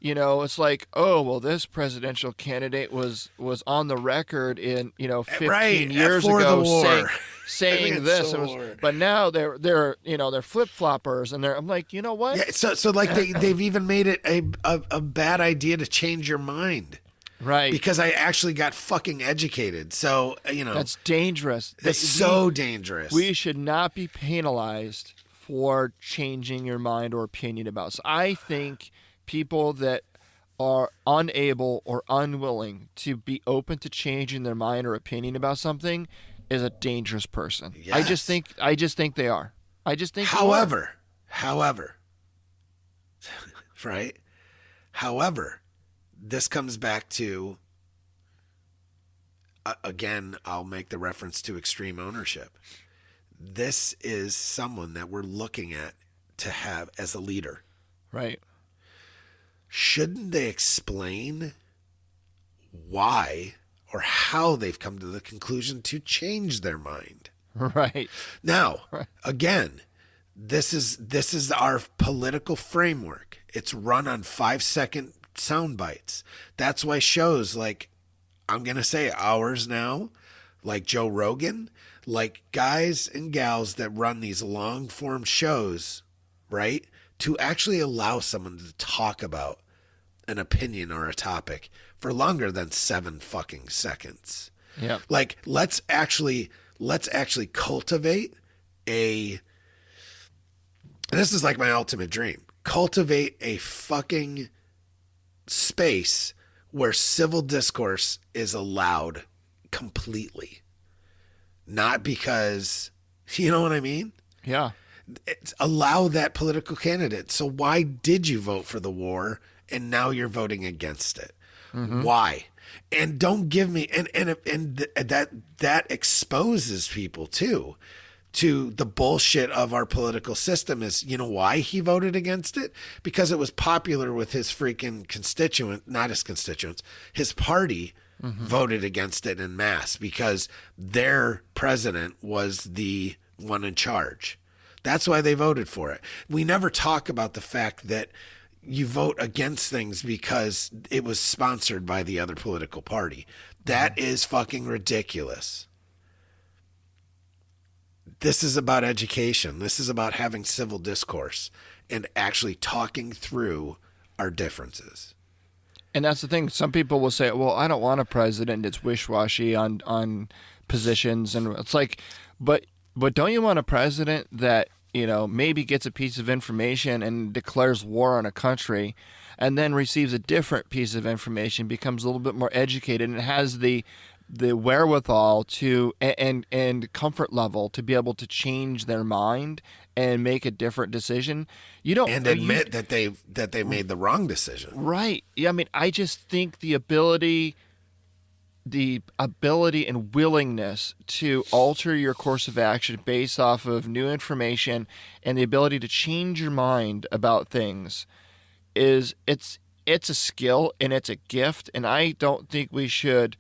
it's like, oh, well, this presidential candidate was on the record in, 15 years ago saying this. But now they're flip-floppers, and I'm like, you know what? Yeah, so like they've even made it a bad idea to change your mind. Right. Because I actually got fucking educated. So, That's dangerous. That's so dangerous. We should not be penalized for changing your mind or opinion about. So I think people that are unable or unwilling to be open to changing their mind or opinion about something is a dangerous person. Yes. I just think they are. However, right? However, this comes back to, again, I'll make the reference to extreme ownership. This is someone that we're looking at to have as a leader. Right. Shouldn't they explain why or how they've come to the conclusion to change their mind? Right. Now, again, this is our political framework. It's run on 5-second sound bites. That's why shows like, I'm going to say ours now, like Joe Rogan, like guys and gals that run these long form shows, right? To actually allow someone to talk about an opinion or a topic for longer than 7 fucking seconds. Yeah. Like, let's actually cultivate this is like my ultimate dream. Cultivate a fucking space where civil discourse is allowed completely. Not because, you know what I mean? Yeah. Allow that political candidate. So why did you vote for the war and now you're voting against it? Mm-hmm. Why? And don't give me, and that exposes people too. to the bullshit of our political system is, you know why he voted against it? Because it was popular with his freaking not his constituents, his party voted against it en masse because their president was the one in charge. That's why they voted for it. We never talk about the fact that you vote against things because it was sponsored by the other political party. That is fucking ridiculous. This is about education. This is about having civil discourse and actually talking through our differences. And that's the thing. Some people will say, well, I don't want a president. It's wish-washy on positions. And it's like, but don't you want a president that, you know, maybe gets a piece of information and declares war on a country and then receives a different piece of information, becomes a little bit more educated, and has the wherewithal to and comfort level to be able to change their mind and make a different decision. You don't admit that they made the wrong decision. Right. Yeah. I mean, I just think the ability and willingness to alter your course of action based off of new information and the ability to change your mind about things it's a skill and it's a gift, and I don't think we should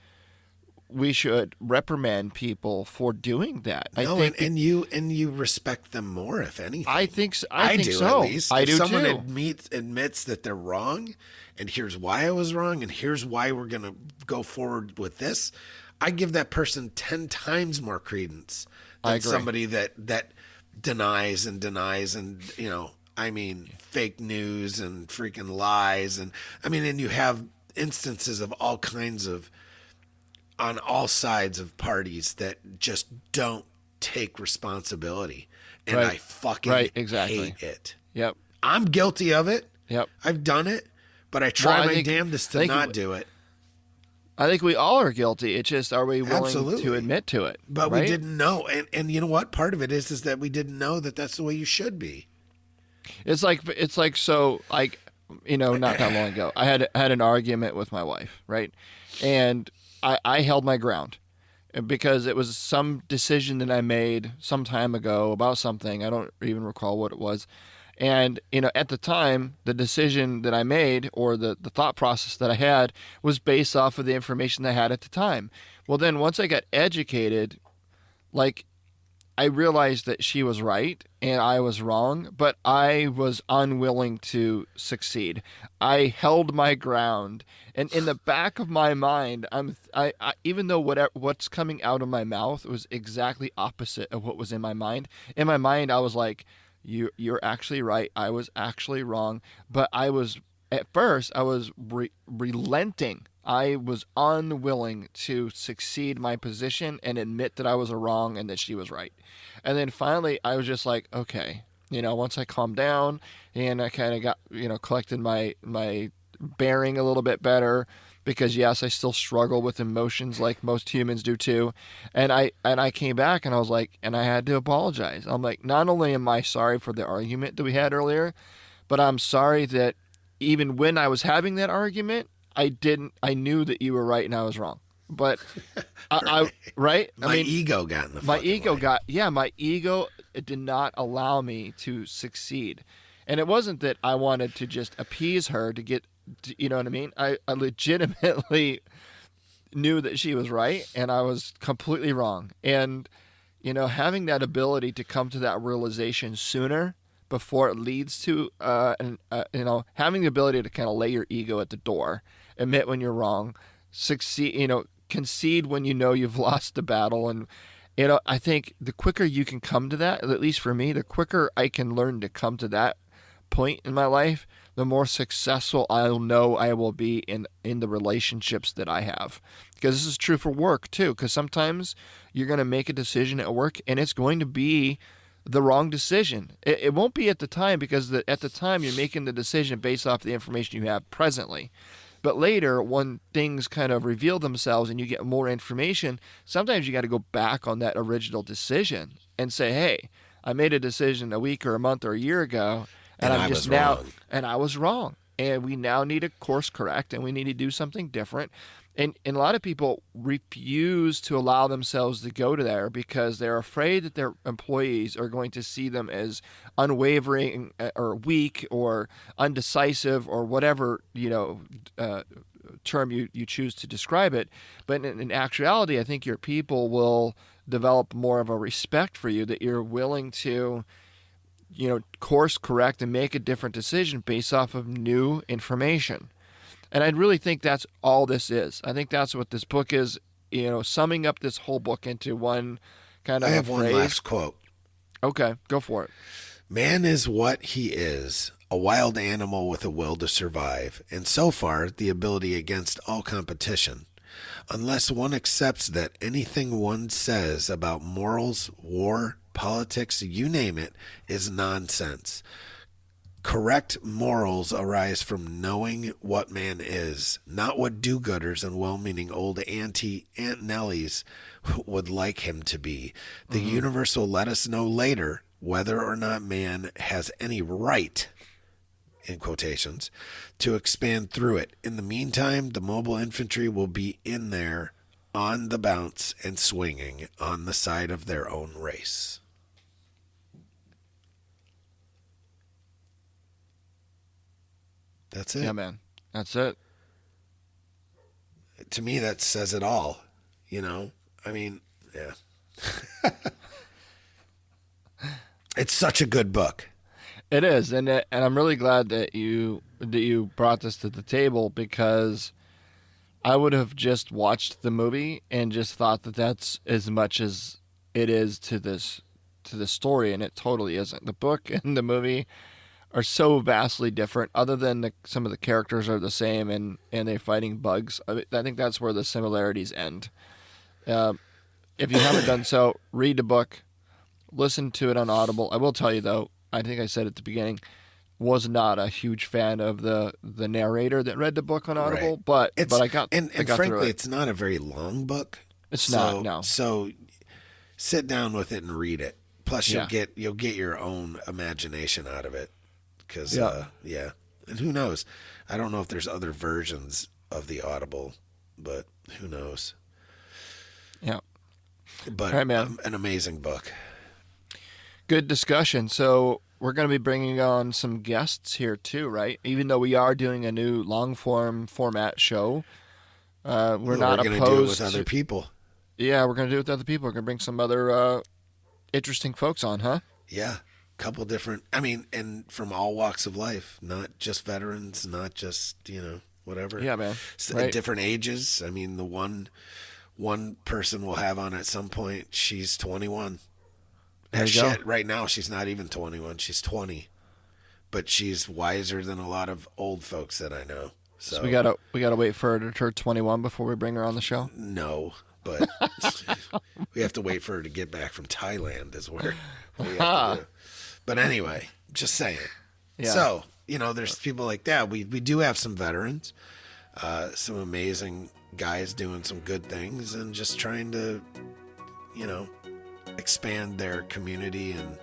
reprimand people for doing that. No, I think and you respect them more, if anything. I think so. I think do, so. At least. I if do someone too. admits that they're wrong, and here's why I was wrong, and here's why we're going to go forward with this, I give that person 10 times more credence than somebody that denies and, you know, I mean, fake news and freaking lies. And I mean, and you have instances of all kinds of, on all sides of parties that just don't take responsibility. And I fucking hate it. Yep. I'm guilty of it. Yep. I've done it, but I try my damnedest to not do it. I think we all are guilty. It's just, are we willing to admit to it? But we didn't know. And you know what? Part of it is that we didn't know that that's the way you should be. It's like, so like, you know, not that long ago, I had an argument with my wife, right? And I held my ground because it was some decision that I made some time ago about something. I don't even recall what it was. And, you know, at the time, the decision that I made, or the thought process that I had, was based off of the information that I had at the time. Well, then once I got educated, like, I realized that she was right and I was wrong, but I was unwilling to succeed. I held my ground, and in the back of my mind, I even though what's coming out of my mouth was exactly opposite of what was in my mind. In my mind, I was like, "You're actually right. I was actually wrong." But at first I was relenting. I was unwilling to succeed my position and admit that I was wrong and that she was right. And then finally I was just like, okay, you know, once I calmed down and I kind of got, you know, collected my bearing a little bit better, because yes, I still struggle with emotions like most humans do too. And I came back and I was like, and I had to apologize. I'm like, not only am I sorry for the argument that we had earlier, but I'm sorry that even when I was having that argument, I knew that you were right and I was wrong. But right? My ego got in the way. My ego did not allow me to succeed. And it wasn't that I wanted to just appease her to get, you know what I mean? I legitimately knew that she was right and I was completely wrong. And, you know, having that ability to come to that realization sooner before it leads to, you know, having the ability to kind of lay your ego at the door, admit when you're wrong, succeed, you know, concede when you know you've lost the battle. And, you know, I think the quicker you can come to that, at least for me, the quicker I can learn to come to that point in my life, the more successful I'll know I will be in the relationships that I have. Because this is true for work too, because sometimes you're going to make a decision at work and it's going to be the wrong decision. It won't be at the time, because at the time you're making the decision based off the information you have presently. But later, when things kind of reveal themselves and you get more information, sometimes you got to go back on that original decision and say, hey, I made a decision a week or a month or a year ago, and I'm just now, wrong. And I was wrong. and we now need to course correct, and we need to do something different. And a lot of people refuse to allow themselves to go to there because they're afraid that their employees are going to see them as unwavering or weak or undecisive or whatever, term you choose to describe it. But in actuality, I think your people will develop more of a respect for you, that you're willing to, course correct and make a different decision based off of new information. And I really think that's all this is. I think that's what this book is, summing up this whole book into one kind of I have phrase. one last quote. Okay, go for it. Man is what he is, a wild animal with a will to survive, and so far the ability against all competition. Unless one accepts that anything one says about morals, war, politics, you name it, is nonsense. Correct morals arise from knowing what man is, not what do-gooders and well-meaning old Auntie Aunt Nellies would like him to be. The universe will let us know later whether or not man has any right, in quotations, to expand through it. In the meantime, the mobile infantry will be in there on the bounce and swinging on the side of their own race. That's it. Yeah, man. That's it. To me, that says it all. I mean, yeah. It's such a good book. It is, and I'm really glad that you brought this to the table, because I would have just watched the movie and just thought that that's as much as it is to this story, and it totally isn't. The book and the movie are so vastly different, other than some of the characters are the same and they're fighting bugs. I think that's where the similarities end. If you haven't done so, read the book, listen to it on Audible. I will tell you, though, I think I said at the beginning, was not a huge fan of the narrator that read the book on Audible, right. but I got frankly, it's not a very long book. It's not, no. So sit down with it and read it. Plus, you'll get your own imagination out of it. Because, and who knows? I don't know if there's other versions of the Audible, but who knows? Yeah. But right, man. An amazing book. Good discussion. So we're going to be bringing on some guests here too, right? Even though we are doing a new long-form format show, we're not opposed. We're going to do it with other people. Yeah, we're going to do it with other people. We're going to bring some other interesting folks on, huh? Yeah. Couple different, and from all walks of life, not just veterans, not just, whatever. Yeah, man. Right. Different ages. The one person we'll have on at some point, she's 21. Right now, she's not even 21. She's 20. But she's wiser than a lot of old folks that I know. So we gotta wait for her to turn 21 before we bring her on the show? No, but we have to wait for her to get back from Thailand is where we have to do. But anyway, just saying. Yeah. So, there's people like that. We do have some veterans, some amazing guys doing some good things and just trying to, expand their community and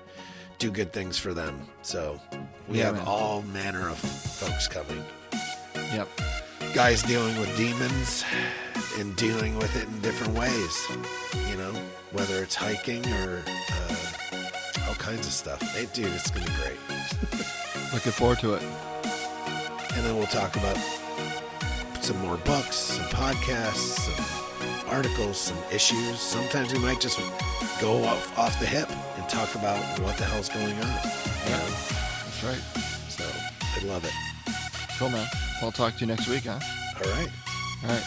do good things for them. So we have all manner of folks coming. Yep. Guys dealing with demons and dealing with it in different ways, whether it's hiking or all kinds of stuff. Hey, dude, it's going to be great. Looking forward to it. And then we'll talk about some more books, some podcasts, some articles, some issues. Sometimes we might just go off the hip and talk about what the hell's going on. That's right. So I love it. Cool, man. I'll talk to you next week, huh? All right. All right.